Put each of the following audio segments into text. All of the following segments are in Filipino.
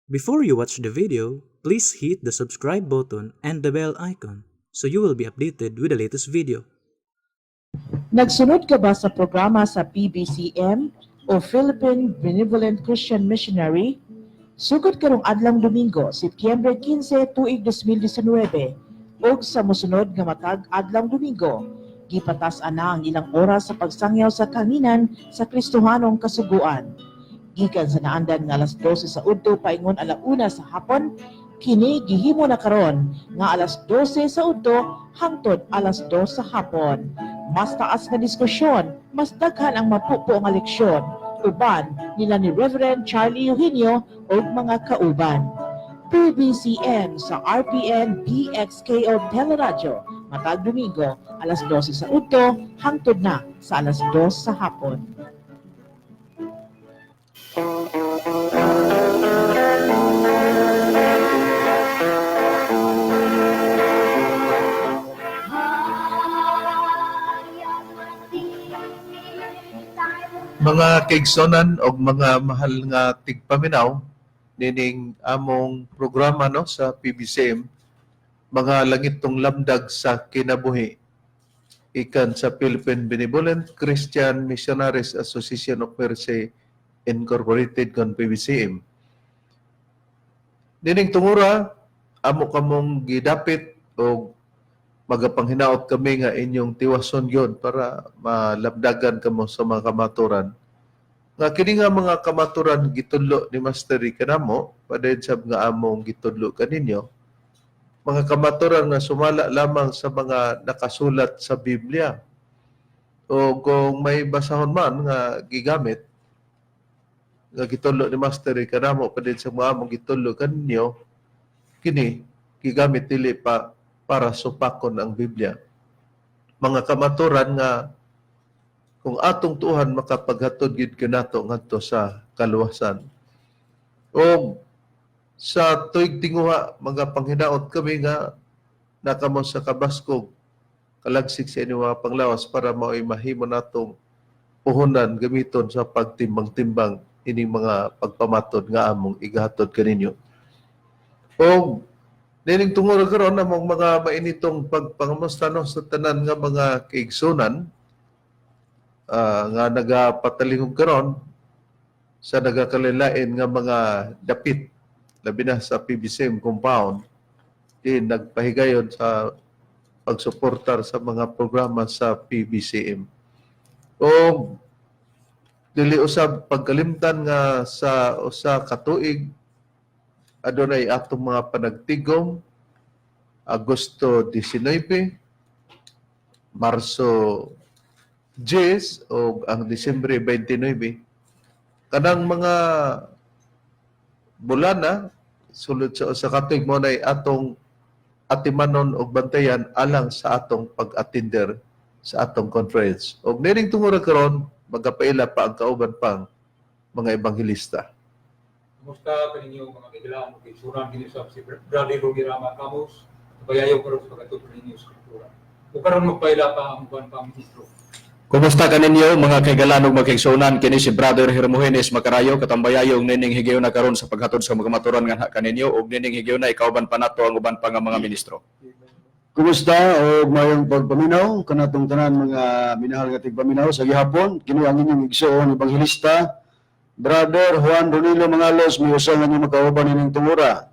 Before you watch the video, please hit the subscribe button and the bell icon so you will be updated with the latest video. Nagsunod ka ba sa programa sa PBCM o Philippine Benevolent Christian Missionary? Sugod karong adlang Domingo, Setyembre 15, tuig 2019, ug sa mosunod nga matag adlang Domingo, gipatas ana ang ilang oras sa pagsangyaw sa kanginan sa Kristohanong Kasuguan. Gikan sa naandan nga alas 12 sa udto paingon alauna sa hapon, kini gihimo na karon nga alas 12 sa udto hangtod alas 2 sa hapon. Mas taas nga diskusyon, mas daghan ang mapupo nga leksyon, uban nila ni Reverend Charlie Eugenio o mga kauban. PBCM sa RPN BXKO Teleradyo, matag Domingo, alas 12 sa udto, hangtod na sa alas 2 sa hapon. Mga kaigsonan o mga mahal nga tigpaminaw nining among programa no sa PBCM, mga langit tong lamdag sa kinabuhi ikan sa Philippine Benevolent Christian Missionaries Association of Mercy Incorporated kon PBCM. Nining tungura amo kamong gidapit o magapanghinaot kami nga inyong tiwason yon para malabdagan kamo sa mga kamaturan. Nga kini nga mga kamaturan gitudlo ni Master kanamo, padayad sab nga among gitudlo kaninyo. Mga kamaturan nga sumala lamang sa mga nakasulat sa Biblia. O kung may basahon man nga gigamit, nga gitudlo ni Master kanamo, padayad sab nga among gitudlo kaninyo, kini gigamit dili pa para supakon ang Biblia. Mga kamaturan nga kung atong tuhan makapaghatod gid kanato ngadto sa kaluwasan. O sa tuig tinguha mga panghinaot kami nga nakamo sa kabaskog kalagsik sa inyong mga panglawas para mao'y mahimo natong puhunan gamiton sa pagtimbang-timbang ining mga pagpamatod nga among igahatod kaninyo. O nining tungod karon among mga mainitong pagpangamusta no sa tanan nga mga kaigsunan nga nagapatalingog karon sa nagakalilain nga mga dapit labi na sa PBCM compound din nagpahigayon sa pagsuportar sa mga programa sa PBCM. O dili usab pagkalimtan nga sa usa ka tuig adunay atong mga panagtigom Agosto 19, Marso 10 o ang Disyembre 29. Kanang mga bulana sulod sa usa ka tuig mo nay atong atimanon og bantayan alang sa atong pag-attender sa atong conference. Og nining tungod karon magapaila pa ang kauban pang mga ebanghelista. Kumusta kaninyo mga kaibigan mo kay Surang Ginisab si Brother Roma Camus, bayayaw karon sa pagatuto ninyo sa kultura. O karon magpaila pa ang buwan pa ministro. Kumusta kaninyo mga kaigalan ug magkaigsunan kini si Brother Hermogenes Macarayo katambayayong nining higayon na karon sa paghatod sa mga maturan nga kaninyo ug nining higayon na ikauban pa nato ang uban pa nga mga ministro. Kumusta o mayong pagpaminaw kanatong tanan mga minahal nga tigpaminaw sa gihapon kini ang inyong igsoon ebanghelista Brother Juan Ronilo Mangalos may usa nga inyong makauban nining tungura.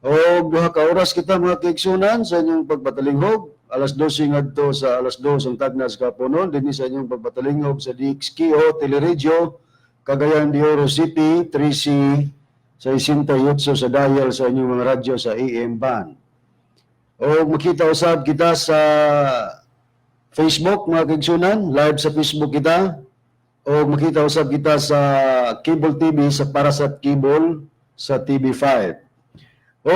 O duha ka oras kita mga kaigsunan sa inyong pagpatalinghog alas 12 ngadto sa alas 2 ang tagnas kaponon dinhi sa inyong pagpatalinghog sa DXKO Teleradio Cagayan de Oro City 3C sa 68 sa dial sa inyong mga radyo sa AM band. O makita usab kita sa Facebook mga kaigsunan, live sa Facebook kita. O makita usab kita sa Cable TV sa Parasat Cable sa TV5. O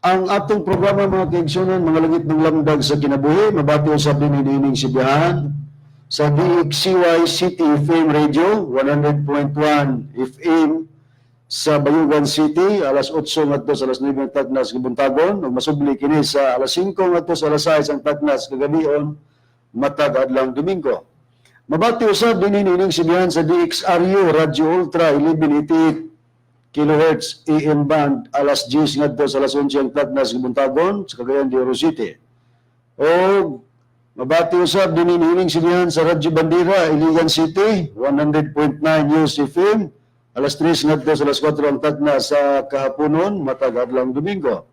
ang atong programa mga kaigsunan, mga langit ng lamdag sa kinabuhi, mabati usab din ining sibihan sa DXCY City FM Radio 100.1 FM sa Bayugan City, alas 8 ngadto sa alas 9 ang tagnas gibuntagon, ug masubli kini sa alas 5 ngadto sa alas 6 ang tagnas kagabion matag adlang Domingo. Mabati usab din ining sibihan sa DXRU Radio Ultra 1188 kHz AM band alas 10 ngadto sa alas 11 ang tagnas sa Buntagon sa Cagayan de Oro City. O mabati usab din ining silihan sa Radyo Bandera, Iligan City, 100.9 News FM, alas 3 ngadto sa alas 4 ang tagna sa kahaponon, matag adlawng Domingo.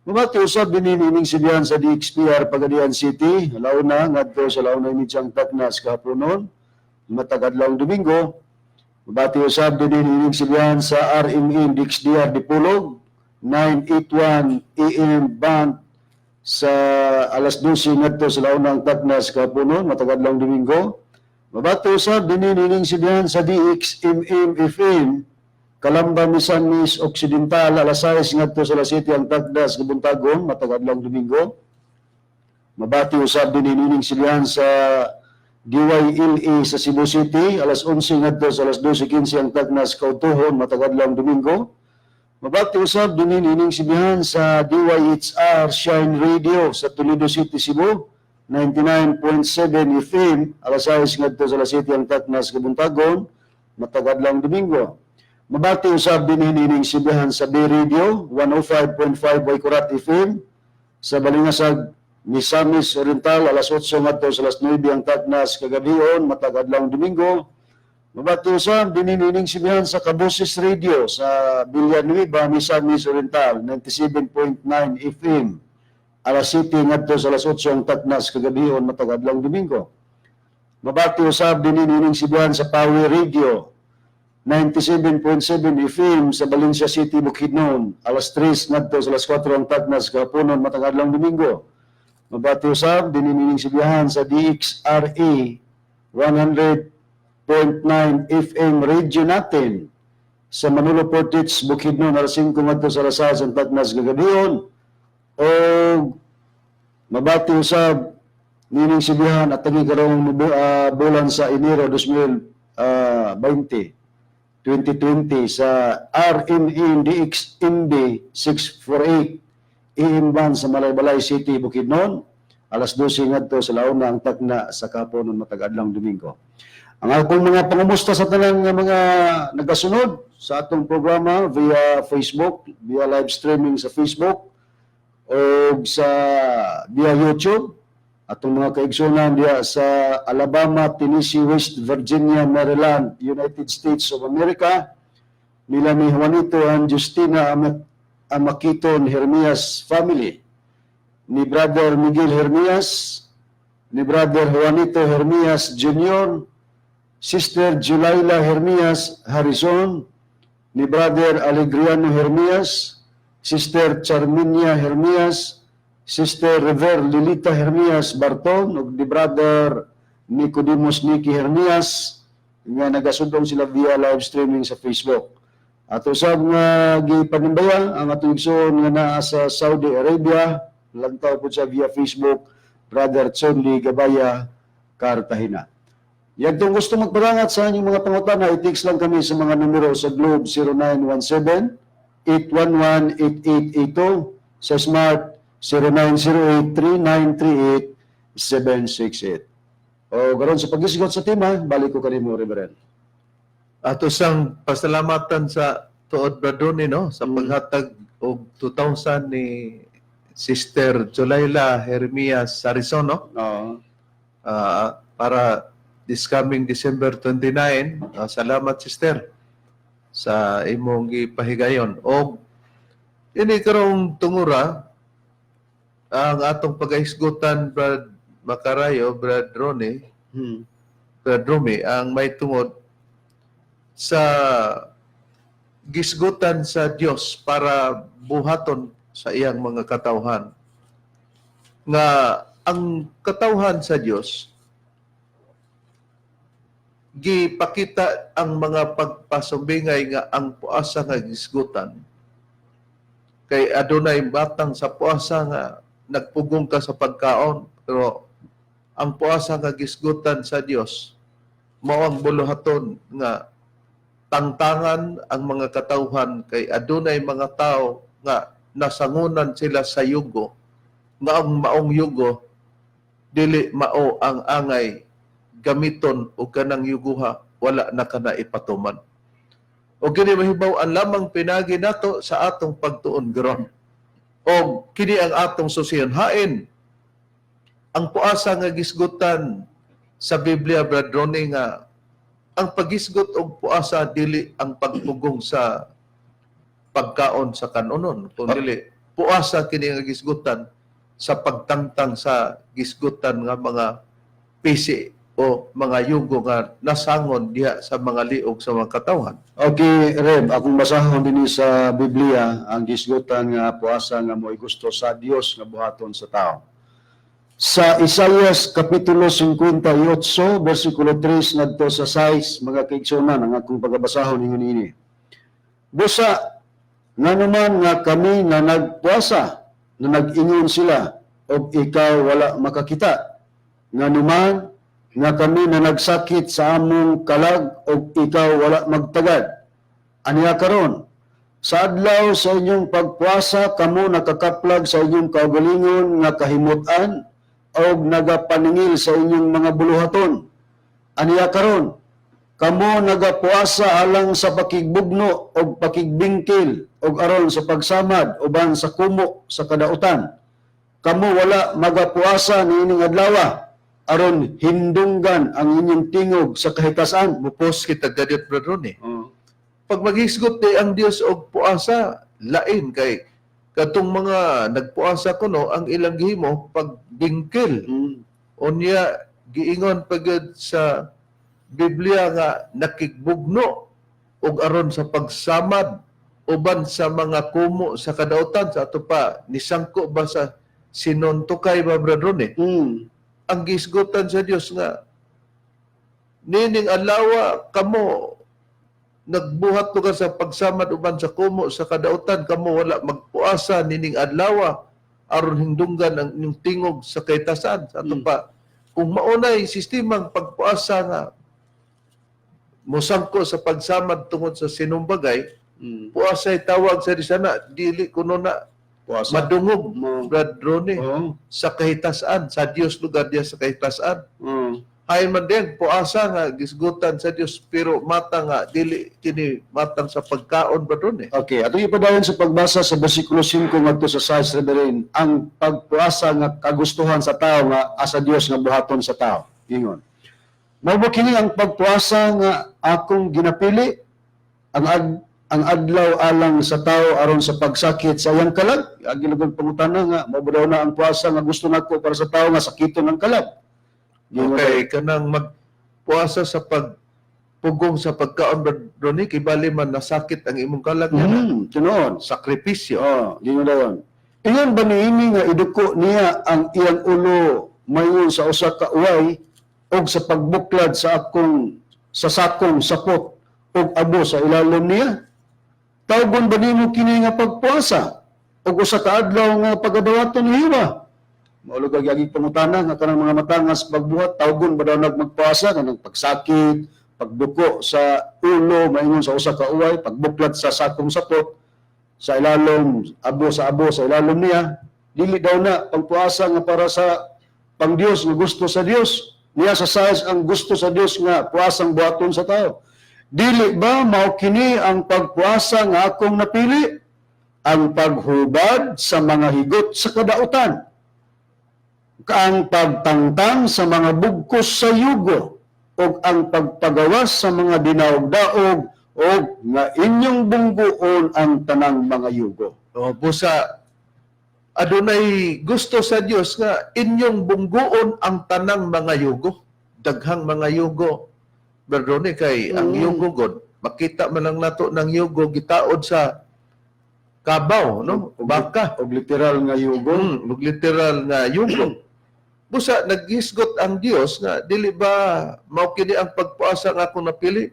Mabati usab din ining silihan sa DXPR Pagadian City, launa ngadto sa launa imidyang tagna sa kahaponon, matag adlawng Domingo. Mabati usab din ining silihan sa RMN DXDR Dipolog, 981 AM band sa alas 12 ngadto sa launang tagnas kapunon matagadlang Domingo. Mabati usab dinhi nining silihan sa DXMM FM Calamba Misamis Occidental alas 6 ngadto sa alas 7 ang tagnas sa Buntagon matagadlang Domingo. Mabati usab dinhi nining silihan sa DYLA sa Cebu City alas 11 ngadto sa alas 12:15 ang tagnas Kautuhon matagadlang Domingo. Mabati usab din ining silihan sa DYHR Shine Radio sa Toledo City, Cebu, 99.7 FM, alas 6 ngadto sa alas 7 ang tagnas Kabuntagon, matagadlang Domingo. Mabati usab din ining silihan sa B Radio, 105.5 Boycorat FM, sa Balingasag, Misamis Oriental, alas 8 ngadto sa alas 9 ang tagnas kagabion, matagadlang Domingo. Mabati usab din ining silihan sa Kaboses Radio sa Villanueva, Misamis Oriental, 97.9 FM. Alas 7 ngadto sa alas 8 ang tagnas kagabion matagadlang Domingo. Mabati usab din ining silihan sa Power Radio, 97.7 FM sa Valencia City, Bukidnon. Alas 3 ngadto sa alas 4 ang tagnas kahaponon matagadlang Domingo. Mabati usab din ining silihan sa DXRA 100.9 FM Radio natin sa Manolo Portage, Bukidnon, alas 5 ngadto sa alas 6 ang tagnas gagabion. O mabati usab nining silihan at tangi karong bulan sa Enero 2020 sa RMN DXMB 648 AM band sa Malaybalay City, Bukidnon, alas 12 ngadto sa launa ang tagna sa kahaponon matagadlang Domingo. Ang akong mga pangumusta sa tanang mga nagasunod sa atong programa via Facebook, via live streaming sa Facebook o sa via YouTube, atong mga kaigsunan diya sa Alabama, Tennessee, West Virginia, Maryland, United States of America, nila ni Juanito and Justina Amakiton Hermias family, ni Brother Miguel Hermias, ni Brother Juanito Hermias Jr., Sister Julaila Hermias Harrison, ni Brother Alegriano Hermias, Sister Charminia Hermias, Sister Rever Lilita Hermias Barton, ug ni Brother Nicodemus Nicky Hermias, nga nagasundong sila via live streaming sa Facebook. At usab nga gipanimbayan ang atong igsoon nga naa sa Saudi Arabia, lantaw po siya via Facebook, Brother Chonli Gabaya Cartagena. Yagtong gusto magparangat sa inyong mga pangutana, i-text lang kami sa mga numero sa Globe 0917-811-8882, sa Smart 0908-3938-768. O garon sa pag-isigot sa tema, balik ko kanimo, Reverend. Ato sang pasalamatan sa tuod Bradoni no sa paghatag og 2,000 ni Sister Jolaila Hermias Harrison no. Para this coming December 29, salamat sister sa imong gipahigayon. O ini karong tungura ang atong pagahisgutan Brad Macarayo, Brad Ronnie, Brad Romy, ang may tungod sa gisgutan sa Dios para buhaton sa iyang mga katawhan. Nga ang katawhan sa Dios gipakita ang mga pagpasumbingay nga ang puasa nga gisgutan kay adunay batang sa puasa nga nagpugong ka sa pagkaon, pero ang puasa nga gisgutan sa Dios mao ang buluhaton nga tangtangan ang mga katawhan kay adunay mga tao nga nasangunan sila sa yugo nga ang maong yugo dili mao ang angay gamiton o kanang yuguha wala na kana ipatuman. O kini mahibaw ang lamang pinagi nato sa atong pagtuon garon. O kini ang atong susiyon hain. Ang puasa nga gisgutan sa Biblia, Brad Ronnie, nga ang pagisgot og puasa dili ang pagpugong sa pagkaon sa kanunon, kung dili puasa kini nga gisgutan sa pagtangtang sa gisgutan nga mga pisi o mga yugo nga nasangon diha sa mga liog sa mga katawhan. Okay, Reb, akong basahon din sa Biblia ang gisgutan nga puasa nga mo'y gusto sa Dios nga buhaton sa tao. Sa Isaias Kapitulo 58, versikulo 3 ngadto sa 6, mga kaigsunan, ang akong pagbasahon ningon ini. Busa, nga naman nga kami na nagpuasa, na nag-ingon sila, o ikaw wala makakita. Nga naman nga kami na nagsakit sa among kalag, o ikaw wala magtagad. Aniya karon, sa adlaw sa inyong pagpuasa, kamo nakakaplag sa inyong kaugalingon nga kahimutan, o nagapaningil sa inyong mga buluhaton. Aniya karon, kamo nagapuasa alang sa pakigbugno o pakigbingkil o aron sa pagsamad uban sa kumo sa kadautan. Kamo wala magapuasa niining adlaw aron hindunggan ang inyong tingog sa kahitasan. Mupos kita gadit, Brad Ronnie. Pag maghisgot di ang Dios og puasa, lain kay katong mga nagpuasa kuno ang ilang gihimo pagbingkil. Unya giingon pagod sa Biblia nga nakigbugno ug aron sa pagsamad uban sa mga kumo sa kadautan sa ato pa nisangko ba sa sinontukay ba, Brad Ronnie? Ang gisgutan sa Dios nga nining adlaw kamo nagbuhat lugar sa pagsamad uban sa kumo sa kadautan, kamo wala magpuasa nining adlaw aron hindunggan ang inyong tingog sa kahitasan sa ato pa. Kung maunay sistemang pagpuasa nga musangko sa pagsamad tungod sa sinumbagay, puasa'y tawag sa disana, dili kuno na Puasa. madungog, Brad Ronnie, Oo. sa kahitasan, sa Dios lugar diya sa kahitasan. Oo. Hay man din, puasa nga, gisgutan sa Dios, pero mata nga, dili kini matang sa pagkaon, Brad Ronnie. Okay, atong ipadayon sa pagbasa sa bersikulo 5 ngadto sa 6 rin, ang pagpuasa nga kagustuhan sa tao nga asa Dios nga buhaton sa tao. Ingon. Mao kini ang pagpuasa nga akong ginapili ang adlaw alang sa tao aron sa pagsakit sa iyang kalag. Ginagol pangutana nga mao daw na ang puasa nga gusto nako para sa tao nga sakiton ng kalag. Okay, kanang magpuasa sa pagpugong sa pagkaon, Brad Ronnie, kibali man nasakit ang imong kalag niya na Tinuod. sakripisyo. Gingon daw. Ingon ba niini nga iduko niya ang iyang ulo mayon sa usa ka uway og sa pagbuklad sa sakong sapot og abo sa ilalom niya? Tawgon ba nimo kini nga pagpuasa og usa ka adlaw nga pagadawaton ni Hiwa? Maulog ang yaging pangutana nga kanang mga matangas pagbuhat, tawgon ba daw nagmagpuasa kanang pagsakit, pagduko sa ulo maingon sa usa ka uway, pagbuklad sa sakong sapot sa ilalom, abo sa ilalom niya, dili daw na pagpuasa nga para sa pang Dios nga gusto sa Dios. Niya sa size ang gusto sa Dios nga puasang buhaton sa tao. Dili ba mao kini ang pagpuasa nga akong napili? Ang paghubad sa mga higot sa kadautan, ang pagtangtang sa mga bugkos sa yugo, o ang pagpagawas sa mga dinaog-daog, o nga inyong bunggoon ang tanang mga yugo. O busa, adunay gusto sa Dios nga inyong bunggoon ang tanang mga yugo. Daghang mga yugo. Brad Ronnie, kay ang yugo god, makita man lang nato ng yugo gitaod sa kabaw, no? Baka. O literal nga yugo. Literal nga yugo. Busa, naghisgot ang Dios nga, dili ba mao kini ang pagpuasa nga akong napili?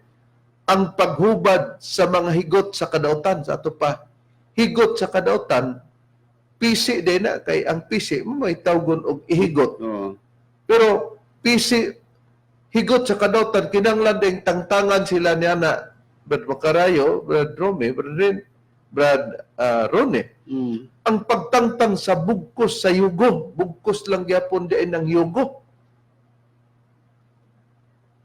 Ang paghubad sa mga higot sa kadautan, sa ato pa. Higot sa kadautan, pisi din na, kay ang pisi, may tawgon og ihigot. Pero pisi, higot sa kadautan, kinanglan ding tangtangan sila niya na Brad Macarayo, Brad Rome, Brad Ronnie. Ang pagtangtang sa bugkos sa yugo, bugkos lang gyapon diin ang yugo.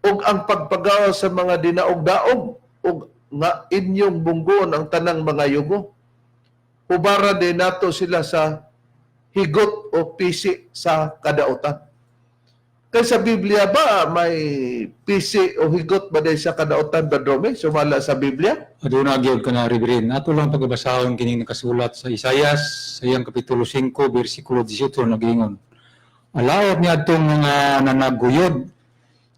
Og ang pagpagawa sa mga dinaog-daog, og nga inyong bunggoon ang tanang mga yugo. Hubara din nato sila sa higot o pisi sa kadautan. Kaya sa Biblia ba may pisi o higot ba din sa kadautan, Badrome? Sumala sa Biblia? Aduna gyud kana Reverend. Ato lang pagbasahon kining nakasulat sa Isaias sa iyang kapitulo 5 bersikulo 18 nagingon. Alaot ni adtong mga nanaguyod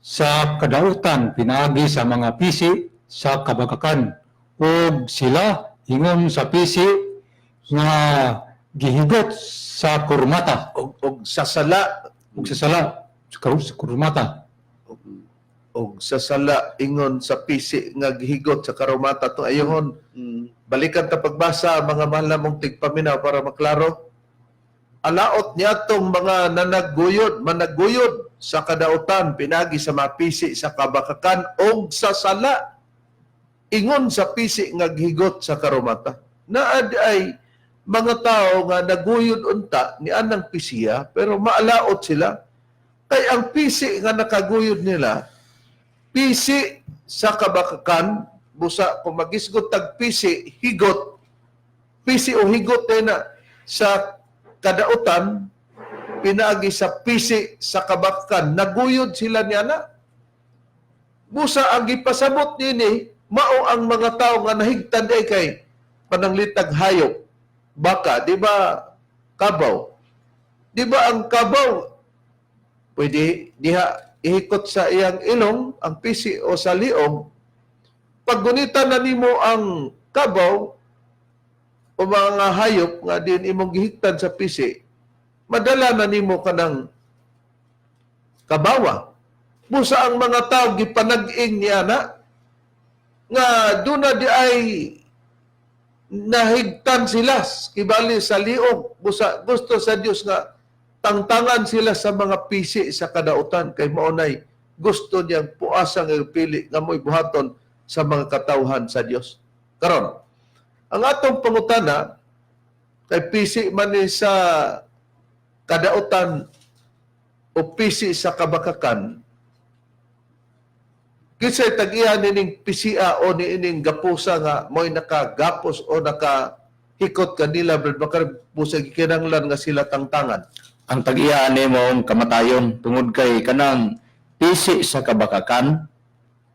sa kadautan pinagi sa mga pisi sa kabakakan ug sila ingon sa pisi nga gihigot sa kurmata Og sa sala, ug sa sala sa kurmata. og sa sala ingon sa pisi nga gihigot sa karumata to ayohon. Balikan ta pagbasa mga mahal namong tigpaminaw para maklaro. Alaot niya tong mga managuyod sa kadautan pinagi sa mga pisi sa kabakakan og sa sala ingon sa pisi nga gihigot sa karumata. Naad ay mga tao nga naguyod unta ni anang pisiya pero maalaot sila kay ang pisi nga nakaguyod nila pisi sa kabakakan busa kung magisgot tag pisi higot pisi o higot na sa kadautan pinaagi sa pisi sa kabakakan naguyod sila niya na busa ang gipasabot nini mao ang mga tao nga nahigtan ay kay pananglitag hayop baka di ba kabaw di ba ang kabaw pwede diha ihikot sa iyang ilong ang pisi o sa liog pag gunita na nimo ang kabaw o mga hayop nga din imong gihiktan sa pisi madala na nimo kanang kabawa busa ang mga tao gipanag-ing niya na nga duna di ay nahigtan sila kibali sa liog busa gusto sa Dios nga tangtangan sila sa mga pisi sa kadautan kay maunay gusto niyang puasang pili nga mo'y buhaton sa mga katawhan sa Dios. Karon, ang atong pangutana kay pisi man ni sa kadautan o pisi sa kabakakan kisay tag-iya nining pisia o niining gapusa nga mo'y nakagapos o nakahikot kanila brad makabusa gikinanglan nga sila tangtangan. Ang tag-iya nimong kamatayon tungod kay kanang pisi sa kabakakan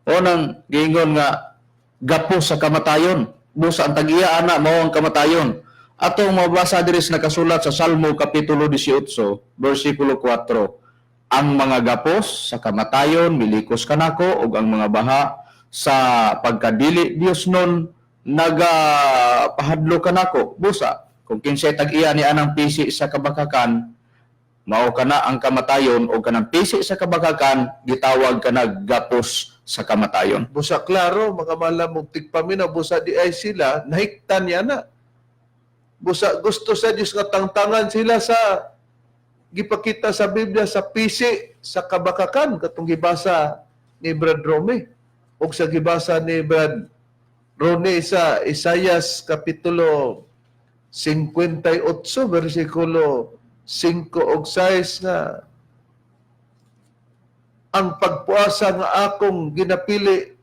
o nang giingon nga gapo sa kamatayon busa ang tag-iya ana mao ang kamatayon atong mabasa diri sa nakasulat sa Salmo kapitulo 18 bersikulo 4 ang mga gapos sa kamatayon milikos kanako ug ang mga baha sa pagkadili Dios nun nagapahadlo kanako busa kung kinsay tag-iya ni anang pisi sa kabakakan mao kana ang kamatayon o kanang pisi sa kabakakan gitawag kanang gapos sa kamatayon. Busa klaro mga malamong tigpaminaw busa di ay sila nahiktan niya na. Busa gusto sa Dios nga tangtangan sila sa gipakita sa Biblia sa pisi sa kabakakan katong gibasa ni Brad Rome ug sa gibasa ni Brad Rone sa Isaias kapitulo 58 bersikulo 5 og 6 nga ang pagpuasa nga akong ginapili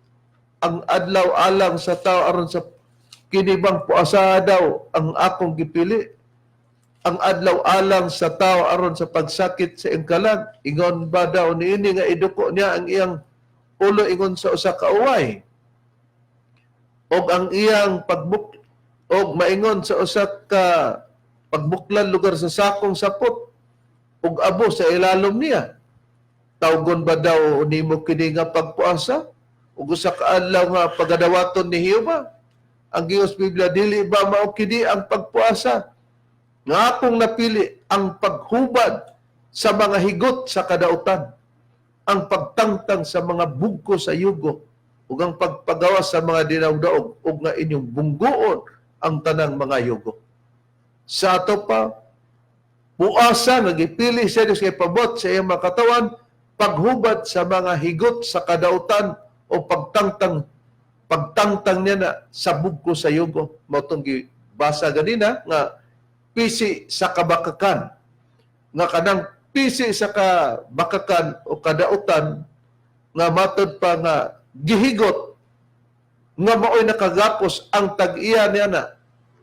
ang adlaw alang sa tao aron sa kinibang puasa daw ang akong gipili ang adlaw alang sa tao aron sa pagsakit sa ingkalag ingon ba daw niini nga iduko niya ang iyang ulo ingon sa usa ka uway og ang iyang og maingon sa usa ka pagbuklan lugar sa sakong sapot ug abo sa ilalom niya tawgon ba daw nimo kini nga pagpuasa ug usa ka adlaw nga pagadawaton ni Jehova ang Dios Biblia dili ba mao kini ang pagpuasa nga akong napili ang paghubad sa mga higot sa kadautan ang pagtangtang sa mga bugko sa yugo ug ang pagpagawas sa mga dinawdaog ug nga inyong bunggoon ang tanang mga yugo. Sa ato pa, puasa, nagipili sa Diyos kay pabot sa iyang mga katawan, paghubad sa mga higot sa kadautan o pagtangtang niya na sa bugko sa yugo. Mautong gibasa ganina nga pisi sa kabakakan. Nga kanang pisi sa kabakakan o kadautan nga matod pa nga gihigot nga mao'y nakagapos ang tag-iya niya na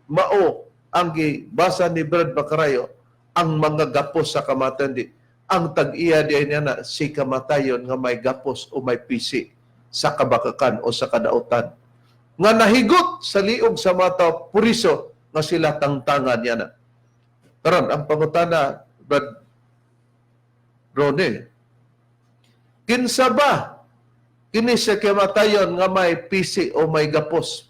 mao ang gibasa ni Brad Bacarayo ang mga gapos sa kamatayon di. Ang tag-iya niya na si kamatayon nga may gapos o may pisi sa kabakakan o sa kadautan. Nga nahigot sa liog sa mga tao, puriso nga sila tangtangan niya na. Karon ang pangutana, Brad Ronnie, kinsa ba kini sa kamatayon nga may pisi o may gapos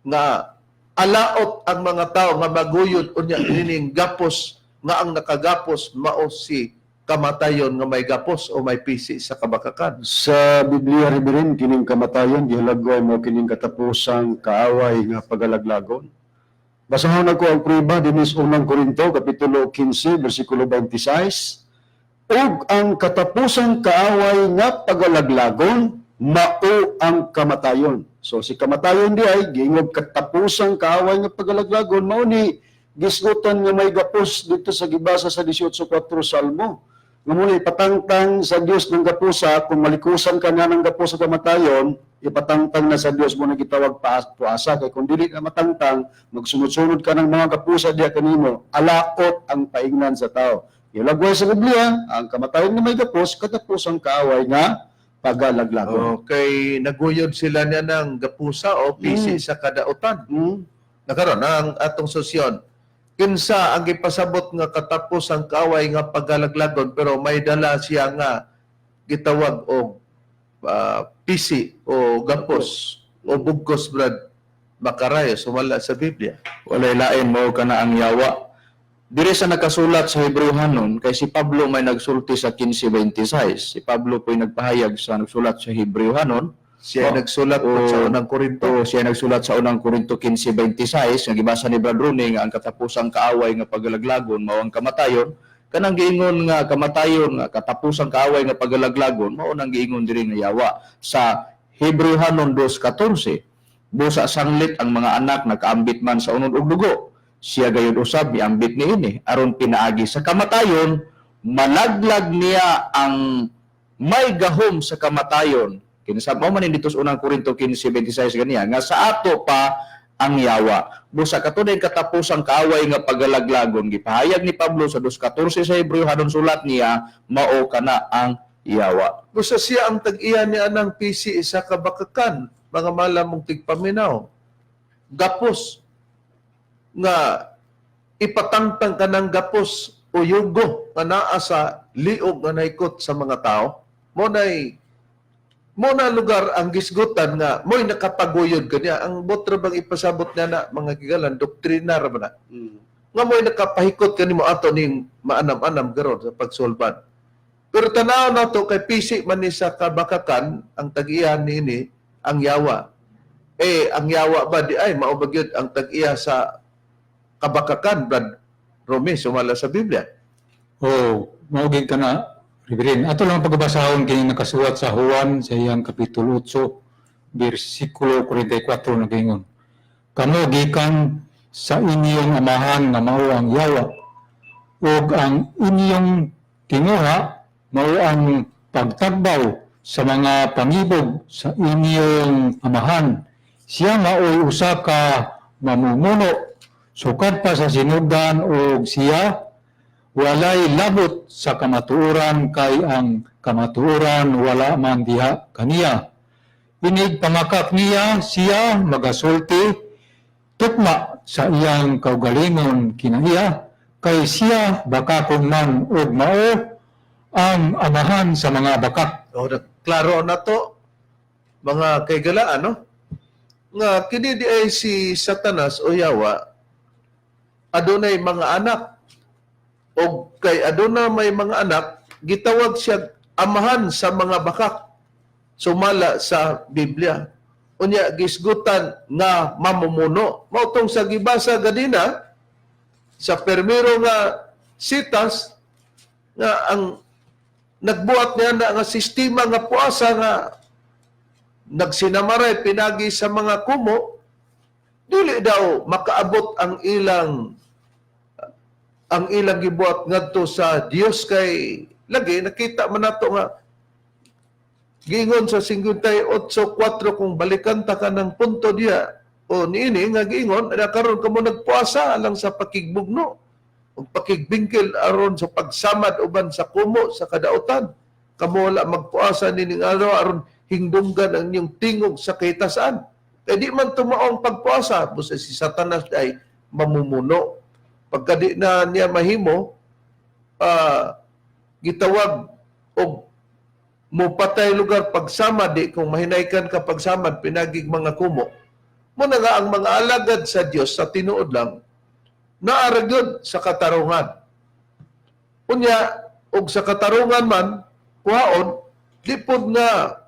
nga alaot ang mga tao nga maguyod unya ining gapos nga ang nakagapos mao si kamatayon nga may gapos o may pisi sa kabakakan. Sa Biblia Reverend, kining kamatayon gihalagway mo kining katapusang kaaway nga pagalaglagon. Basahon ako ang priba dinis unang Korinto kapitulo 15 bersikulo 26. Ug ang katapusang kaaway nga pagalaglagon mao ang kamatayon. So si kamatayon di ay giingog katapusang kaaway nga pagalaglagon mao ni gisgutan nga may gapos dito sa gibasa sa 18:4 Salmo. Nga muna ipatangtang sa Dios ng gapusa, kung malikusan ka na ng gapusa kamatayon, ipatangtang na sa Dios mo na gitawag puasa. Kaya kung dili ka matangtang, magsunod-sunod ka ng mga gapusa diya kanimo, alaot ang paingnan sa tao. Ilagway sa Biblia, ang kamatayon na may gapos, katapusang kaaway nga pagalaglagon. Okay, naguyod sila niya ng gapusa o pisi sa kadautan. Nakaroon ang atong sosyon. Kinsa ang ipasabot nga katapos ang kaaway nga pagalaglagon pero may dala siya nga gitawag og pisi o gapos o bugkos, Brad Bacarayo, sumala sa Biblia. Walay lain mo ka na ang yawa. Diri sa nakasulat sa Hebrewhanon, kay si Pablo may nagsulti sa 15:26. Si Pablo po'y nagpahayag sa nagsulat sa Hebrewhanon. Siya nagsulat po sa unang Korinto. Siya nagsulat sa unang Korinto 15:26, nga gibasa ni Brad Rooney nga ang katapusang kaaway nga pagalaglagon mao ang kamatayon. Kanang giingon nga kamatayon nga katapusang kaaway nga pagalaglagon mao nang giingon diri nga yawa. Sa Hebrewhanon 2:14, busa sanglit ang mga anak nakaambit man sa unod ug dugo. Siya gayud usab miambit niini aron pinaagi sa kamatayon, malaglag niya ang may gahom sa kamatayon. Kinasab mo man dito sa unang Korinto 15:26 ganiya nga sa ato pa ang yawa. Busa katunay katapusang kaaway nga pagalaglagon gipahayag ni Pablo sa 2:14 sa Hebrewhanon sulat niya mao kana ang yawa. Busa siya ang tag-iya niya ng pisi sa kabakakan, mga malamong tigpaminaw. Gapos nga ipatangtang ka ng gapos o yugo nga naa sa liog nga naikot sa mga tao. Mo na lugar ang gisgutan nga mo'y nakapaguyod kanya. Ang botra bang ipasabot niya na mga kigalan, doktrinar ba na? Nga mo'y nakapahikot kanimo ato ning maanam-anam garon sa pagsulban. Pero tanaw na to kay pisi man ni sa kabakakan ang tag-iya niini ang yawa. Ang yawa ba di ay mao bagyod ang tag-iya sa kabakakan, Brad Romy, sumala sa Biblia. Maugid ka na, Reverend. Ato lang pagbasahon kini nakasulat sa Juan sa iyang kapitulo 8, bersikulo 44 na gingon. Kamo gikan sa inyong amahan nga mao ang yawa, ug ang inyong tinguha mao ang pagtagbaw sa mga pangibog sa inyong amahan. Siya maoy usa ka mamumuno, sukad pa sa sinugdan ug siya walay labot sa kamatuoran kay ang kamatuoran wala man diha kaniya. Inig pamakak niya siya magasulti tukma sa iyang kaugalingon kinaiya kay siya bakakon man ug mao ang amahan sa mga bakak. Klaro na to, mga kaigalaan, no? Nga kini di ay si Satanas o yawa adunay mga anak. O kay aduna may mga anak, gitawag siya amahan sa mga bakak. Sumala sa Biblia. Unya gisgutan nga mamumuno. Mautong sa gibasa ganina, sa permiro nga sitas, nga ang nagbuhat niya na nga sistema nga puasa nga nagsinamaray pinagi sa mga kumo, dili daw makaabot ang ilang gibuhat ngadto sa Dios kay lagi nakita man nato nga giingon sa 58:4 kung balikan ta ka ng punto diya o niini nga giingon na karon kamo nagpuasa lang sa pakigbugno ug pakigbingkil aron sa pagsamad uban sa kumo sa kadautan. Kamo wala magpuasa nining araw aron hingdunggan ang inyong tingog sa kahitasan. Kaya di man tumaong pagpuasa, busa si Satanas ay mamumuno. Pagka di na niya mahimo, gitawag o mupatay lugar pagsamad, di kung mahinaykan ka pagsamad, pinagig mga kumo. Muna nga ang mga alagad sa Diyos sa tinuod lang, naaragod sa katarungan. Unya, og sa katarungan man, kuhaon, di pod nga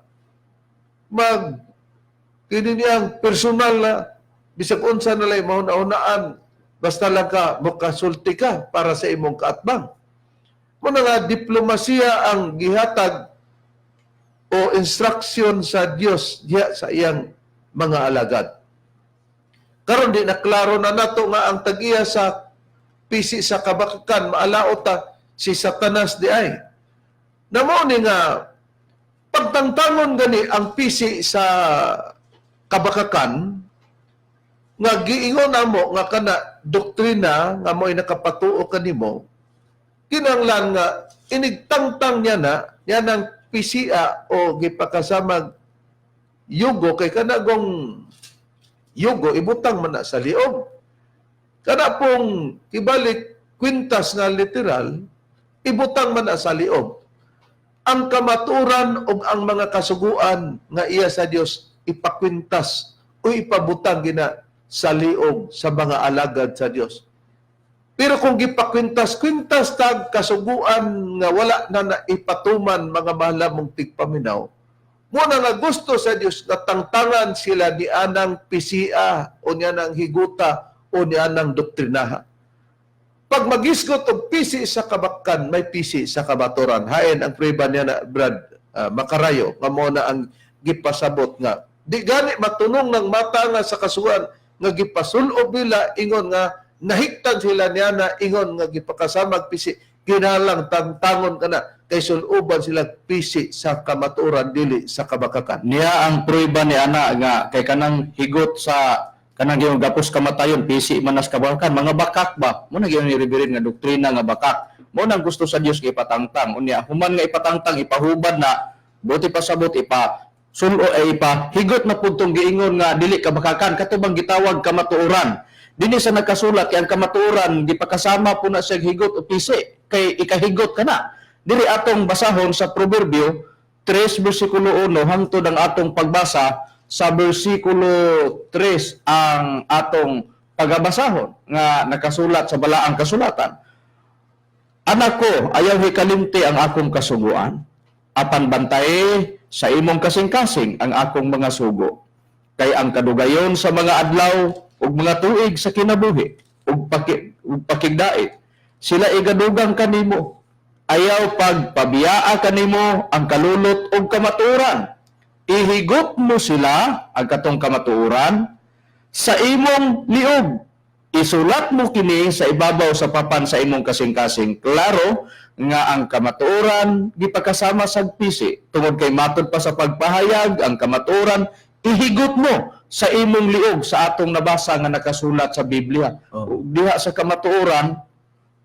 kini niyang personal na bisag unsa na lay mahuna-hunaan basta lang ka makasulti ka para sa imong kaatbang. Muna nga diplomasiya ang gihatag o instruction sa Dios diya sa iyang mga alagad. Karon di na klaro na nato nga ang tagiya sa pisi sa kabakakan maalaot ta si Satanas di ay. Namo ni nga pagtangtangon gani ang pisi sa kabakakan nga giingon namo nga kana doktrina nga mo'y nakapatuo kanimo kinahanglan nga inigtangtang niya na yan ang pisia o gipakasamag yugo kay kanagong yugo ibutang man na sa liog. Kana pong kibalik kwintas nga literal ibutang man na sa liog. Ang kamaturan o ang mga kasuguan nga iya sa Dios ipakwintas o ipabutang gina sa liog sa mga alagad sa Dios. Pero kung gipakwintas-kwintas tag kasuguan nga wala na naipatuman mga mahalamong tigpaminaw, muna nga gusto sa Dios nga tangtangan sila ni anang pisia o ni anang higuta o ni anang doktrinaha. Pag magisgot og pisi sa kabakan, may pisi sa kabaturan. Hain ang prueba niya na Brad Makarayo nga mo na ang gipasabot nga di gani matunong ng mata nga sa kasuhan nga gipasulob nila ingon nga nahiktan sila niya na ingon nga gipakasamag pisi ginalang tangtangon kana kay suluban sila pisi sa kamaturan dili sa kabakakan. Niya ang prueba ni ana nga kay kanang higot sa kanang yung gapos kamatayon pisi manas kabakakan mga bakak ba mo na gyud ni revered nga doktrina nga bakak mo nang gusto sa Dios kay ipatangtang unya human nga ipatangtang ipahubad na buti pasabot sulo ay higot na pudtong giingon nga dili kabakakan katubang gitawag kamatuoran. Dili sa nagkasulat kay ang kamatuoran gipakasama po na siya higot o pisi kay ikahigot kana. Dili atong basahon sa Proverbio 3 bersikulo 1 hangtod ang atong pagbasa sa bersikulo 3 ang atong pagabasahon nga nakasulat sa balaang kasulatan. Anak ko, ayaw hikalimti ang akong kasuguan. Apan bantaye sa imong kasing-kasing ang akong mga sugo. Kay ang kadugayon sa mga adlaw ug mga tuig sa kinabuhi ug pakigdait sila igadugang kanimo. Ayaw pagpabiyaa kanimo ang kalulot ug kamatuoran. Ihigot mo sila ang katong kamatuoran sa imong liog. Isulat mo kini sa ibabaw sa papan sa imong kasing-kasing. Klaro nga ang kamatuoran gipakasama sa pisi tungod kay matud pa sa pagpahayag ang kamatuoran ihigot mo sa imong liog sa atong nabasa nga nakasulat sa Biblia. Diha sa kamatuoran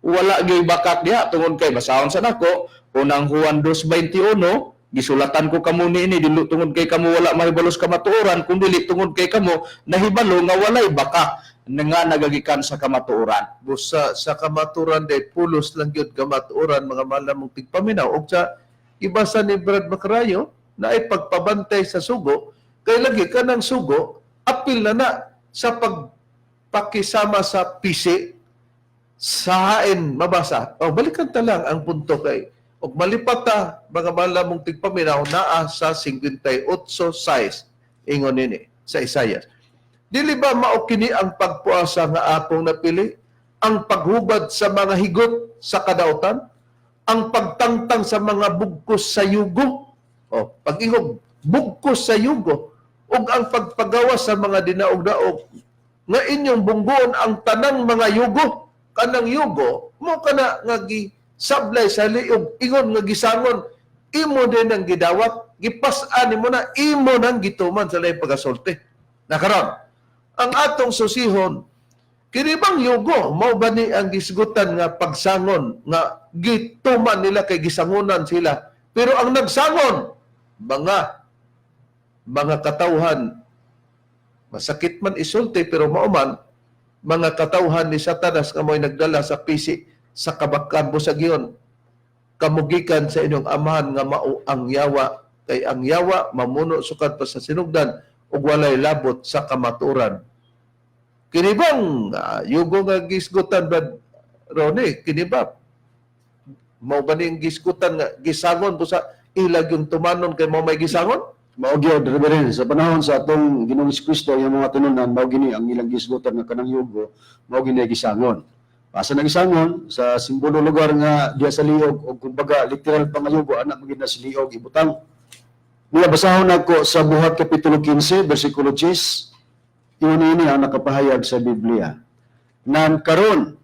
wala gyud bakak diha tungod kay basahon sa nako unang Juan 2:21 gisulatan ko kamo niini dili tungod kay kamo wala mahibalos kamatuoran kun dili tungod kay kamo nahibalo nga walay bakak nga nagagikan sa kamatuoran. Busa sa kamaturan day pulos lang yun kamatuoran mga malamong tigpaminaw og sa ibasa ni Brad Macarayo na ay pagpabantay sa sugo kay lagi ka ng sugo apil na sa pagpakisama sa pisi sa hain mabasa. O balikan ta lang ang punto kay og malipat ta mga malamong tigpaminaw naa sa 58:6 ingon nini sa Isaias. Dili ba mao kini ang pagpuasa nga atong napili? Ang paghubad sa mga higot sa kadautan? Ang pagtangtang sa mga bugkos sa yugo? O, pag-ingog, bugkos sa yugo. O ang pagpagawa sa mga dinaog-daog. Nga inyong bunggoon ang tanang mga yugo. Kanang yugo, mo kana nga gisablay sa liog. Ingon nga gisangon, imo din ang gidawat, gipas-an mo na, imo nang gituman sa laing pagasulti. Nakaron, ang atong susihon, kini bang yugo, mao ba ni ang gisgutan nga pagsangon, nga gituman nila kay gisangunan sila. Pero ang nagsangon, mga katawhan, masakit man isulti, pero mauman, mga katawhan ni Satanas nga mo'y nagdala sa pisi sa kabakan mo sa giyon, kamugikan sa inyong amahan nga mao ang yawa, kay ang yawa mamuno sukad pa sa sinugdan ug walay labot sa kamaturan. Kini bang yugo nga gisgutan Brad Ronnie, kini ba mao ba ning gisgutan nga gisangon po sa ilag yung tumanon kay mao may gisangon? Mao gyud Reverend, sa panahon sa atong Ginoong Kristo yung mga tununan mao gini ang ilang gisgutan nga kanang yugo, mao gini gisangon. Asa nagisangon sa simbolo lugar nga diya sa liog o kumbaga literal pa nga yugo ana magid na sa liog ibutang. Niya basahon nako sa Buhat kapitulo 15 bersikulo 10. Ini ang nakapahayag sa Biblia. Nan karon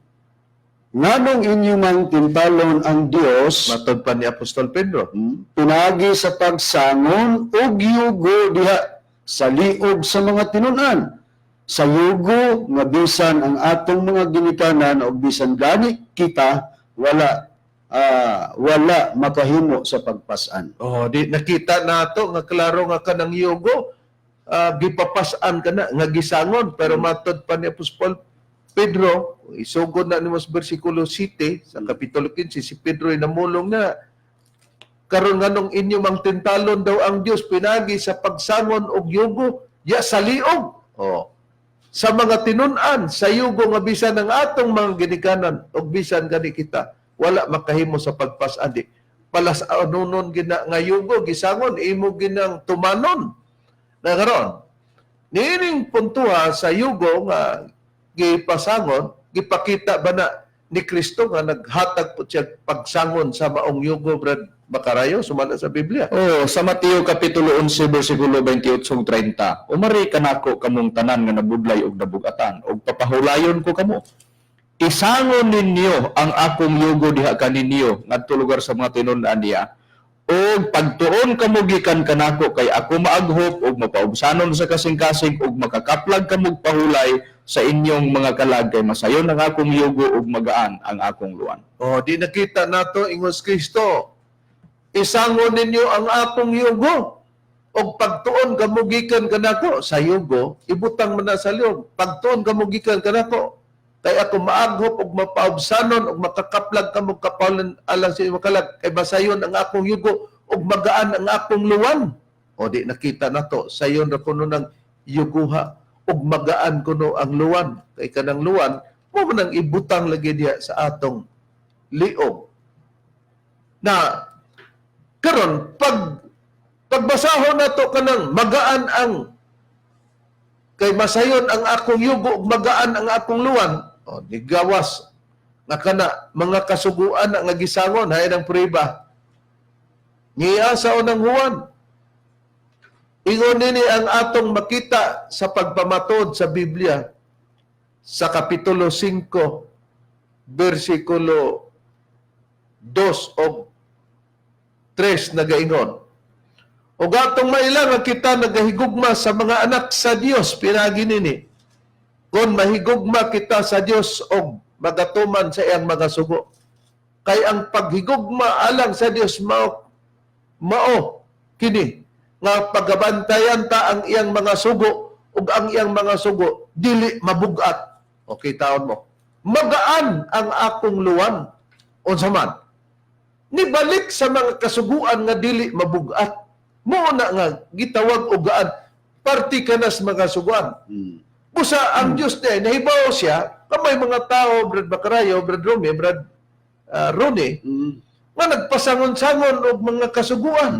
nganong inyong mang tintalon ang Dios Matod pa ni Apostol Pedro. pinagi sa pagsangon og yugo diha sa liog sa mga tinunan. Sa yugo nga bisan ang atong mga ginikanan o bisan gani kita wala makahimo sa pagpasan. Oh, di nakita nato nga klaro nga kanang yugo gipapasan ka na nga gisangon, pero matod pa ni Apostol Pedro, isugod na nimo sa bersikulo 7 sa kapitulo 15, si Pedro ay namulong na karon nganong inyo mang tintalon daw ang Dios pinagi sa pagsangon og yugo ya sa liog. Oh. Sa mga tinunan, sa yugo nga bisan ng atong mga ginikanan og bisan gani kita wala makahimo sa pagpasan di. Palas anunon gina nga yugo gisangon imo ginang tumanon. Na karon niining puntuha sa yugo nga gipasangon, gipakita ba na ni Kristo nga naghatag po siya pagsangon sa maong yugo, Brad Bacarayo, sumala sa Biblia. Oh, sa Mateo kapitulo 11 bersikulo 28-30. Umari kanako kamong tanan nga nabudlay og nabugatan og papahulayon ko kamo. Isangon ninyo ang akong yugo diha kaninyo ngadto lugar sa mga tinun-an niya. Og pagtuon kamo gikan kanako kay ako maaghop og mapaubsanon sa kasing-kasing og makakaplag kamog pahulay sa inyong mga kalag kay masayon ang akong yugo ug magaan ang akong luwan. Oh, di nakita nato ingos Kristo. Isangon ninyo ang akong yugo. Og pagtuon kamugikan kanako sa yugo, ibutang man na sa liog. Pagtuon kamugikan kanako kay ako maaghop og mapaubsanon og makakaplag kamog kapalan alang sa inyong kalag kay masayon ang akong yugo og magaan ang akong luwan. O di nakita nato sayon ra kuno ng yuguha ug magaan kuno ang luwan kay kanang luwan mo man ang ibutang lagi diha sa atong liog. Na karon pagbasahon nato kanang magaan ang kay masayon ang akong yugo ug magaan ang akong luwan, o digawas nga kana mga kasuguan nga gisangon hay ang prueba niya sa unang Juan. Ingon nini ang atong makita sa pagpamatod sa Biblia sa kapitulo 5 bersikulo 2 o 3 nagaingon. O gatong mailang kita nagahigugma sa mga anak sa Dios pinagi nini. Kung mahigugma kita sa Dios og magatuman sa iyang mga sugo. Kay ang paghigugma alang sa Dios mao kini nga pagabantayan ta ang iyang mga sugo ug ang iyang mga sugo dili mabugat. Okay, taon mo. Magaan ang akong luwan. Unsa man? Nibalik sa mga kasuguan nga dili mabugat. Mo na nga gitawag og gaan parti kanas mga suguan. Busa ang Dios day nahibaw siya kamay mga tao Brad Bacarayo, Brad Rome, Brad Ronnie nga nagpasangon-sangon og mga kasuguan.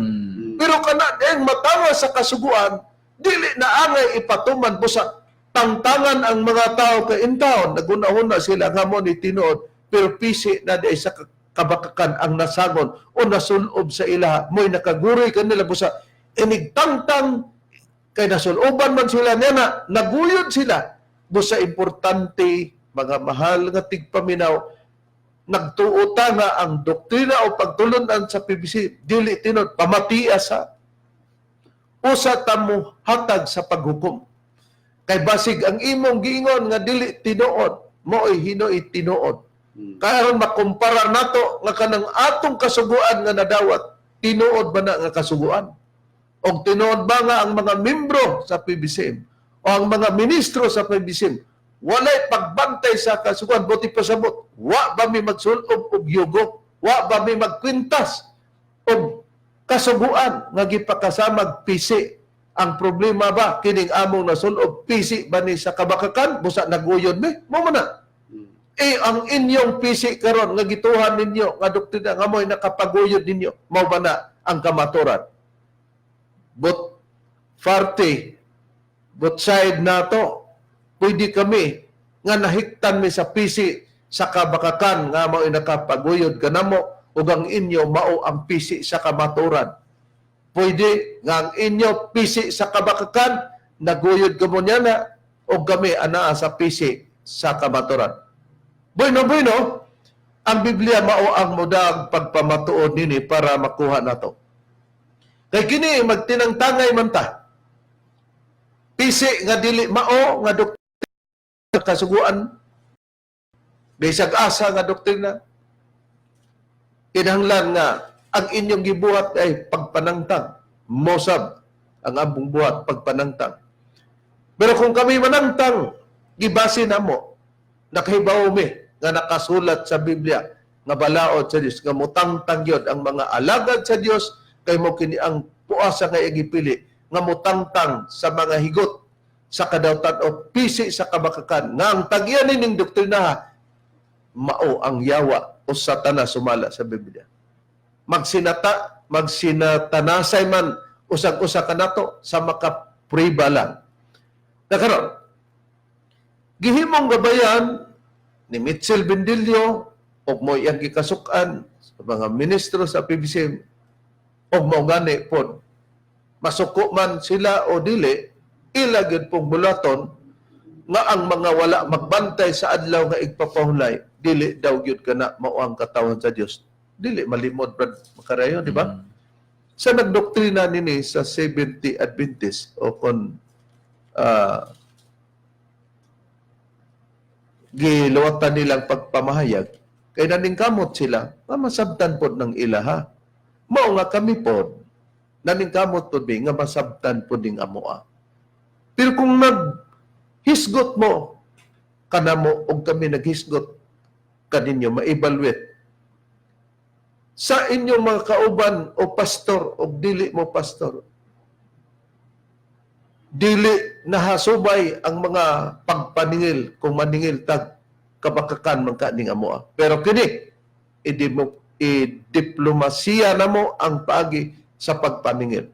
Pero kana deng matawa sa kasuguan, dili na angay ipatuman busa tangtangan ang mga tao kay intawon naguna-una sila nga mo ni tinuod pero pisi na di sa kabakakan ang nasagon o nasulob sa ilaha mo'y nakaguroy kanila busa inigtangtang kay nasuloban man sila niya naguyod sila busa importante mga mahal nga tigpaminaw nagtuota nga ang doktrina o pagtulunan sa PBC dili tinod pamatia sa usa ta mo hatag sa paghukom. Kay basig ang imong giingon nga dili tinuod, mo'y hinoy tinuod. Karon makumpara nato nga kanang atong kasuguan nga nadawat, tinuod ba na nga kasuguan? O tinuod ba nga ang mga membro sa PBCM o ang mga ministro sa PBCM walay pagbantay sa kasuguan, buti pasabot, wa ba mi magsulob og yugo, wa ba mi magkwintas og kasuguan nga gipakasamag PC. Ang problema ba kining among nasulob PC ba ni sa kabakakan busa naguyod mi mo na ang inyong PC karon nga gituhan ninyo nga doktrina nga mo'y nakapaguyod ninyo mao ba na ang kamaturan? But party, but side nato, pwede kami nga nahiktan mi sa PC sa kabakakan nga mo'y nakapaguyod kanamo ug ang inyo mao ang PC sa kamaturan. Pwede nga ang inyo PC sa kabakakan naguyod kamo niya na o kami anaa sa PC sa kamaturan. Bueno, ang Biblia mao ang mudag pagpamatuod nini para makuha nato. Kay kini magtinangtangay man ta. PC nga dili mao nga doktrina kasuguan. Bisag asa nga doktrina. Kinahanglan nga ang inyong gibuhat ay pagpanangtang. Mosab ang abong buhat pagpanangtang. Pero kung kami manangtang, gibase na mo, nakahibaw mi, nga nakasulat sa Biblia nga balaod sa Dios nga mutangtang gyud ang mga alagad sa Dios kay mo kini ang puasa nga igipili nga mutangtang sa mga higot sa kadawtan o pisi sa kabakakan nga ang tagyan ning doktrina mao ang yawa o Satanas sumala sa Biblia. Magsinatanasay man usag-usa kanato sa makapriba lang. Nakaroon, gihimong gabayan ni Mitchell Bendilio o mo iyang gikasukan sa mga ministro sa PBC o mo gani po masuko man sila o dili ilagid pong bulaton nga ang mga wala magbantay sa adlaw nga igpapahulay dili daw gyud kana mao ang katawan sa Dios dili malimod brad makarayo di ba sa nagdoktrina nini sa 70 Adventist o kon gilawatan nilang pagpamahayag kay naningkamot sila nga masabtan pod ng ilaha. Mao nga kami pod naningkamot pod nga masabtan pod ning amoa. Pero kung naghisgot mo kanamo og kami naghisgot kaninyo ma-evaluate sa inyong mga kauban o pastor o dili mo pastor dili nahasubay ang mga pagpaningil kung maningil tag kabakakan man kaning amoa. Pero kini diplomasiya na mo ang paagi sa pagpaningil.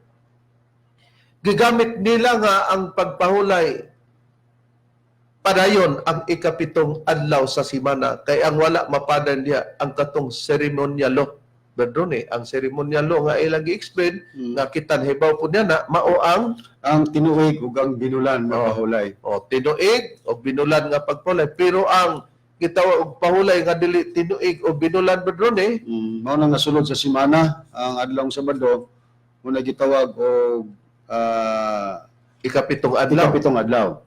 Gigamit nila nga ang pagpahulay padayon ang ikapitong adlaw sa simana kay ang wala mapadan diya ang katong seremonyalo. Bedron ang seremonyalo nga ilang gi-explain nga kitan hibaw po niya na mao ang tinuig ug ang binulan nga pahulay. tinuig o binulan nga pagpahulay. Pero ang gitawag og pahulay nga dili tinuig o binulan bedron Mao nang nasulod sa simana ang adlawng Sabado muna gitawag og ikapitong adlaw. ikapitong adlaw.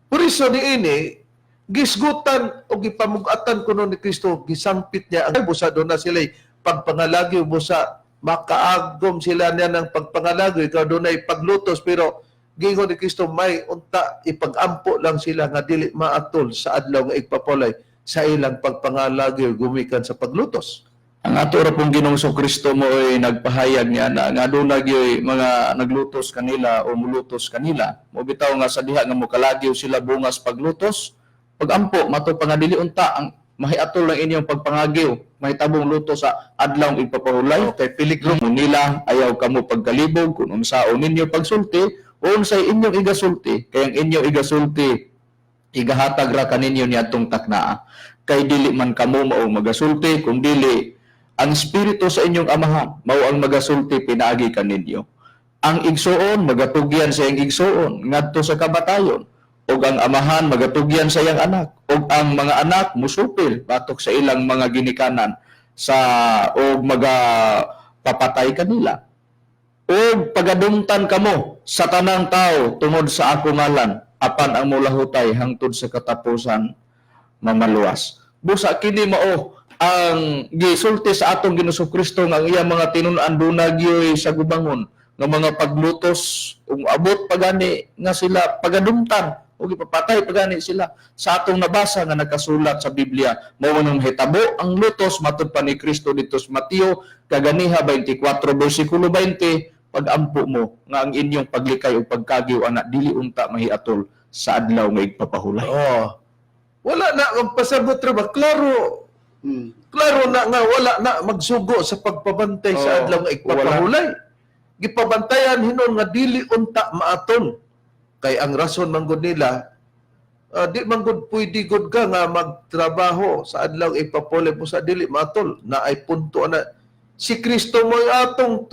Por iso niini gisgutan o gipamugatan kuno ni Kristo gisampit niya ang busa do na sila pagpangalagyo busa makaagom sila niya ng pagpangalagyo ikaw do na paglutos pero gingon ni Kristo may unta ipag-ampo lang sila nga dili maatol sa adlaw nga igpapulay sa ilang pagpangalagyo gumikan sa paglutos. Ang ato ra pong Ginoong Kristo mo ay nagpahayag niya na nga doon mga naglutos kanila o mulutos kanila. Mo bitaw nga sa diha nga mokalagyo sila bungas paglutos. Pagampo mato pangadili unta ang mahiatol lang inyong pagpangagyo, mahitabong luto sa adlaw igpapahulay. Okay, peligro Nila ayaw kamo pagkalibog kung unsaon ninyo pagsulti o unsay inyong igasulti kay ang inyong igasulti igahatag ra kaninyo niadtong taknaa kay dili man kamo mao magasulti kung dili ang espiritu sa inyong amahan mao ang magasulti pinaagi kaninyo. Ang igsuon magatugyan sa iyang igsuon ngadto sa kamatayon ug ang amahan magatugyan sa iyang anak, ug ang mga anak musupil batok sa ilang mga ginikanan sa ug papatay kanila. Ug pagadumtan kamo sa tanang tao tungod sa ako ngalan, apan ang mulahutay hangtod sa katapusan mamaluwas. Busa kini mao ang gisulti sa atong Ginoong Kristo nga ang iyang mga tinun-an dunagyoy sa gubangon nga mga paglutos ug abot pagani nga sila pagadumtan ug ipapatay pagani sila sa atong nabasa nga nakasulat sa Biblia. Mao man hitabo ang lutos matud pa ni Kristo dito sa Mateo kaganiha 24 bersikulo 20, pag-ampo mo nga ang inyong paglikay ug pagkagiw ana dili unta mahiatol sa adlaw nga igpapahulay. Oh. Wala na ang pasabot ra ba? Klaro. Klaro na nga wala na magsugo sa pagpabantay sa Oo, adlaw nga igpapahulay. Gipabantayan hinon nga dili unta maaton. Kay ang rason man gud nila di man gud pwede gud ka nga magtrabaho sa adlaw igpapahulay mo sa dili maatol na ay punto na si Kristo mo'y atong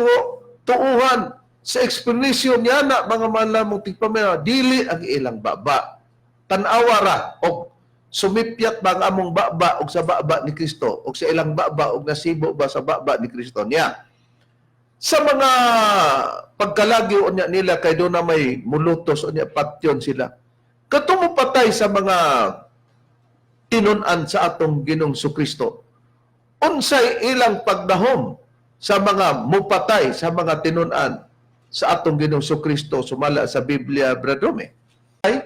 tuuhan sa explanation niya na mga malamong tigpamilya dili ang ilang baba. Tan-awa ra og sumipyat ba ang among baba og sa baba ni Kristo og sa ilang baba og nasibo ba sa baba ni Kristo niya. Sa mga pagkalagyo unya nila kay do na may mulutos unya patyon sila. Katong patay sa mga tinun-an sa atong Ginoong Kristo. Unsay ilang pagdahom sa mga mupatay sa mga tinun-an sa atong Ginoong Kristo sumala sa Biblia, Bradome. Ay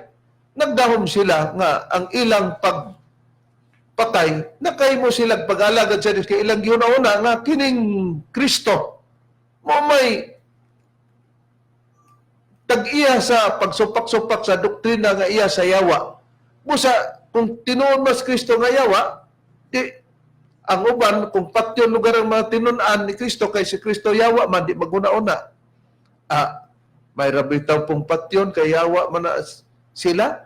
nagdahom sila nga ang ilang pagpatay nakay mo sila pag-alagad sa Diyos kay ilang giuna-una nga kining Kristo mo may tag-iya sa pagsupak-supak sa doktrina nga iya sa yawa. Busa kung tinuon mas Kristo nga yawa, di ang uban kung patyon lugar ang mga tinun-an ni Kristo kay si Kristo yawa man di maguna-una. May rabitaw pong patyon kay yawa man na sila.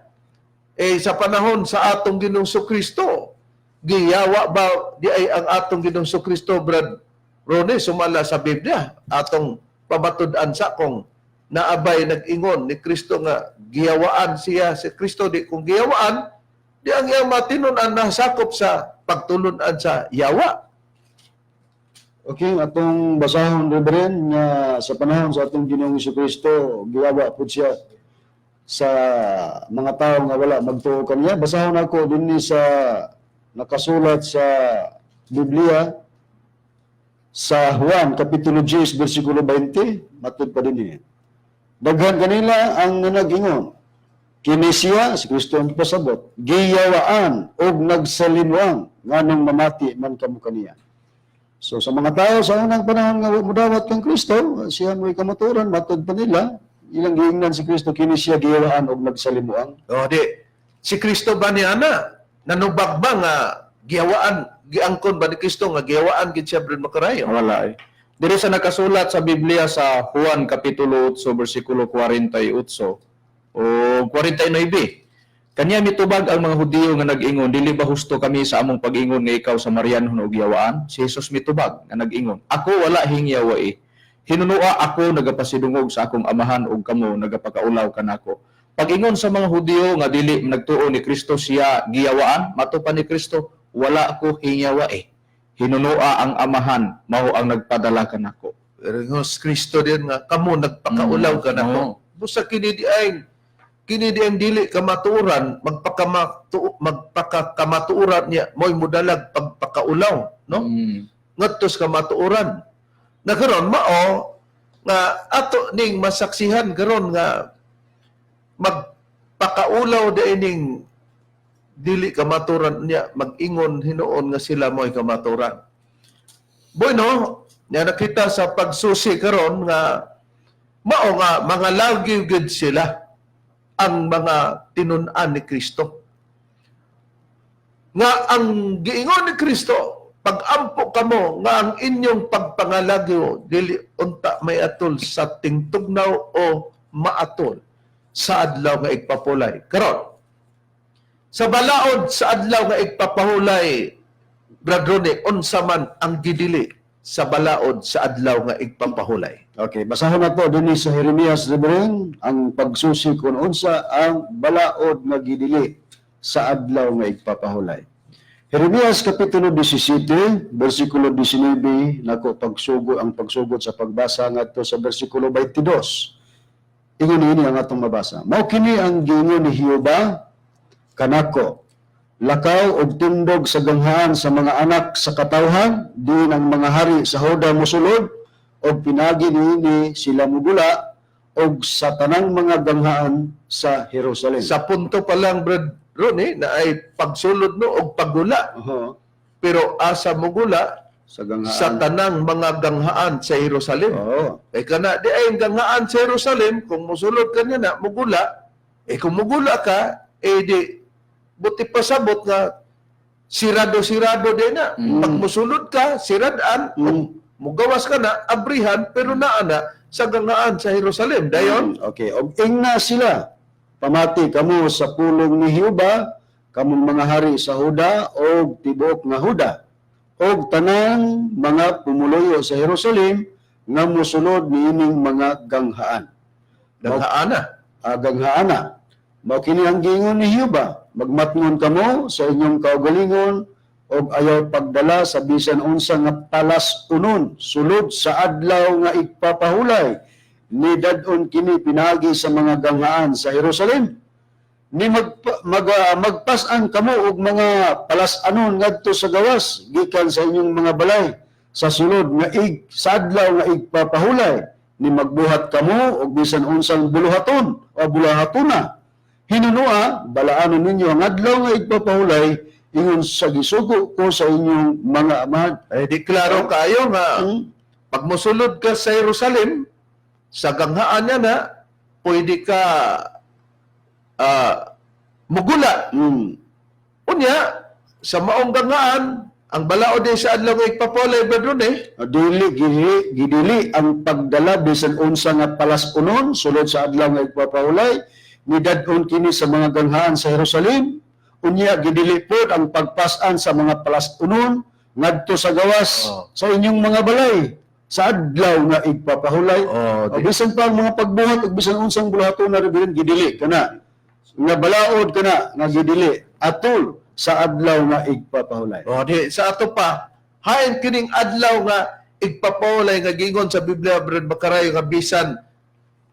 Sa panahon sa atong Ginoong Kristo, giyawa ba di ay ang atong Ginoong Kristo, Brad Rone, sumala sa Biblia, atong pamatud-an sa kung naabay nag-ingon ni Kristo nga giyawaan siya si Kristo di kung giyawaan di ang iyang matinunan nasakop sa pagtulunan sa yawa. Okay, atong basahon Reverend nga sa panahon sa atong Ginoong Kristo giyawa pud siya sa mga tao nga wala magtuo kaniya. Basahon ako dinhi sa nakasulat sa Biblia sa Juan kapitulo 10 bersikulo 20 matud pa dinhi. Daghan kanila ang nag-ingon kini siya si Kristo ang pasabot giyawaan og nagsalinwang nganong mamati man kamo kaniya. So sa mga tao sa unang panahon nga mudawat kang Kristo, siya mo'y kamaturan matud pa nila ilang giingnan si Kristo kini siya giyawaan og nagsalimuang. Di si Kristo ba niya na nanubag ba nga giyawaan giangkon ba ni Kristo nga giyawaan gid siya Brad Macarayo? Wala eh. Diri sa nakasulat sa Biblia sa Juan kapitulo 8 bersikulo 48 o 49. Kanya mitubag ang mga Hudiyo nga nag-ingon, dili ba husto kami sa among pag-ingon nga ikaw sa Marianhon og giyawaan? Si Jesus mitubag nga nag-ingon, ako wala hingyawa eh. Hinunua ako nagapasidungog sa akong amahan ug kamo nagapakaulaw kanako. Pag-ingon sa mga Hudiyo nga dili nagtuo ni Kristo siya giyawaan, mato pa ni Kristo, wala ako hingyawa eh. Hinunua ang amahan, mao ang nagpadala kanako. Pero yung Kristo din nga kamo nagpakaulaw ka na ko. Busa kini di ay dili kamaturan magpakakamaturan niya mo'y mudalag pagpakaulaw, no? Ngadtos kamaturan. Na karon mao nga ato ning masaksihan karon nga magpakaulaw diining dili kamaturan niya mag-ingon hinuon nga sila mo'y kamaturan. Bueno, niya nakita sa pagsusi karon nga mao nga mga lagyo gid sila ang mga tinun-an ni Kristo. Nga ang giingon ni Kristo, pag-ampo kamo nga ang inyong pagpangalagyo dili unta may atol sa tingtugnaw o maatol sa adlaw nga igpapulay. Karon sa balaod sa adlaw nga igpapahulay, Brad Ronnie, unsa man ang gidili sa balaod sa adlaw nga igpapahulay. Okay, basahon na to din sa Jeremias Reverend ang pagsusi kung unsa ang balaod nga gidili sa adlaw nga igpapahulay. Jeremias Kapitulo 17, versikulo 19, nako ang pagsugod sa pagbasa ngadto sa versikulo 22. Ingon ini ang atong mabasa. Mao kini ang giingon ni Jehova kanako, lakaw og tindog sa ganghaan sa mga anak sa katawhan, diin ang mga hari sa Huda mosulod, og pinagi niini sila mugula, og sa tanang mga ganghaan sa Jerusalem. Sa punto pa lang, Brad Ronnie, na ay pagsulod no og paggula. Oho, Pero asa mo gula sa ganghaan. sa tanang mga ganghaan sa Jerusalem. Oo. Kana di ay ganghaan sa Jerusalem, kung musulod ka niya na, mugula, kung mugula ka, di, buti pasabot nga, sirado-sirado din na. Pag musulod ka, siradaan, mugawas ka na, abrihan, pero naana sa ganghaan sa Jerusalem. Dayon, Okay, og ingna sila. Pamati kamo sa pulong ni Jehova, kamong mga hari sa Huda og tibuok nga Huda, og tanang mga pumuloyo sa Jerusalem nga mosulod niining mga ganghaan. ganghaana. Ganghaana. Mao kini ang giingon ni Jehova, magmatngon kamo sa inyong kaugalingon og ayaw pagdala sa bisan unsa nga palas unon sulod sa adlaw nga igpapahulay ni dadon kini pinagi sa mga ganghaan sa Jerusalem. Ni magpas-an kamo og mga palas-anon ngadto sa gawas gikan sa inyong mga balay sa sulod nga sa adlaw nga igpapahulay, ni magbuhat kamo og bisan unsang buluhaton o bulahatuna. Hinunua balaanon ninyo ang adlaw nga igpapahulay ingon sa gisugo ko sa inyong mga amahan. Di klaro kayo nga, pag musulod ka sa Jerusalem, sa ganghaan niya na, pwede ka mugula. Unya, sa maong ganghaan, ang balaod din sa adlaw nga igpapahulay, Brethren, Gidili ang pagdala bisan unsa nga palas unon sulod sa adlaw nga igpapahulay ni dadon kini sa mga ganghaan sa Jerusalem. Unya gidili pod ang pagpas-an sa mga palas unon ngadto sa gawas sa inyong mga balay sa adlaw nga igpapahulay. O bisan pa ang mga pagbuhat ug bisan unsang bulahaton na rin gidili kana nga balaod kana nga gidili atol sa adlaw nga igpapahulay. di, sa ato pa, hain kining adlaw nga igpapahulay nga gingon sa Biblia, Brad Bakarayo, nga bisan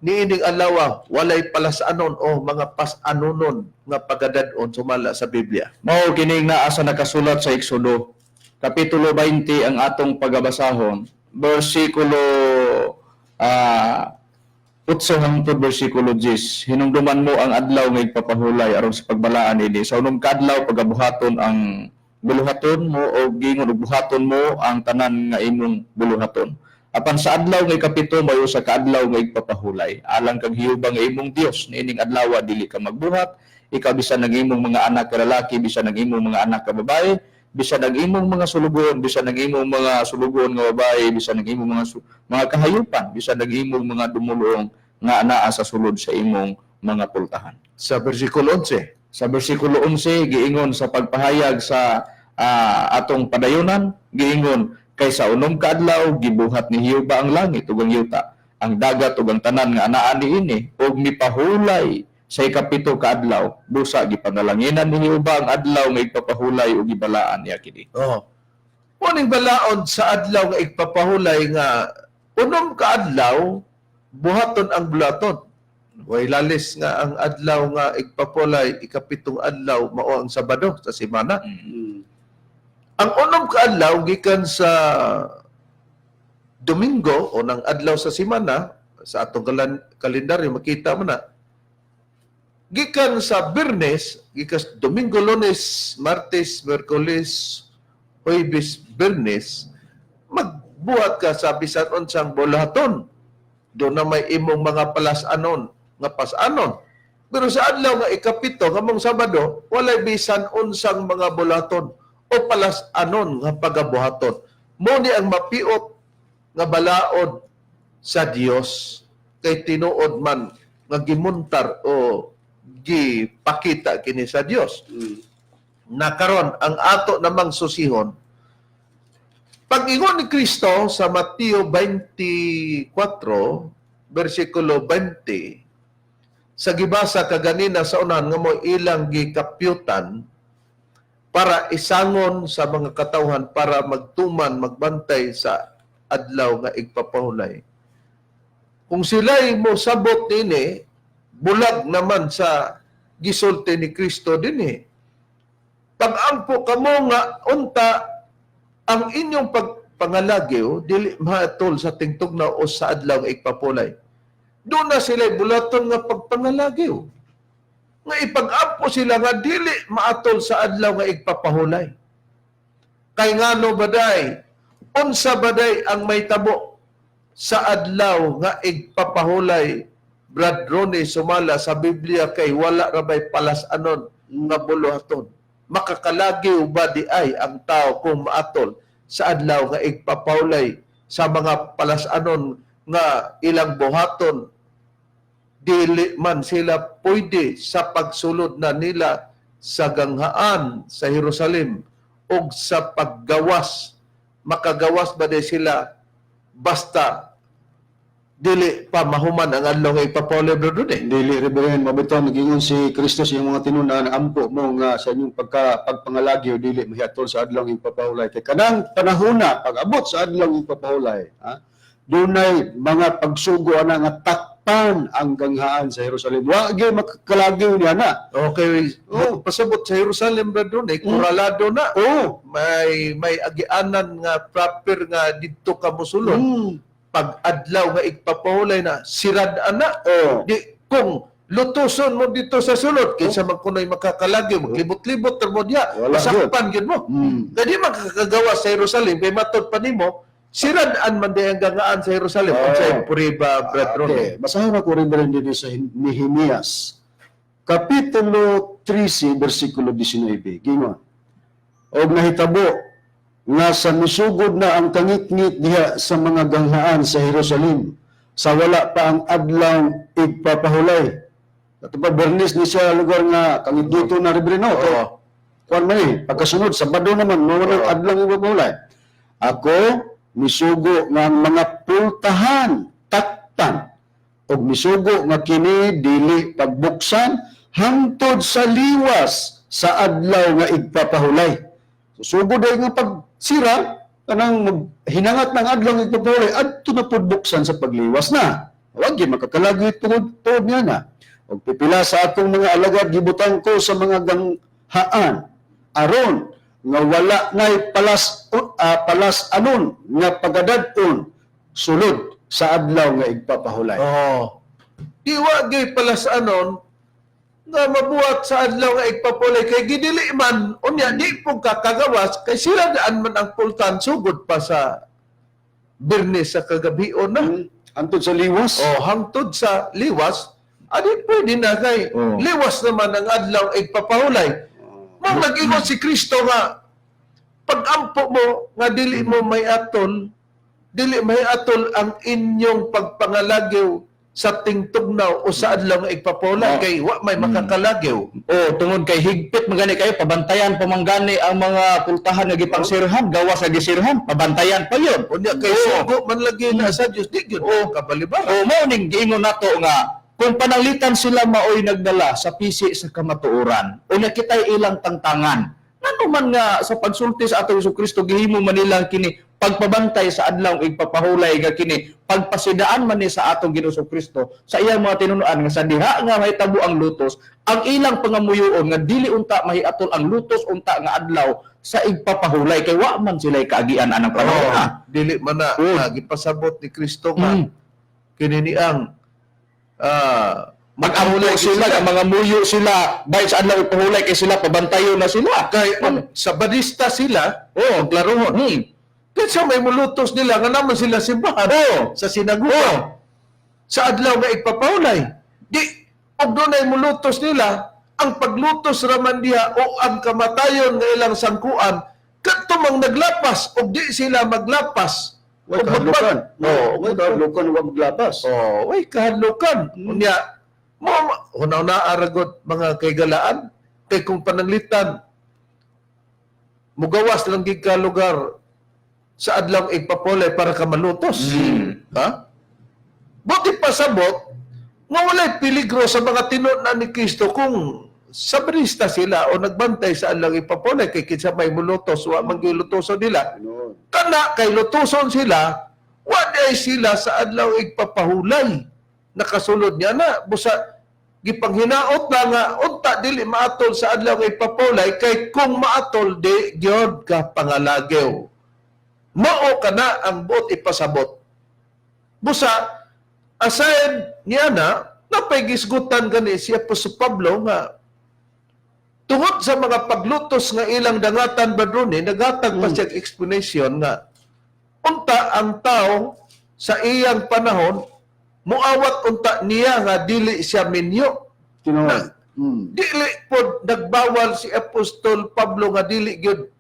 niining alawa, walay palasanon o mga pas-anonon nga pagadadon sumala sa Biblia. Mao kining naa sa nakasulat sa Exodo Kapitulo 20 ang atong pagabasahon, versikulo 8 hangtod versikulo 10. Hinungduman mo ang adlaw nga igpapahulay aron sa pagbalaan ini. Sa unong kadlaw pagabuhaton ang buluhaton mo o gingon og buhaton mo ang tanan nga imong buluhaton. Apan sa adlaw nga ikapito mayo sa kaadlaw nga igpapahulay, alang kang Hiyuba nga imong Dios, niining adlaw dili ka magbuhat, ikaw bisan ng imong mga anak ka lalaki, bisan ng imong mga anak ka babae, bisan ng imong mga sulugon, bisan ng imong mga sulugon nga babae, bisan ng imong mga kahayupan, bisan ng imong mga dumulong nga anaa sa sulod sa imong mga pultahan. Sa versikulo 11, Sa versikulo 11 giingon sa pagpahayag sa atong padayunan, giingon kaysa unong kaadlaw gibuhat ni Hiyuba ang langit ug ang yuta, ang dagat ug ang tanan nga anaa niini, ug mipahulay sa ikapito kaadlaw busa gipangalanginan ni Hiyuba ang adlaw nga igpapahulay ug gibalaan niya kini. Muning balaod sa adlaw nga igpapahulay nga unom kaadlaw buhaton ang bulaton. Way lalis nga ang adlaw nga igpapahulay ikapitong adlaw mao ang Sabado sa semana. Ang unom kaadlaw gikan sa Domingo o ng adlaw sa semana sa atong kalendaryo makita mo na gikan sa Biyernes, gikan sa Domingo, Lunes, Martes, Miyerkules, Huwebes, Biyernes, magbuhat ka sa bisan unsang bulahaton. Doon na may imong mga palasanon nga pasanon. Pero sa adlaw nga ikapito ngamong Sabado, walay bisan unsang mga bulahaton o palasanon nga pagabuhaton. Muni ang mapiot nga balaod sa Dios kay tinuod man nga gimuntar o gipakita kini sa Dios. Na karon ang ato namang susihon Pag-ingon ni Kristo sa Mateo 24, versikulo 20, sa gibasa kaganina sa unan nga mo ilang gikapyutan para isangon sa mga katawhan para magtuman, magbantay sa adlaw nga igpapahulay. Kung sila'y mo sabot nini, bulag naman sa gisulti ni Kristo dinhi. Pag-ampo kamo nga unta ang inyong pagpangalagyo dili maatol sa tingtugnaw o sa adlaw nga igpapulay. Doon na sila bulaton nga pagpangalagyo. Nga ipag-ampo sila nga dili maatol sa adlaw nga igpapahulay. Kay ngano baday, unsa baday ang may tabo sa adlaw nga igpapahulay, Brad Ronnie sumala sa Biblia kay wala rabay palas-anon nga buluhaton. Makakalagyo ba di ay ang tao kung maatol sa adlaw nga igpapahulay sa mga palas-anon nga ilang buhaton, dili man sila pwede sa pagsulod na nila sa ganghaan sa Jerusalem o sa paggawas. Makagawas ba di sila basta dili pa mahuman ang adlaw nga igpapahulay, Brad Ronnie? Dili, Reverend, mabitaw, nag-ingon si Kristo sa iyong mga tinunan, ampo mo nga sa inyong pagpangalagyo, dili mahiatol sa adlaw ng ipapahulay. Kaya kanang panahuna, pag-abot sa adlaw ng ipapahulay, dunay mga pagsugo ana nga takpan ang ganghaan sa Jerusalem. Wa gyud makakalagyo niya na. Okay, pasabot sa Jerusalem, Brad Ronnie, kuralado na. May agianan nga proper nga dito ka mosulod. Pag adlaw nga igpapahulay na, sirad-an na. Di, kung lutuson mo dito sa sulod, kinsa man kuno'y makakalagyo, maglibot-libot mo diya, Wala masakpan yun mo. Kaya makakagawa sa Jerusalem, kay matod pa nimo, sirad-an man din ang gangaan sa Jerusalem. Kung sa'yo puriba, Brad Ronnie. Basahin ako rin din sa Nehemias. Kapitulo 13, versikulo 19. Gingon. Og nahitabo nga sa misugod na ang kangit-ngit diha sa mga ganghaan sa Jerusalem sa wala pa ang adlaw igpapahulay. At Bernis ni sa lugar nga kangit dito na Rebrino. Kuan man pagkasunod Sabado naman mo nang adlaw igpapahulay. Ako misugo nga ang mga pultahan takpan og misugo nga kini dili pagbuksan hangtod sa liwas sa adlaw nga igpapahulay. Sugod ay nga pagsira, kanang hinangat ng adlaw ng igpapahulay, adto na pod buksan sa pagliwas na. Huwag yun, makakalagay tungod niya na. O pipila sa akong mga alagad, gibutang ko sa mga ganghaan, aron, nga wala na'y palas anon, nga pagadadon, sulod sa adlaw nga igpapahulay. Di wagi palas anon, nga mabuhat sa adlaw nga igpapulay kay gidili man unya di po kakagawas kay sila daan man ang pultan sugod pa sa Bernes sa kagabion na Antod sa liwas. hangtod sa liwas adi pwede na kay liwas naman ang adlaw igpapahulay. Mao nag-ingon si Kristo nga pag-ampo mo nga dili may atol ang inyong pagpangalagyo sa tingtugnaw o sa adlaw nga igpapahulay kay wa may makakalagyo. Tungod kay higpit magani kayo, pabantayan pamanggani ang mga pultahan nga gipangsirhan, gawas nga gisirhan, pabantayan pa yun. Unya kay sugo man lagi na sa Dios di gyud kabalibara. Mao ning giingon nato nga kung pananglitan sila maoy nagdala sa pisi sa kamatuoran, unya kitay ilang tangtangan. Ano man nga sa pagsulti sa atong Kristo gihimo man nila kini pagpabantay sa adlaw igpapahulay nga kini pagpasidaan man ni sa atong Ginoo Kristo sa iyang mga tinunoan nga sa diha nga mahitabo ang lutos ang ilang pangamuyoon nga dili unta mahiatol ang lutos unta nga adlaw sa igpapahulay kay wa man sila kaagian anang panahon. Dili man na gipasabot ni Kristo nga kini ni ang mag-amulay sila, ang mga muyo sila, dahil sa adlaw igpahulay kay sila pabantayo na sila. Kay sa badista sila, glaruhon. Kaya sa may mulutos nila, nga naman sila simbahan sa sinaguga. Sa adlaw nga igpapahulay. Di, og doon ay mulutos nila, ang paglutos raman diha o ang kamatayon nga ilang sangkuan, katumang naglapas, o di sila maglapas. Way kahadlukan. Way kahadlukan, wag lapas. Way kahadlukan. Unya, hunaw na aragot mga kaygalaan, kay kung pananglitan, mugawas lang gid ka lugar sa adlaw igpapulay para ka malutos. Ha? Buti pasabot nga walay peligro sa mga tinunan ni Kristo kung sabrista sila o nagbantay sa adlaw igpapulay kay kinsa may mulutos wa man gilutoson nila. Ginoon. Kana kay lutuson sila, wa day sila sa adlaw igpapahulay. Nakasulod niya na busa gipanghinaot na nga unta dili maatol sa adlaw igpapulay kay kung maatol di gyud ka pangalagyo. Mao kana ang buot ipasabot. Busa aside niya na napaygisgutan gani si Apostol Pablo nga tungod sa mga paglutos nga ilang dangatan ba ron naghatag pa siya explanation nga unta ang tao sa iyang panahon muawat unta niya nga dili siya minyo. Ginoon. Dili pod nagbawal si Apostol Pablo nga dili gyud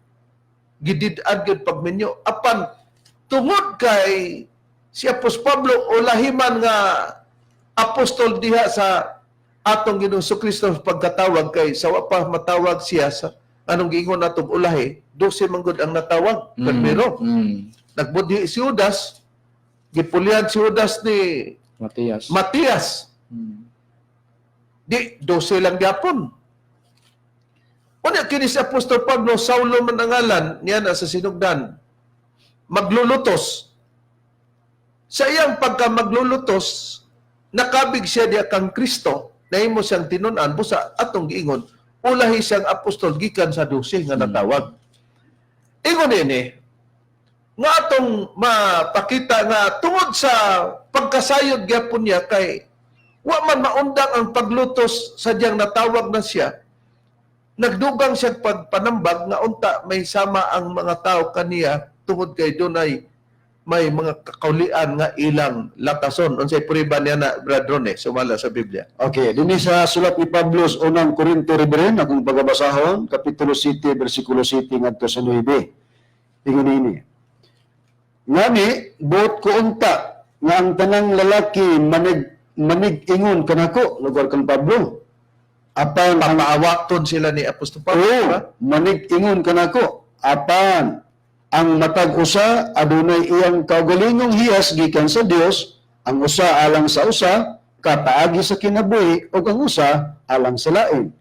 gidid-an gyud pagminyo. Apan tungod kay si Apostol Pablo ulahiman nga apostol diha sa atong Ginoong Kristo pagkatawag kay sawa pa matawag siya sa anong giingon natong ulahi 12 manggod ang natawag pero nagbudhi si Judas gipulihan si Judas ni Matias di 12 lang gyapon. Una kini si Apostol Pablo Saulo man ang ngalan niya na sa sinugdan maglulutos sa iyang pagka maglulutos nakabig siya diya kang Kristo nahimo siyang tinun-an busa atong giingon ulahi siyang apostol gikan sa 12 nga natawag. Ingon ini nga atong mapakita nga tungod sa pagkasayod gyapon niya kay wa man maundang ang paglutos sa diyang natawag na siya nagdugang siya pagpanambag nga unta may sama ang mga tao kaniya tungod kay dunay may mga kakaulian nga ilang latason. Unsay puriba niya na Brad Ronnie sumala sa Biblia. Okay, dinhi sa sulat ni Pablo sa unang Korinto Reverend akong pagabasahon kapitulo 7 bersikulo 7 ngadto sa 9. Ingon ini. Ngani buot ko unta nga ang tanang lalaki manig-ingon kanako lugar kan Pablo. Apan Papaawaton sila ni Apostol Pablo. Diba? manig-ingon kanako. Apan ang matag usa adunay iyang kaugalingong hiyas gikan sa Dios, ang usa alang sa usa kapaagi sa kinabuhi ug ang usa alang sa lain.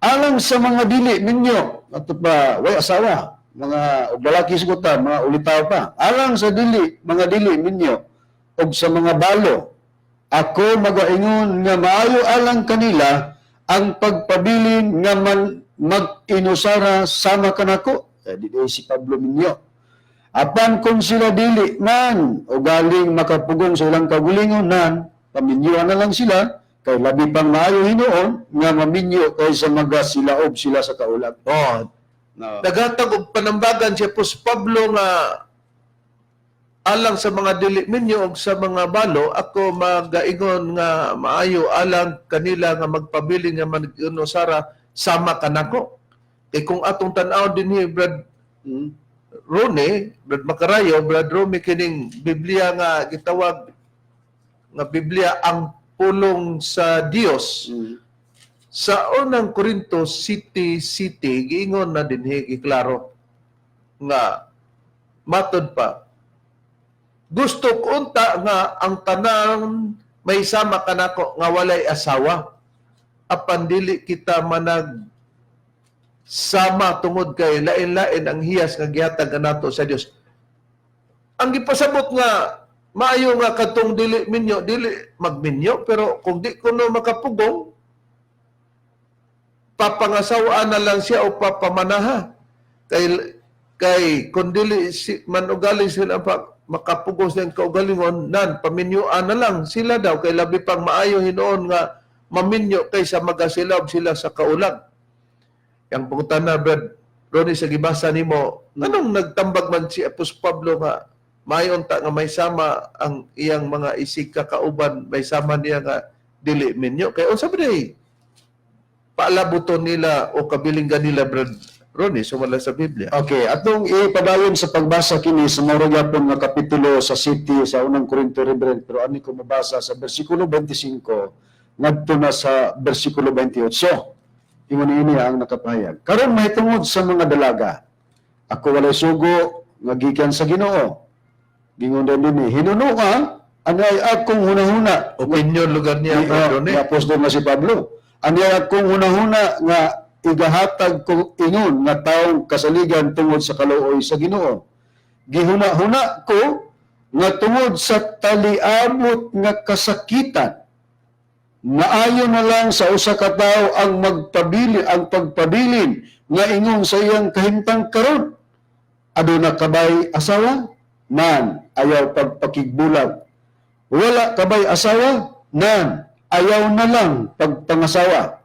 Alang sa mga dili ninyo ato pa way asawa, mga og lalaki suguta, mga ulitaw pa. Alang sa mga dili ninyo ug sa mga balo, ako magaingon nga maayo alang kanila ang pagpabilin nga mag-inusara sama kanako. Di si Pablo minyo. Apan kung sila dili man o galing makapugong sa ilang kagulingonan, paminyuan na lang sila, kay labi pang maayo hinoon, nga maminyo kaysa magasilaob sila sa kaulag. Oh, No. naghatag og panambagan si Apostol Pablo nga alang sa mga dili minyo og sa mga balo ako magaingon nga maayo alang kanila nga magpabilin nga mag-inusara sama kanako. Kay kung atong tan-aw dinhi Brad Ronnie, Brad Macarayo, Brad Romy kining Biblia nga gitawag nga Biblia ang pulong sa Dios. Sa unang Korinto City giingon na dinhi giklaro nga matod pa gusto ko unta nga ang tanan may sama kanako nga walay asawa apan dili kita manag sama tungod kay lain-lain ang hiyas nga gihatag nato sa Dios. Ang gipasabot nga maayo nga katong dili minyo, dili magminyo, pero kung di ko no makapugong, papangasawaan na lang siya o papamanaha. Kay kung dili manugali sila makapugong sa kaugalingon, nan paminyuan na lang sila daw kay labi pang maayo hinoon nga maminyo kaysa magasilaw sila sa kaulag. Yang pungutan na, Brad Ronnie, sa gibasa nimo, anong nagtambag man si Apostol Pablo nga mayon ta nga may sama ang iyang mga isig kakauban, may sama niya nga dili minyo. Kaya unsa ba day paalabuton nila o kabilinggan nila, Brad Ronnie, sumala sa Biblia? Okay, atong ipadayon sa pagbasa kini sa mga gyapon nga kapitulo sa city sa unang Korinto Reverend, pero ani ko mabasa sa bersikulo 25 ngadto na sa bersikulo 28. Ingon ini ang nakapahayag. Karon mahitungod sa mga dalaga. Ako walay sugo, nga gikan sa Ginoo. Gingon din hinuno ka, anay akong hunahuna. Opinion lugar niya, Brother Ni Ronnie. apostol nga si Pablo. Anay akong hunahuna nga igahatag ko ingon nga taong kasaligan tungod sa kaluoy sa Ginoo. Gihuna-huna ko nga tungod sa taliabot nga kasakitan, naayo na lang sa usa ka tawo ang pagpabilin nga ingon sa iyang kahimtang karon. Aduna kabay asawa, nan ayaw pagpakigbulag. Wala kabay asawa, nan ayaw na lang pagpangasawa.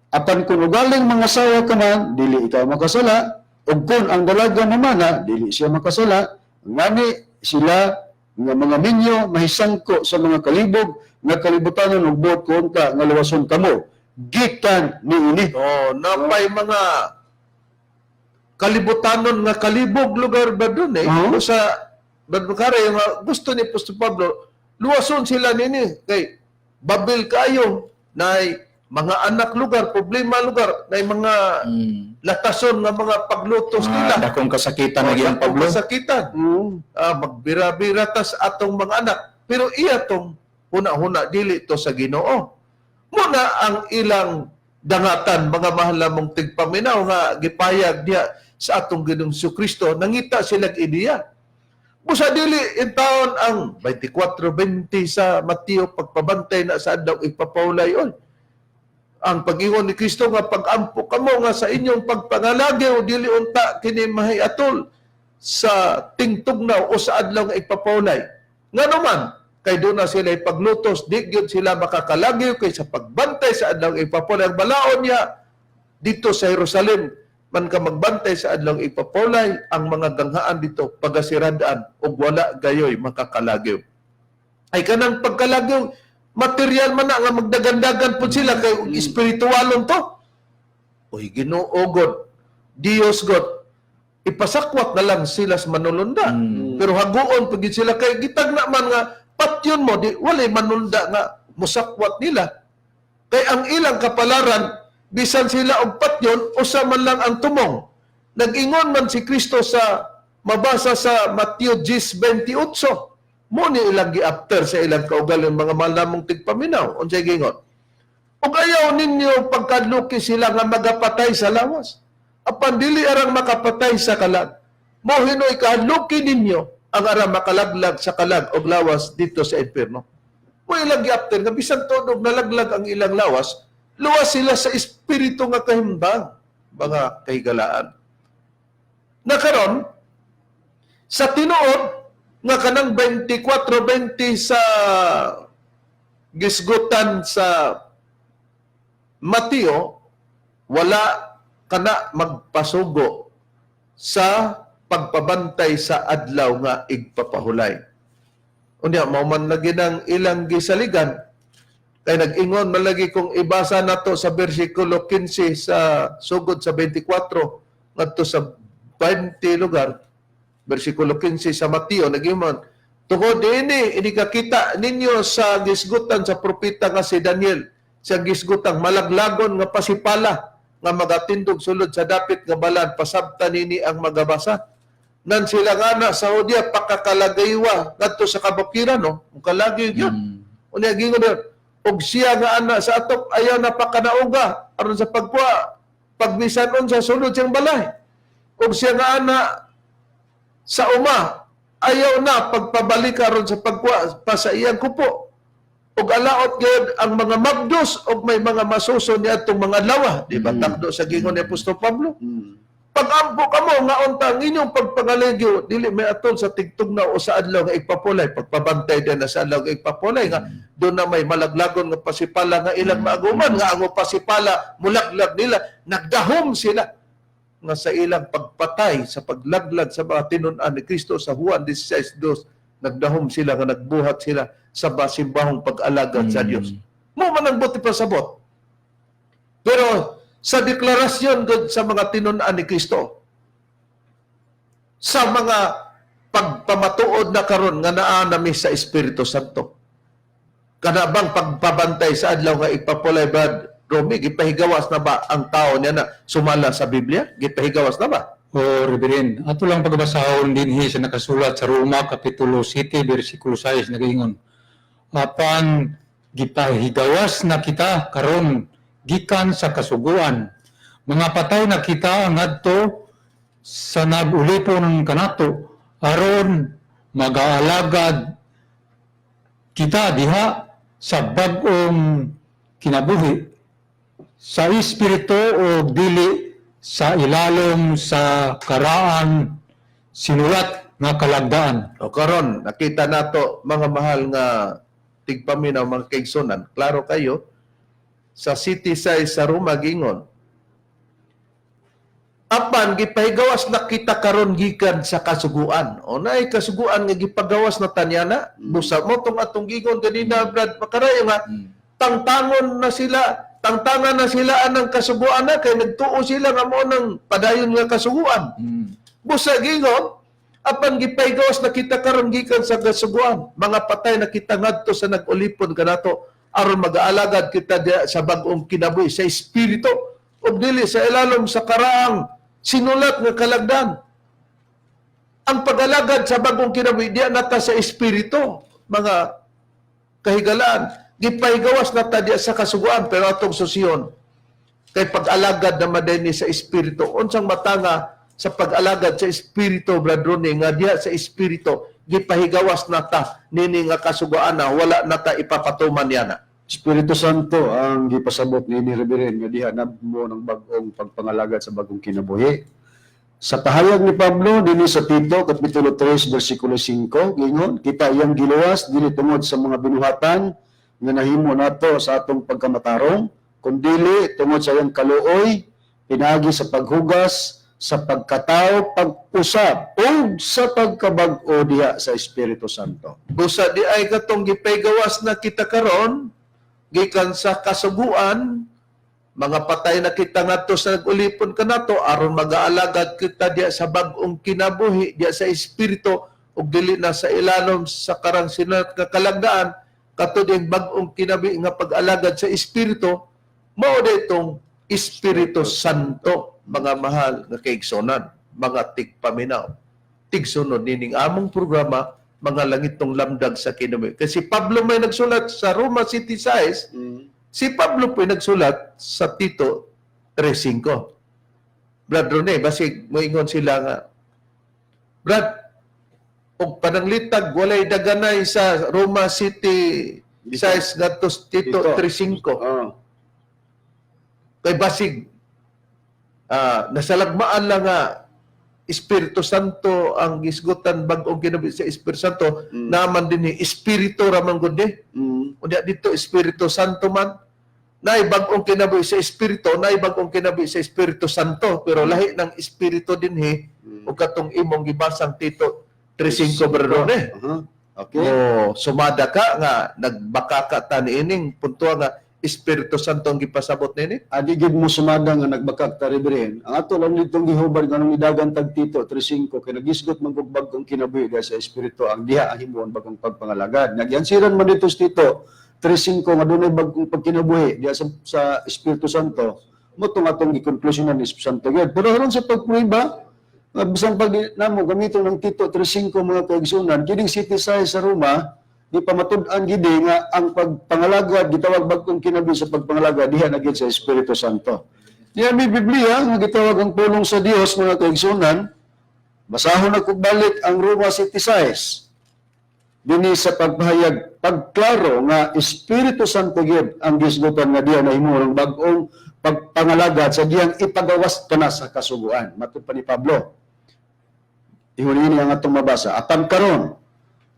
Apan kung ugaling mangasawa ka man, dili ikaw makasala. Ug kung ang dalaga naman dili siya makasala, ngani sila nga mga minyo mahisangko sa mga kalibog nga kalibutanon ug buot kon ka nga luwason kamo gikan niini. Oh, napay mga kalibutanon nga kalibog lugar ba doon Oo. Sa Badbukare, yung gusto ni Apostol Pablo, luwason sila nini. Kay Babil kayo, na mga anak lugar, problema lugar, na mga latason nga mga paglutos nila. Dakong kasakitan na giyang Dakong Pablo. kasakitan. Magbira-bira tas atong mga anak. Pero iya tong huna-huna dili to sa Ginoo. Muna ang ilang dangatan mga mahal namong tigpaminaw nga gipayag diya sa atong Ginoong Kristo, nangita silang ideya. Busa dili in taon ang 24-20 sa Mateo pagpabantay na sa adlaw ipapawlay on. Ang pag-ingon ni Kristo nga pag-ampo kamo nga sa inyong pagpangalagyo dili unta kini mahiatol sa tingtugnaw o sa adlaw nga ipapawlay. Nga naman kay doon na sila ipaglutos, di gyud sila makakalagyo kay sa pagbantay sa adlaw nga ipapawlay. Ang balaod niya dito sa Jerusalem man ka magbantay sa adlaw ipapawlay, ang mga ganghaan dito pagasiradaan ug wala gayoy makakalagyo. Ay kanang pagkalagyo material man na nga magdagandagan po sila kay espiritualon to. Uy, Ginoo God, Dios God, ipasakwat na lang sila sa manulunda. Pero haguon pagid sila kay gitagna man nga patyon mo di walay manulda nga musakwat nila. Kay ang ilang kapalaran bisan sila og patyon usa man lang ang tumong. Nag-ingon man si Kristo sa mabasa sa Mateo 10:28. Mo ni ilang gi-after sa ilang kaugaling mga malamong tigpaminaw. Unsay gingon? Ug ayaw ninyo pagkadluki sila nga magapatay sa lawas. Apan dili arang makapatay sa kalag. Mo hinoy kahadluki ninyo ang arang makalaglag sa kalag og lawas dito sa impierno. Mo ilang gi-after nga bisan tunog nalaglag ang ilang lawas, luwas sila sa espiritu nga kahimbang, mga kahigalaan. Nakaron sa tinuod nga kanang 24-20 sa gisgutan sa Mateo, wala kana magpasugo sa pagpabantay sa adlaw nga igpapahulay. Unya mao man lagi ng ilang gisaligan kay nag-ingon malagi kung ibasa nato sa bersikulo 15 sa sugod sa 24 ngadto sa 20 lugar. Versikulo 15 sa Mateo, nag-iman, tungod ini kakita ninyo sa gisgutan sa propeta nga si Daniel, sa gisgutang malaglagon nga pasipala, nga magatindog sulod sa dapit nga balan, pasabta nini ang magabasa. Nan sila nga na sa Hudia, pakakalagaywa, ngadto sa kabakiran, no? Kalagay yun. Unya gingon yun, og siya nga ana sa atop, ayaw na pakanauga, aron sa pagbisanon sa sulod siyang balay. Og siya nga ana, sa uma, ayaw na pagpabalik karon sa pagkuha pa sa iyang kupo. Og alaot gyud ang mga magdos og may mga masuso ni atong mga lawa, di ba takdo sa gingon ni Apostol Pablo? Pag-ampo kamo nga unta ang inyong pagpangaligyo dili may atol sa tigtugnaw o sa adlaw nga ipapulay, pagpabantay din na sa adlaw nga ipapulay nga doon na may malaglagon nga pasipala nga ilang maaguman nga ang pasipala mulaglag nila, nagdahom sila nga sa ilang pagpatay sa paglaglag sa mga tinun-an ni Kristo sa Juan 16:2, nagdahom sila nga nagbuhat sila sa basimbahong pag-alagad sa Dios. Mo man ang buti pasabot. Pero sa deklarasyon gud sa mga tinun-an ni Kristo, sa mga pagpamatuod na karon nga naa nami sa Espiritu Santo, kana bang pagpabantay sa adlaw nga ipapulay Brad Romy, gipahigawas na ba ang tao niya na sumala sa Biblia? Gipahigawas na ba? o Reverend, ato lang pagbasahon dinhi sa nakasulat sa Roma Kapitulo 7, versikulo 6 nagaingon. Apan gipahigawas na kita karon gikan sa kasuguan. Mga patay na kita ngadto sa nagulipon kanato aron mag-aalagad kita diha sa bag-ong kinabuhi sa espiritu o dili sa ilalom sa karaan sinulat nga kalagdaan. O karon nakita nato mga mahal nga tigpaminaw mga kaigsunan. Klaro kayo sa city size sa Roma gingon. Apan gipahigawas na kita karon gikan sa kasuguan. O naay kasuguan nga gipagawas na tanyana. Busa mo tong atong gingon kanina Brad Makarayo nga tangtangan na sila anang kasuguan na kay nagtuo sila nga mo nang padayon nga kasuguan. Busa gingon apan gipahigawas na kita karon gikan sa kasuguan. Mga patay na kita ngadto sa nagulipon kanato aron mag-aalagad kita sa bag-ong kinabuhi sa espiritu ug dili sa ilalom sa karaang sinulat nga kalagdan. Ang pag-alagad sa bagong kinabuhi diya nata sa espiritu, mga kahigalaan. Gipahigawas nata diya sa kasuguan pero atong susiyon kay pag-alagad na madeni sa espiritu. Unsang matanga sa pag-alagad sa espiritu, Brad Ronnie, nga diya sa espiritu gipahigawas nata nini nga kasuguan na wala nata ipapatuman yana. Espiritu Santo ang gipasabot ni Reverend nga diha nabmo ng bag-ong pagpangalagad sa bagong kinabuhi. Sa pahayag ni Pablo dinhi sa Tito Kapitulo 3 versikulo 5 gingon, kita iyang giluwas dili tungod sa mga binuhatan nga nahimo nato sa atong pagkamatarong, kundi tungod sa iyang kaluoy, pinagi sa paghugas, sa pagkatao, pag-usab, o sa pagkabag-o diha sa Espiritu Santo. Busa di ay katong gipahigawas na kita karon gikan sa kasuguan, mga patay na kita ngadto sa nagulipon kanato aron mag-aalagad kita diya sa bag-ong kinabuhi diya sa espiritu ug dili na sa ilalom sa karang sinulat nga kalagdaan katud ang bag-ong kinabuhi nga pag-alagad sa espiritu mao ditong Espiritu Santo, mga mahal nga kaigsonan, mga tigpaminaw, tigsunod nining among programa, mga langitong lamdag sa kinabuhi. Kasi Pablo may nagsulat sa Roma City Size, si Pablo po nagsulat sa Tito 3.5. Brad Ronnie, basig moingon sila nga, Brad, og pananglitag, walay daganay sa Roma City Size nga to Tito 3.5. Kay basig, nasalagmaan lang nga Espiritu Santo ang gisgutan bag-ong kinabuhi sa Espiritu Santo, naman din ni Espiritu ramang gud ni. Unya dito Espiritu Santo man. Naay bag-ong kinabuhi sa Espiritu, naay bag-ong kinabuhi sa Espiritu Santo, pero lahi ng Espiritu dinhi ug katong imong gibasang Tito 3:5 bro ni. Okay. O sumada ka nga nagbaka ka ta niining punto nga Espiritu Santo ang gipasabot nini. Adi gid mo sumada nga nagbakak ta Reverend. Ang ato lang nitong gihubad nga nung idagan tag Tito 3:5 kay nagisgot man kog bag-ong kinabuhi dahil sa espiritu ang diha ang himuon bagong pagpangalagad. Nagyansiran man dito sa Tito 3:5 nga dunay bagong pagkinabuhi diha sa Espiritu Santo. Mo tong atong gikonklusyonan ni Espiritu Santo gyud. Pero aron sa pagprueba, bisan pag namo gamiton ng Tito 3:5 mga kaigsunan, kining city size sa Roma di pa matud-an gidi nga ang pagpangalagad gitawag bagong kinabuhi sa pagpangalagad diha na gyud sa Espiritu Santo. Diha may Biblia nga gitawag ang pulong sa Dios mga kaigsunan. Basahon na kog balik ang Roma city size. Dinhi sa pagpahayag pagklaro nga Espiritu Santo gyud ang gisgutan nga diha nahimo ang bag-ong pagpangalagad sa diyang ipagawas kana sa kasuguan. Matud pa ni Pablo. Ihuni ang atong mabasa. Apan karon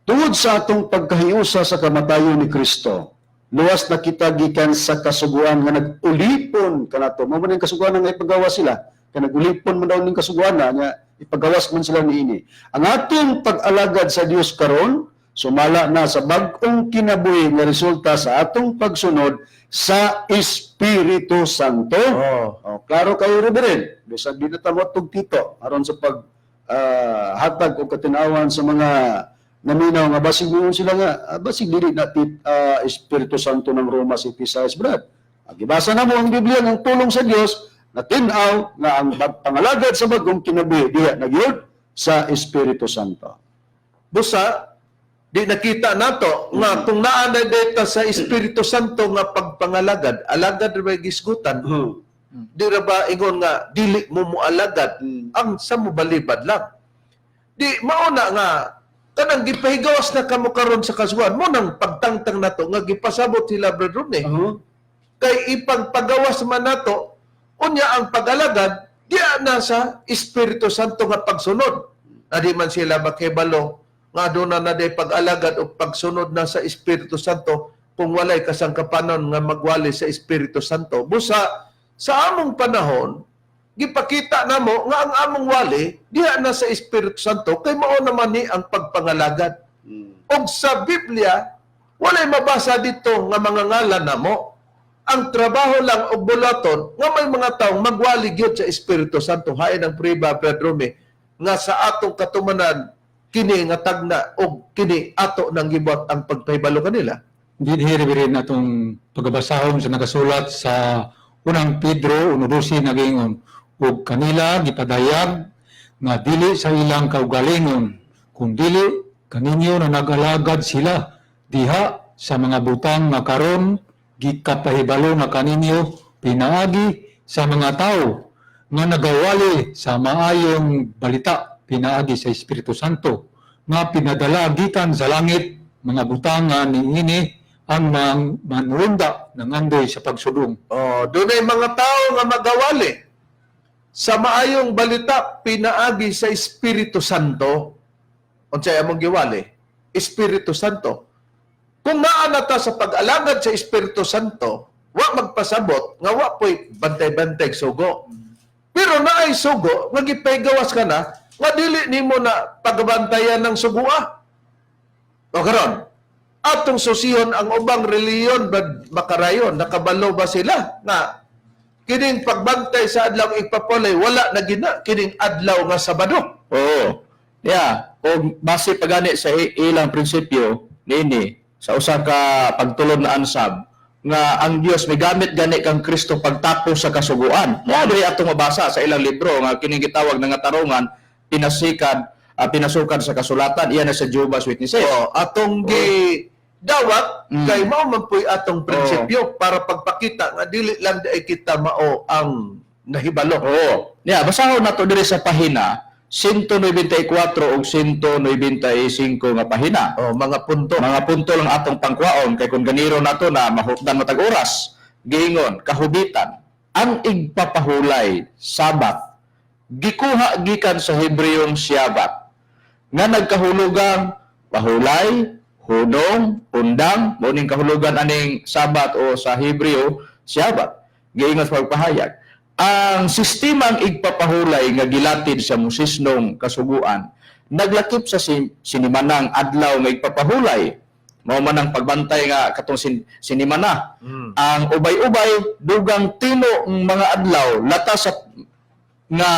tungod sa atong pagkahiusa sa kamatayon ni Kristo, luwas na kita gikan sa kasuguan nga nag-ulipon kanato. Mao man ang kasuguan nga ipagawas sila. Kaya nag-ulipon man daw ning kasuguan na nga ipagawas man sila niini. Ang atong pag-alagad sa Dios karon sumala na sa bag-ong kinabuhi nga resulta sa atong pagsunod sa Espiritu Santo. Klaro kayo Reverend. Bisag di na tamo tug Tito aron sa pag hatag o katinawan sa mga naminaw nga basig mo sila nga basig dili na Espiritu Santo ng Roma City Size Brad. Gibasa na mo ang Biblia ng tulong sa Dios natinaw nga ang pangalagad sa bagong kinabuhi diha nagyud sa Espiritu Santo. Busa, di nakita nato nga kung naanay data sa Espiritu Santo nga pagpangalagad, alagad ra ba gisgutan? Di ra ba ingon nga dili mo moalagad ang sa mobalibad lang. Di mauna nga kanang gipahigawas na kamo karon sa kasuhan mo nang pagtangtang nato nga gipasabot sila Brother Ron kay ipagpagawas man nato unya ang pagalagad diya na sa Espiritu Santo nga pagsunod. Adi man sila makibalo nga doon na day pag-alagad o pagsunod na sa Espiritu Santo kung walay kasangkapanon nga magwali sa Espiritu Santo. Busa, sa among panahon, gipakita namo nga ang among wali diha na sa Espiritu Santo kay mao naman ni ang pagpangalagad. Og sa Biblia, walay mabasa dito nga mga ngalan namo. Ang trabaho lang og bulaton nga may mga taong magwali gyud sa Espiritu Santo. Hain ang priba Pedro nga sa atong katumanan kini nga tagna og kini ato nang gibot ang pagpahibalo kanila. Dinhiri rin atong pagbabasahon sa nakasulat sa unang Pedro 1:12 nagingon ug kanila gipadayag nga dili sa ilang kaugalingon kun dili kaninyo na nag-alagad sila diha sa mga butang nga karon gikapahibalo na kaninyo pinaagi sa mga tao nga nagawali sa maayong balita pinaagi sa Espiritu Santo nga pinadala gikan sa langit mga butangan niini ang manrunda ng andoy sa pagsudong. Dunay mga tao nga magawali sa maayong balita pinaagi sa Espiritu Santo. Unsay among giwali? Espiritu Santo. Kung naa na ta sa pag-alagad sa Espiritu Santo, wa magpasabot nga wa po'y bantay-bantay sugo. Pero naay sugo nga gipaygawas ka na nga dili nimo na pagbantayan ng sugua. O karon, atong susihon ang ubang reliyon makarayon, nakabalo ba sila nga kining pagbantay sa adlaw ipapalay wala na gina kining adlaw nga Sabado. Oo. Yeah, o base pagani sa ilang prinsipyo nini sa usa ka pagtulod na ansab nga ang Dios may gamit gani kang Kristo pagtapos sa kasuguan. Mao diri atong mabasa sa ilang libro nga kining gitawag nga tarungan pinasukan sa kasulatan iyan na sa Jehovah's Witnesses. Atong dawat kay mao man puy atong prinsipyo para pagpakita nga dili lang di kita mao ang nahibalo. Oo. Yeah, basahon nato diri sa pahina 194 ug 195 nga pahina. Mga punto. Mga punto lang atong pangkwaon kay kun ganiro nato na mahutdan matag oras. Giingon, kahubitan, ang igpapahulay sabat gikuha gikan sa Hebreyong siyabat nga nagkahulugang pahulay, hunong, undang, mao ning kahulugan aning sabat o sa Hebreo siyabat. Giingon sa pagpahayag, ang sistemang igpapahulay nga gilatid sa musisnong kasuguan naglakip sa sinimanang adlaw nga igpapahulay. Mao man ang pagbantay nga katong sinimana. Ang ubay-ubay dugang tino ng mga adlaw latas sa nga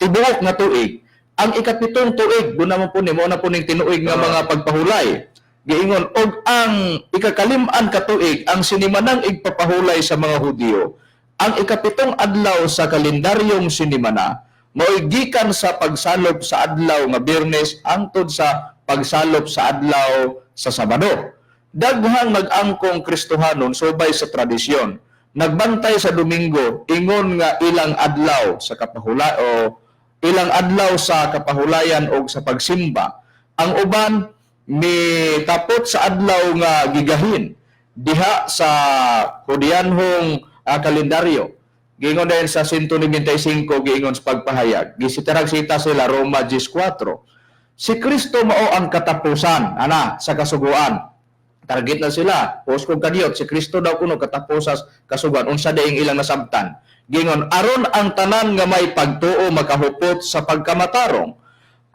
tibuok nga tuig. Ang ikapitong tuig do naman po ni mo na po ning tinuig nga mga pagpahulay. Giingon og ang ikakalim-an ka tuig ang sinimanang igpapahulay sa mga Hudiyo. Ang ikapitong adlaw sa kalendaryong sinimana mao'y gikan sa pagsalop sa adlaw nga Biyernes hangtod sa pagsalop sa adlaw sa Sabado. Daghang nag-angkong Kristohanon subay sa tradisyon. Nagbantay sa Domingo ingon nga ilang adlaw sa kapahulay o ilang adlaw sa kapahulayan o sa pagsimba. Ang uban mitapot sa adlaw nga gigahin diha sa Hudianhong kalendaryo. Giingon din sa 195 giingon sa pagpahayag. Gisitarag-sita sila Roma 10:4. Si Kristo mao ang katapusan sa kasuguan. Target na sila. Post kong kaniyot, si Kristo daw kuno katapusas kasuguan. Unsa daing ilang nasabtan. Gingon, aron ang tanan nga may pagtuo makahupot sa pagkamatarong.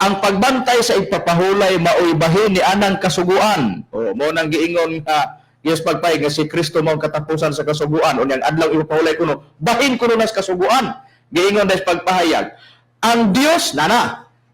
Ang pagbantay sa ipapahulay mao'y bahin ni anang kasuguan. Mo nang giingon nga Diyos pagpay nga si Kristo mao katapusan sa kasuguan. Unyang adlaw ipapahulay kuno, bahin kuno nas kasuguan. Giingon des pagpahayag. Ang Dios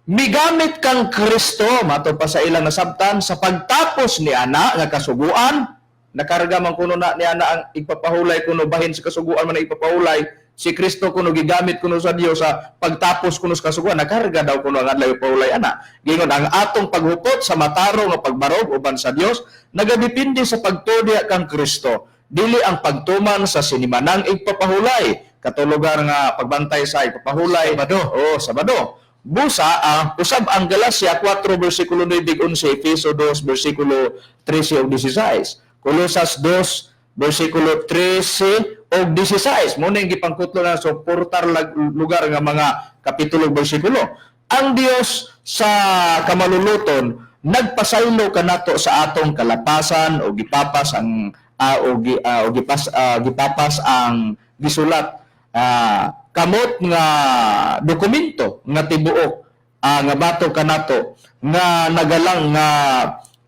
migamit kang Kristo mato pa sa ilang nasabtan sa pagtapos ni ana nga kasuguan nakarga man kuno na ni ana ang ipapahulay kuno bahin sa kasuguan man ipapahulay Si Kristo kuno gigamit kuno sa Dios sa pagtapos kuno sa kasuguan, nakarga daw kuno ang adlaw paulay ana. Gingon ang atong paghupot sa mataro nga pagbarog uban sa Dios nagadepende sa pagtudya kang Kristo. Dili ang pagtuman sa sinimanang igpapahulay, katulugar nga pagbantay sa igpapahulay. Sabado. Busa, usab ang Galacia 4 versikulo 9-11, Efeso 2 versikulo 13 o 16, Colosas 2 versikulo 13 o 16. Muna yung gipangkutlo na suportar lugar nga mga kapitulo versikulo. Ang Dios sa kamaluluton nagpasaylo kanato sa atong kalapasan o gipapas ang gipapas ang gisulat kamot nga dokumento nga tibuok nga bato kanato nga nagalang nga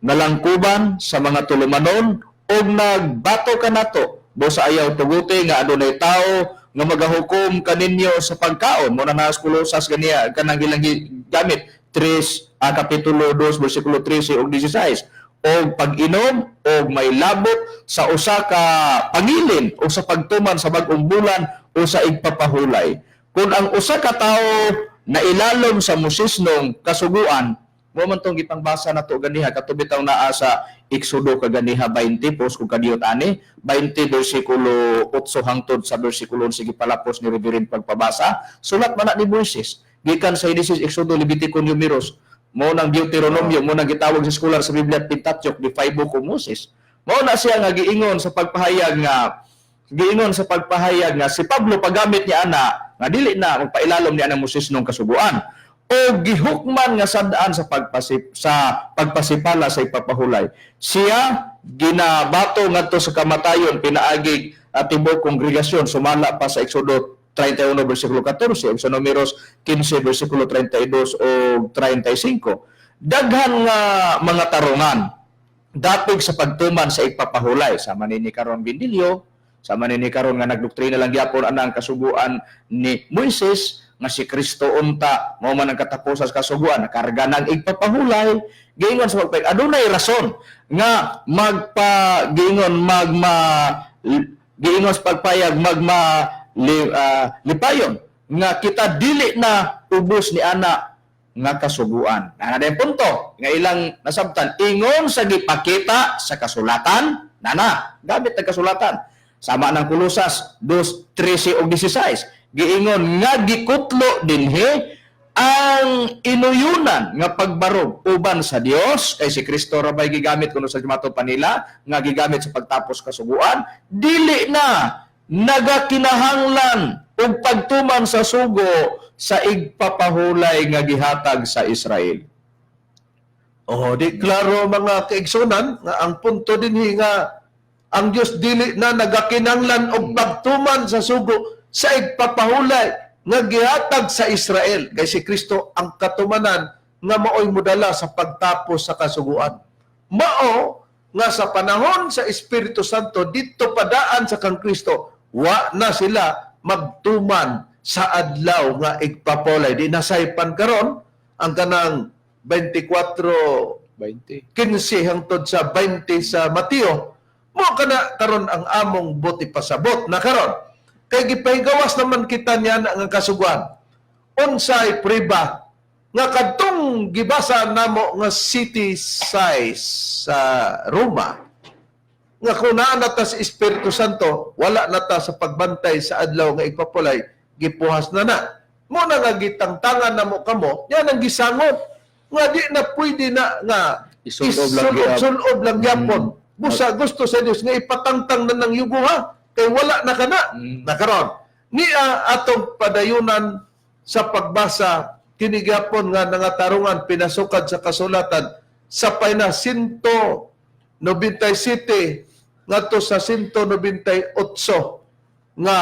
nalangkuban sa mga tulumanon o nagbato kanato busa ayaw tuguti nga adunay tao nga magahukom kaninyo sa pagkaon mo na nas Colosas ganiya kanang ilang gamit 3 kapitulo 2 bersikulo 13 ug 16 o pag-inom o may labot sa usa ka pangilin o sa pagtuman sa bag-ong bulan o sa igpapahulay. Kung ang usa ka tawo na ilalom sa musisnong kasuguan, mo man tong gipangbasa nato ganiha katubitaw naa sa Exodo kaganiha 20 pos kung kadiyot ani 20 bersikulo 8 hangtod sa bersikulo 11 gipalapos ni Reverend pagpabasa sulat man na ni Moises gikan sa Genesis, Exodo, Levitico, Numeros mo nang Deuteronomio mo nang gitawag sa scholar sa Biblia Pentateuch di 5 book of Moses mo na siya nga giingon sa pagpahayag nga si Pablo paggamit niya ana nga dili na magpailalom niya ng Moses nung kasuguan o gihukman nga sadaan sa pagpasipala sa ipapahulay. Siya ginabato ngadto sa kamatayon pinaagig tibuok kongregasyon sumala pa sa Exodo 31 versikulo 14 ug sa Numeros 15 versikulo 32 o 35. Daghan nga mga tarungan dapig sa pagtuman sa ipapahulay sa manini karon Bindilyo, sa manini karon nga nagdoktrina lang gyapon ana ang kasuguan ni Moises nga si Kristo unta mao man ang katapusan sa kasuguan nakarga ng igpapahulay giingon sa pagpay adunay rason nga giingon sa pagpayag lipayon nga kita dili na ubos ni ana nga kasuguan. Ana den punto nga ilang nasabtan ingon sa gipakita sa kasulatan nana gamit ng kasulatan sama ng Colosas 2:13 ug 16 giingon nga gikutlo dinhi ang inuyunan nga pagbarog uban sa Dios kay si Kristo ra bay gigamit kuno sa mato panila nga gigamit sa pagtapos kasuguan dili na nagakinahanglan og pagtuman sa sugo sa igpapahulay nga gihatag sa Israel. Di klaro mga kaigsunan nga ang punto dinhi nga ang Dios dili na nagakinahanglan og pagtuman sa sugo sa igpapahulay nga gihatag sa Israel kay si Kristo ang katumanan nga maoy modala sa pagtapos sa kasuguan. Mao nga sa panahon sa Espiritu Santo dito padaan sa kang Kristo wa na sila magtuman sa adlaw nga igpapahulay. Di nasaypan karon ang kanang 24:15 hangtod sa 20 sa Mateo. Mo kana karon ang among buti pasabot na karon. Kay gipahigawas naman kita niya nga kasuguan. Unsay priba nga kadtong gibasa namo nga city size sa Roma nga kung naa na ta sa Espiritu Santo wala na ta sa pagbantay sa adlaw nga igpapulay gipuhas na na. Mo na nga gitangtangan namo kamo nya nang gisangot nga di na pwede na nga isulob lang gyapon. Busa gusto sa Dios nga ipatangtang na ng yugo ha. Kay wala na kana nakaron niya atong padayunan sa pagbasa kinigapon nga nangatarungan pinasukad sa kasulatan sa payna 197 ngadto sa 198 nga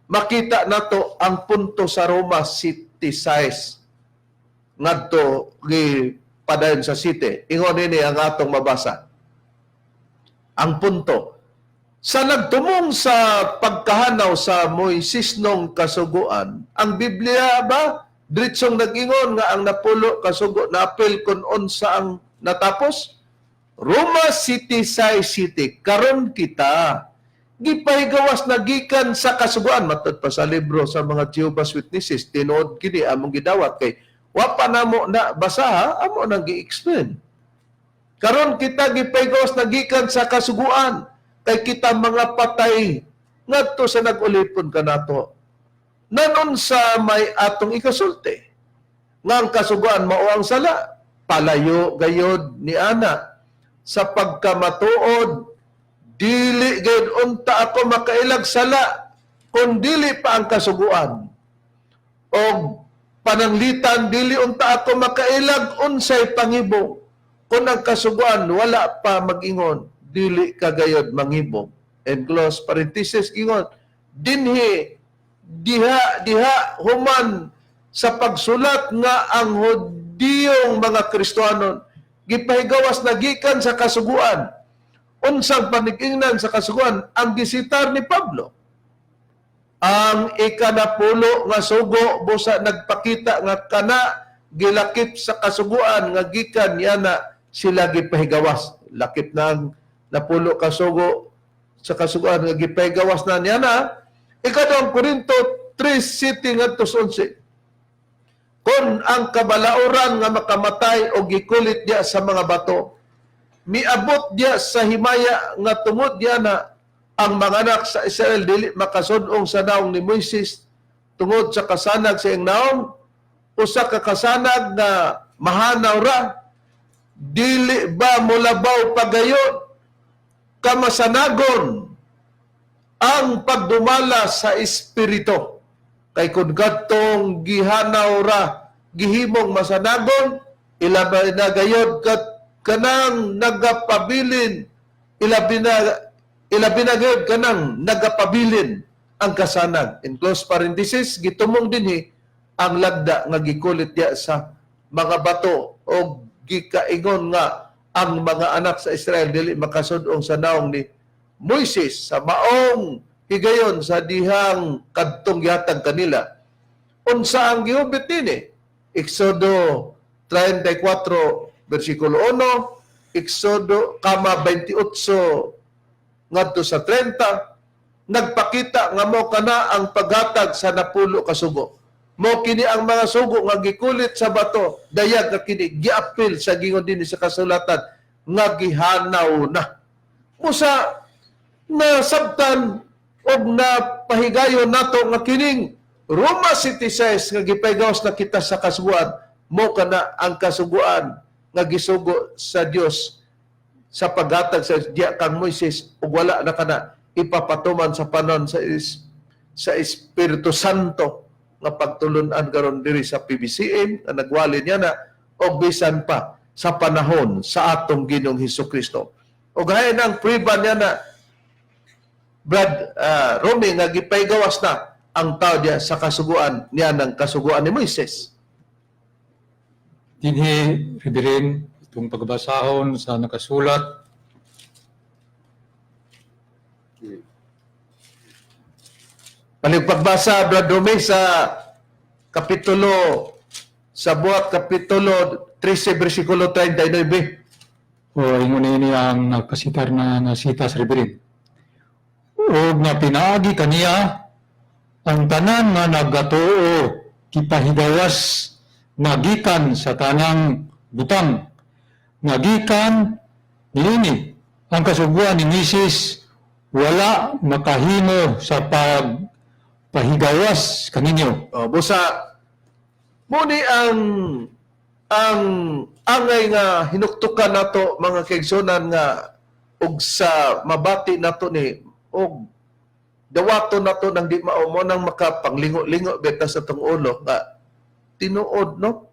makita nato ang punto sa Roma city size ngadto gi padayon sa city ingon ini ang atong mabasa ang punto sa nagtumong sa pagkahanaw sa Moises nung kasuguan, ang Biblia ba, diretsong nag-ingon nga ang napulo kasugo, napil kung unsa ang natapos? Roma City, Sai City, karon kita, gipahigawas na gikan sa kasuguan matod pa sa libro sa mga Jehovah's Witnesses tinuod kini among gidawat kay wa pa namo na basaha amo nang gi-explain. Karon kita gipahigawas na gikan sa kasuguan kay kita mga patay ngadto sa nag-ulipon kanato. Nanon sa may atong ikasulti nga ang kasuguan mao ang sala palayo gayod ni ana sa pagkamatuod dili gayud unta ako makailag sala kun dili pa ang kasuguan o pananglitan dili unta ako makailag unsay pangibog kun ang kasuguan wala pa mag-ingon dili kagayod mangibog. And close parenthesis ingon dinhi diha human sa pagsulat nga ang Hudiyong mga Kristiyanon gipahigawas na gikan sa kasuguan. Unsang panig-ingnan sa kasuguan ang gisitar ni Pablo. Ang ikanapulo nga sugo busa nagpakita nga kana gilakip sa kasuguan nga gikan yana sila gipahigawas. Lakip na ang napulo ka sugo sa kasuguan nga gipahigawas na niya na. Ikadong Korinto 3:7 ngadto 11. Kung ang kabalauran nga makamatay o gikulit diya sa mga bato, miabot diya sa himaya nga tungod diya na ang mga anak sa Israel dili makasudong sa naong ni Moises tungod sa kasanag sa iyang naong o sa kakasanag na mahanaw ra, dili ba mulabaw pagayon kamasanagon ang pagdumala sa Espiritu. Kay kung katong gihanaw ra, gihimong masanagon, ilabi na gayod kanang nagapabilin, ilabi na gayod kanang nagapabilin ang kasanag. In close parenthesis, gitumong dinhi ang lagda nga gikulit diya sa mga bato o gikaingon nga ang mga anak sa Israel dili makasudong sa naong ni Moises sa maong higayon sa dihang kadtong gihatag kanila. Unsa ang gihubit nini? Exodo 34 versikulo 1, Exodo 28 ngadto sa 30, nagpakita nga mo kana ang paghatag sa napulo ka sugo. Mo kini ang mga sugo nga gikulit sa bato, dayag nga kini giapil sa gingon dinhi sa kasulatan nga gihanaw na. Musa na sabtan og napahigayon nato nga kining Roma City 6 nga gipahigawas na kita sa kasuguan, mo kana ang kasuguan nga gisugo sa Dios sa paghatag sa diya kang Moises ug wala na kana ipapatuman sa panon sa Espiritu Santo nga pagtulun-an karon diri sa PBCM nga nagwali niya na og bisan pa sa panahon sa atong Ginoong Hesukristo. Og hayan ang priba niya na Brad Romy nga gipahigawas na ang tao diya sa kasuguan niya ng kasuguan ni Moises. Dinhi, Reverend, itong pagbasahon sa nakasulat. Pagbasa, Brad Romy, sa kapitulo, sa buhat kapitulo 13, versikulo 39. O ingon ini ang nagpasitar na nasita sa Reverend. O nga pinaagi kaniya ang tanan nga nagatuo kipahigawas nagikan sa tanang butang nagikan niini ang kasuguan ni Mrs. wala makahimo sa pagpahigawas kaninyo. Busa, muni ang angay nga hinuktukan nato mga kaigsunan nga ug sa mabati nato ni og dawato nato nang di mao mo nang makapanglingo-lingo beta sa tong ulo nga tinuod no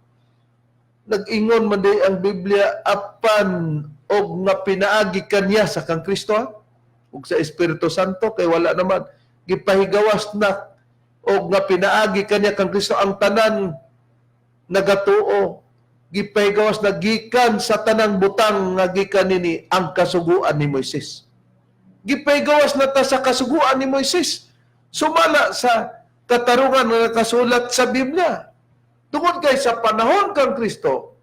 nag-ingon man di ang Biblia apan og nga pinaagi kaniya sa kang Kristo ug sa Espiritu Santo kay wala naman gipahigawas na og nga pinaagi kaniya kang Kristo ang tanan nagatuo gipahigawas na gikan sa tanang butang nga gikan nini ang kasuguan ni Moises. Gipahigawas na ta sa kasuguan ni Moises. Sumala sa katarungan nga nakasulat sa Biblia. Tungod kay sa panahon kang Kristo,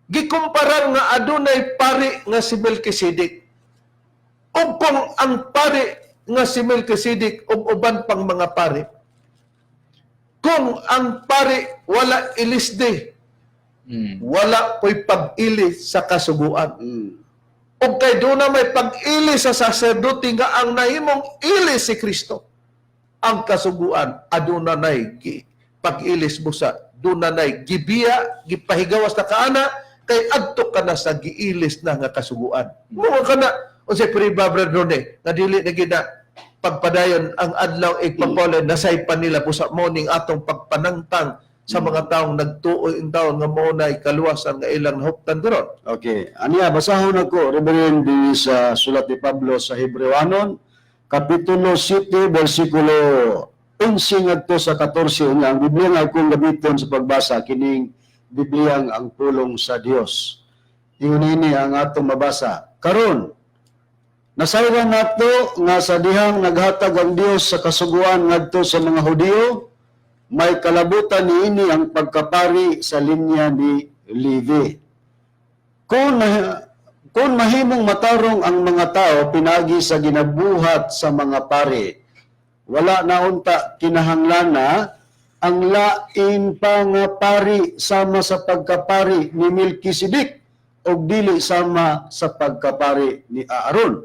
gikumparan nga adunay pari nga si Melkisedek. O kung ang pari nga si Melchizedek o uban pang mga pari, kung ang pari wala ilisde, wala ko'y pag-ili sa kasuguan. O kay doon na may pag-ili sa saserdote nga ang nahimong ili si Kristo. Ang kasuguan, aduna na'y pag-ilis mo sa doon na na'y gibiya, gipahigawas na kaana, kay adto ka na sa giilis na nga kasuguan. Mga ka na, o si Priba Bradrone, na dili na gina pagpadayon ang adlaw igpapolen, nasay pa nila po sa morning atong pagpanangtang sa mga taong nagtuoy in taon nga mo na ikaluwasan nga ilang huptan doon. Okay. Aniya, basahon ako, Reverend, din sa sulat ni Pablo sa Hebrewanon, Kapitulo 7, versikulo 11 ngadto sa 14. Nga, ang Biblia nga akong gamiton sa pagbasa, kining Biblia ang pulong sa Dios. Ingon ini ang atong mabasa. Karon, nasayran nato nga sa dihang naghatag ang Dios sa kasuguan ngadto sa mga Hudiyo, may kalabutan niini ang pagkapari sa linya ni Levi. Kung mahimong matarong ang mga tao pinagi sa ginabuhat sa mga pari, wala na unta kinahanglana ang lain pa nga pari sama sa pagkapari ni Melchizedek o dili sama sa pagkapari ni Aaron.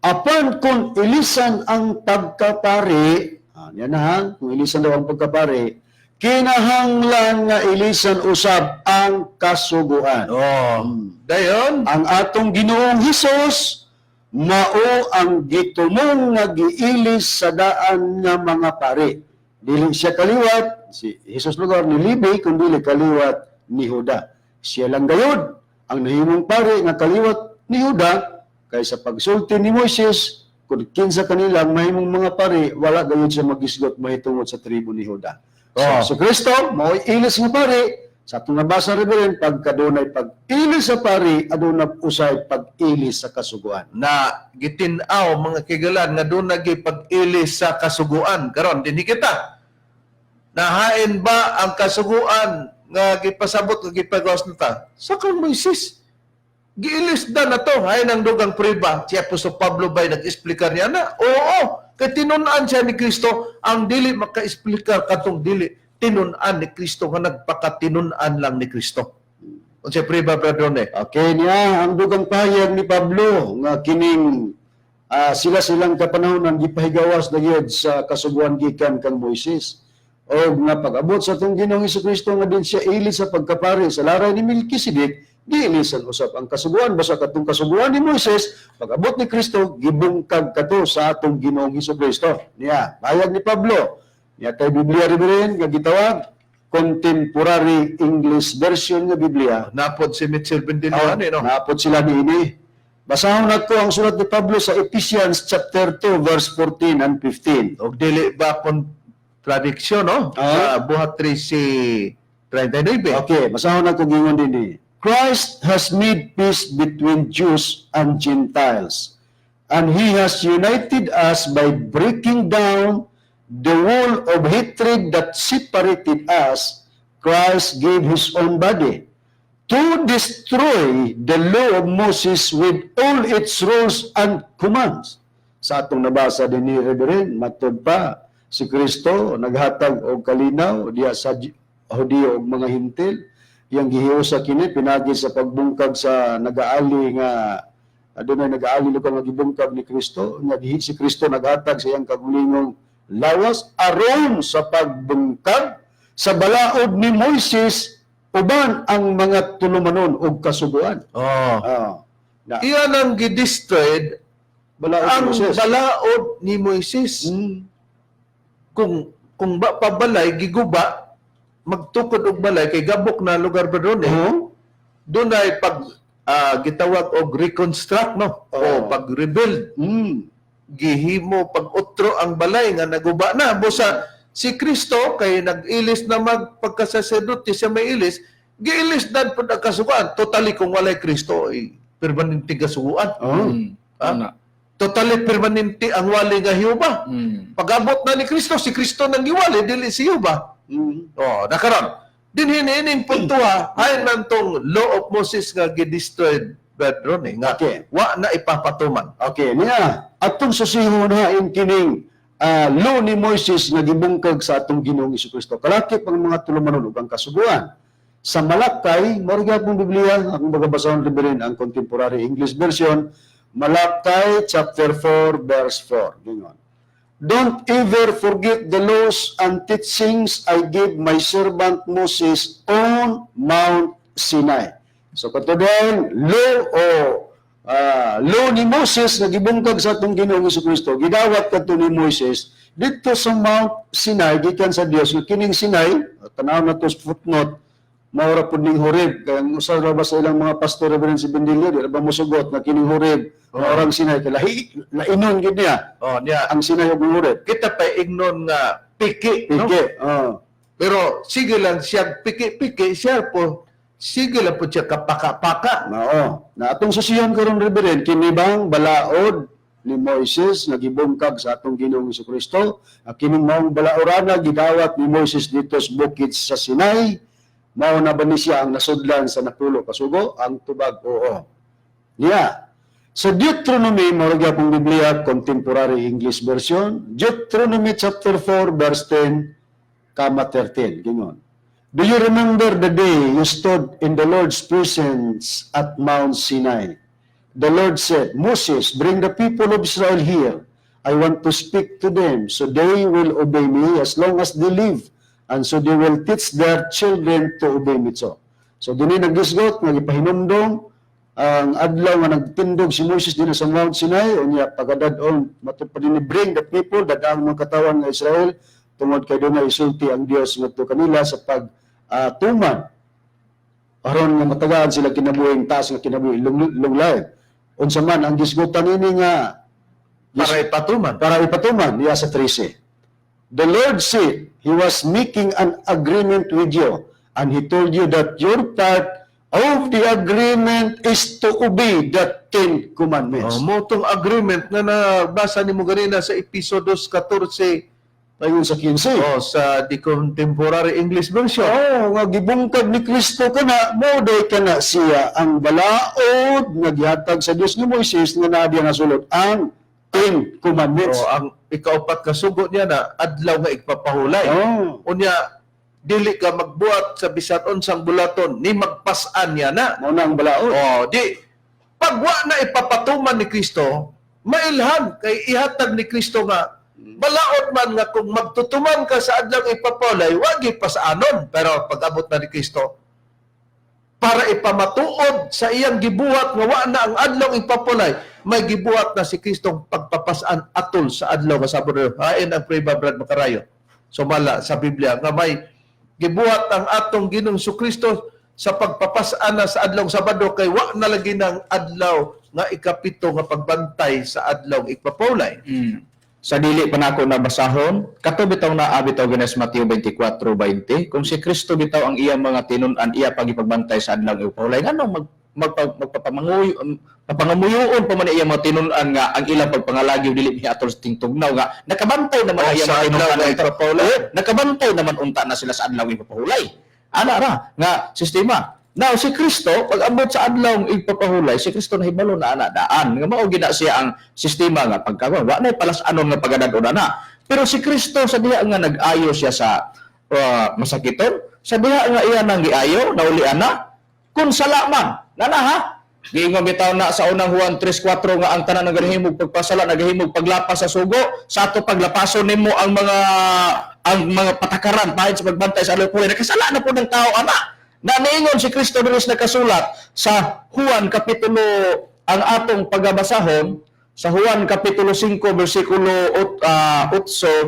Apan kung ilisan ang pagkapari, yan na, kung ilisan daw ang pagkapari, kinahanglan nga ilisan usab ang kasuguan. Dayon, Ang atong Ginoong Hesus mao ang gitumong nga giilis sa daan nga mga pari. Dili siya kaliwat, si Hesus lugar ni Levi, kundi kaliwat ni Juda. Siya lang gayud ang nahimong pari nga kaliwat ni Juda, kaysa pagsulti ni Moises, kung kinsa kanila ang mahimong mga pari, wala gayud siya magisgot mahitungod sa tribo ni Juda. So Kristo, mao ilis nga pari, sa atong nabasa rin, pagkadunay pag-ilis sa pari, aduna usay pag-ilis sa kasuguan. na gitinaw mga kigalan nga doon nagi pag-ilis sa kasuguan. Karon dinhi kita. Nahain ba ang kasuguan nga gipasabot nga gipagawas nata? Sa kang Moises. Giilis na to. Hay nang dugang priba. Si Apostol Pablo ba'y nag-explicar niya na? Oo. Kay tinunan siya ni Kristo ang dili maka-explicar katong dili tinunan ni Kristo nga nagpakatinunan lang ni Kristo. O siya priba Bradrone. Okay niya, ang dugang pahayag ni Pablo, nga kining sila-silang kapanahonan gipahigawas na gyud sa kasuguan gikan kang Moises. O nga pag-abot sa itong Ginoong Jesucristo nga din siya ilis sa pagkapari sa laray ni Melchizedek, giilisan usap ang kasuguan. Basta katong kasuguan ni Moises, pag-abot ni Kristo, gibungkag kato sa atong Ginoong Jesucristo. Niya, pahayag ni Pablo. Niya tayo Biblia rin nga gitawag, Contemporary English Version nga Biblia. Napod si Mitchell Bendilio, no? Naapot sila niini. Basahon nato ang sulat ni Pablo sa Ephesians chapter 2 verse 14 and 15. O dili ba kontradiksyon, no? Sa buhat 3 si 39. Okay, basahon nato gingon dinhi. Christ has made peace between Jews and Gentiles, and He has united us by breaking down the wall of hatred that separated us. Christ gave His own body to destroy the law of Moses with all its rules and commands. Sa atong nabasa din ni Reverend, matod pa, si Kristo naghatag og kalinaw diya sa Hudiyo ug mga Hintil, yang gihiusa kini pinagi sa pagbungkag sa nagaali nga adunay nagaali luka nga gibungkag ni Kristo, nga si Kristo naghatag sa iyang kagulingong lawas aron sa pagbungkag sa balaod ni Moises uban ang mga tulumanon og kasuguan. Na, Iyan ang gidestroyed balaod ang ni Moises. balaod ni Moises. Kung ba pabalay giguba magtukod og balay kay gabok na lugar ba doon doon ay pag gitawag og reconstruct, no? O pag-rebuild. Gihimo pag-utro ang balay nga naguba na. Busa si Kristo kay nag-ilis na magpagkasaserdote siya may ilis, giilis na po ang kasuguan. Totally kung walay Kristo ay permanente kasuguan. Totally permanente ang wali nga Hiuba. Pag-abot na ni Kristo, si Kristo nang giwali, dili si Hiuba. Nakaroon. Din hiniining puntuha, hay man tong law of Moses nga gidestroyed Brad Ronnie, nga Okay. wa na ipapatuman. Okay, niya. Atong susihon hain kining law ni Moises nga gibungkag sa atong Ginoong Jesucristo. Kalakip ang mga tulumanon ug ang kasuguan. Sa Malakay, mao gyapon Biblia, akong bagabasahon rin ang contemporary English version, Malakay chapter 4 verse 4. Gingon. Don't ever forget the laws and teachings I gave my servant Moses on Mount Sinai. So katudayan, law ni Moses nga gibungkag sa atong Ginoong Jesucristo, gidawat kadto ni Moses dito sa Mount Sinai gikan sa Dios. Kining Sinai, tanaw na to sa footnote, maura pud ning Horeb, kaya ang usa ra ba sa ilang mga pastor reverend si Bendilio, di ra ba mosugot na kining Horeb, maurang Sinai kay lainon gid niya Oh, niya. ang Sinai ug Horeb. Kita pa ignon nga piki, no? Pike, Pero sige lang siya piki-piki, sige lang po siya kapaka-paka. Mao. Na atong susiyon karon reverend kini bang balaod ni Moises nga gibungkag sa atong Ginoong Jesucristo, kining maong balaorana gidawat ni Moises dito sa bukid sa Sinai. Mao na ba ni siya ang nasudlan sa napulo kasugo? Ang tubag, oo. Yeah. Sa Deuteronomy, mao gyapon Biblia contemporary English version, Deuteronomy chapter 4 verse 10 kama 13 gingon. Do you remember the day you stood in the Lord's presence at Mount Sinai? The Lord said, Moses, bring the people of Israel here. I want to speak to them, so they will obey me as long as they live, and so they will teach their children to obey me. So dinhi naggisgot, nga ipahinumdong ang adlaw nga nagtindog si Moses din sa Mount Sinai, unya pagadadon matupad ni bring the people, dadang mga katawan ng Israel, tungod kay doon na isulti ang Dios ngadto kanila sa tuman aron nga matagaan sila kinabuhing taas nga kinabuhi lunglay. Unsa man ang gisgutan ini nga Para ipatuman. para ipatuman niya sa 13. The Lord said He was making an agreement with you, and He told you that your part of the agreement is to obey the 10 commandments. Motong agreement nga nabasa ni mo ganina sa Episodos 14 Ayon sa 15. sa the contemporary English version. Nga gibungkag ni Kristo kana, moday kana siya ang balaod nga gihatag sa Dios ni Moises nga naa diya nasulod ang 10 commandments. Ang ikaupat ka sugo niya na adlaw nga igpapahulay. Unya dili ka magbuhat sa bisan unsang bulaton ni magpas-an niya na. Mao na ang balaod. Di pagwa na ipapatuman ni Kristo, mailhan kay ihatag ni Kristo nga balaod man nga kung magtutuman ka sa adlaw ipapahulay, wag ipasaanon. Pero pag-abot na ni Kristo, para ipamatuod sa iyang gibuhat nga wa na ang adlaw ipapulay, may gibuhat na si Kristong pagpapasaan atol sa adlaw nga Sabado. Hain ang Pray Brad Macarayo. Sumala sa Biblia nga may gibuhat ang atong Ginoong Jesucristo sa pagpapasaan na sa adlaw Sabado kay wa na lagi ng adlaw nga ikapito nga pagbantay sa adlaw ipapulay. Sa dili pa nako nabasahon, kato bitaw na bitaw ginas Mateo 24:20, kung si Kristo bitaw ang iyang mga tinun-an, iya pagipagbantay sa adlaw ipahulay, nganong magpapangamuyoon pa man iyang mga tinun-an nga ang ilang pagpangalagi dili niya atol sa tingtugnaw nga nakabantay naman ang iyang sa mga adlaw tinun-an nga ipapahulay. nakabantay naman unta na sila sa adlaw ipapahulay. Ana ra nga sistema. Now, si Kristo, pag abot sa adlaw ipapahulay, si Kristo nahibalo na ana daan. Nga mao gina siya ang sistema nga pagkawa. Wa na palas-anon nga pagadadon na. Pero si Kristo sa diha nga nag-ayo siya sa masakiton, sa diha nga iya nang giayo, nauli ana, kun salaman. Nana ha? Giingon bitaw na sa unang Juan 3:4 nga ang tanan nagahimog pagpasala, nagahimog paglapas sa sugo, sa ato paglapason nimo ang mga patakaran pahit sa pagbantay sa adlaw ipapahulay. Nakasala na po ng tao ana. Na niingon si Kristo dinis nakasulat sa Juan kapitulo ang atong pagabasahon sa Juan kapitulo 5 bersikulo 8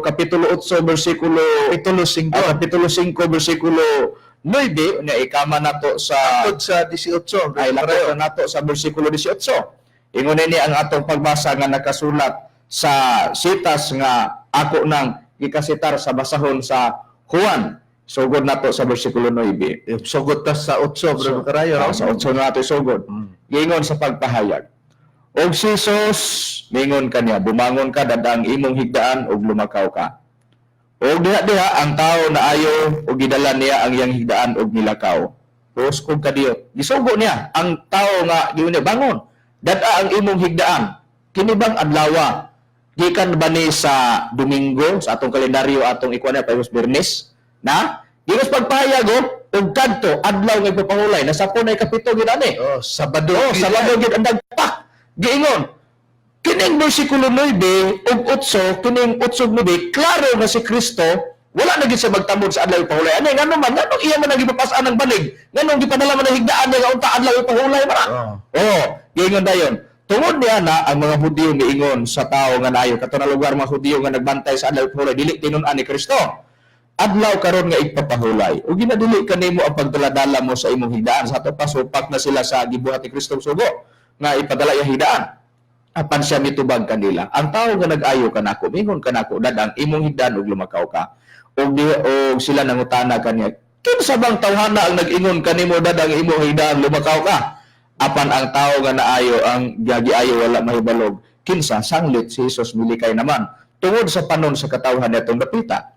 kapitulo 8 bersikulo kapitulo 5 bersikulo 9 na ikama nato sa Tungkol sa 18. ay lakot na nato sa bersikulo 18. Ingon ni ang atong pagbasa nga nakasulat sa sitas nga ako nang gikasitar sa basahon sa Juan. Sugod nato sa bersikulo 9. Sugot ta sa 8, Brad Macarayo. Sa 8 nato sugod. Gingon sa pagpahayag. Og si Jesus, mingon kaniya, bumangon ka dadang imong higdaan og lumakaw ka. Og diha ang tao na ayo og gidala niya ang iyang higdaan og nilakaw. Pos kung kadiyot. Gisugo niya ang tao nga giun niya bangon. Dada ang imong higdaan. Kini bang adlaw gikan ba ni sa Domingo sa atong kalendaryo atong ikuan na payos Bernes na ginos pagpahayag og kadto adlaw nga ipapahulay nasa punay kapito gid ani. Oh, Sabado. Sabado gid ang dagpak. Giingon kining bersikulo 9 ug 8 kining 8-9 klaro nga si Kristo wala na gid siya magtamod sa adlaw ipahulay. Ani ngano man ngano iya man nagipapas-an ang balig. Ngano gipadala man ang higdaan niya nga unta adlaw ipahulay man. Oh, giingon dayon. Tungod niya na ang mga Hudiyo miingon sa tao nga naayo kato na lugar mga Hudiyo nga nagbantay sa adlaw ipahulay dili tinun-an ni Kristo. Adlaw karon nga ipapahulay. Ug ginadili kanimo ang pagdaladala mo sa imong higdaan sa ato pasupak na sila sa gibuhat ni Kristo sugo nga ipadala iya higdaan. Apan siya mitubag kanila. Ang tao nga nag-ayo kanako, mingon kanako dadang imong higdaan ug lumakaw ka. Og sila nangutana kaniya, kinsa bang tawhana ang nag-ingon kanimo dadang imong higdaan lumakaw ka? Apan ang tao nga naayo ang giayo wala mahibalog. Kinsa sanglit si Jesus milikay naman tungod sa panon sa katawhan nitong dapita.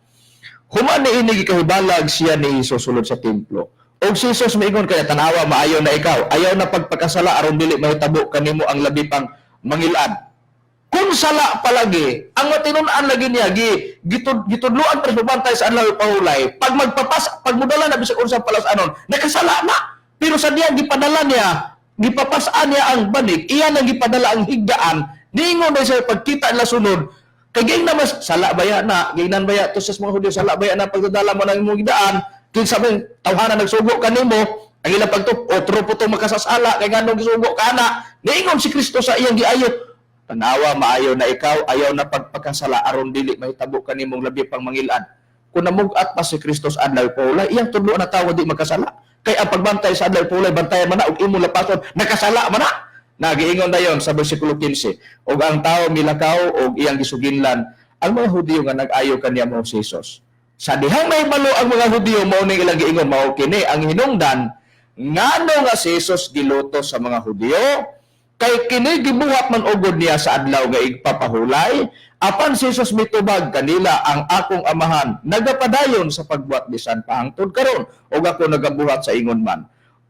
Human ni ini gikahibalag siya ni Jesus sulod sa templo. Og si Jesus miingon kaya tanawa maayo na ikaw, ayaw na pagpakasala aron dili mahitabo kanimo ang labi pang mangilad. Kung sala palagi, ang matinun-an lagi niya gitudloan pa bantay sa adlaw ipahulay. Pag mudala na bisag unsang palas-anon, nakasala na. Pero sa diya gipadala niya, gipapasaan niya ang banig, iyan ang gipadala ang higdaan. Ningon na siya pagkita nila sunod, kay gayng na mas sala baya na, gaynan baya to sa mga Hudyo, sala baya na pagdadala mo ng imong higdaan, kinsa man tawhana nagsugo kanimo, ang ilang pagtup, otro po itong makasasala, kay ganong gisugo ka na, niingon si Kristo sa iyang giayot. Tanawa, maayo na ikaw, ayaw na pagpakasala, aron dili mahitabo kanimong labi pang mangilan. Kung namugat pa si Kristo sa adlaw ipahulay, iyang tudlo na tawo di makasala. Kay ang pagbantay sa adlaw ipahulay, bantayan man na, ug imong lapason, nakasala man na. Nagiingon na yon sa versikulo 15. Og ang tao milakaw, og iyang gisuginlan, ang mga Hudiyo nga nag-ayo kaniya mo si Jesus. Sa dihang may balo ang mga Hudiyo, mauning ilang giingon, mao kini ang hinungdan, ngano nga si Jesus giluto sa mga Hudiyo, kay kini gibuhat man ugod niya sa adlaw nga igpapahulay, apan si Jesus mitubag kanila ang akong amahan, nagapadayon sa pagbuhat bisan pahangtod karon, ug ako nagabuhat sa ingon man.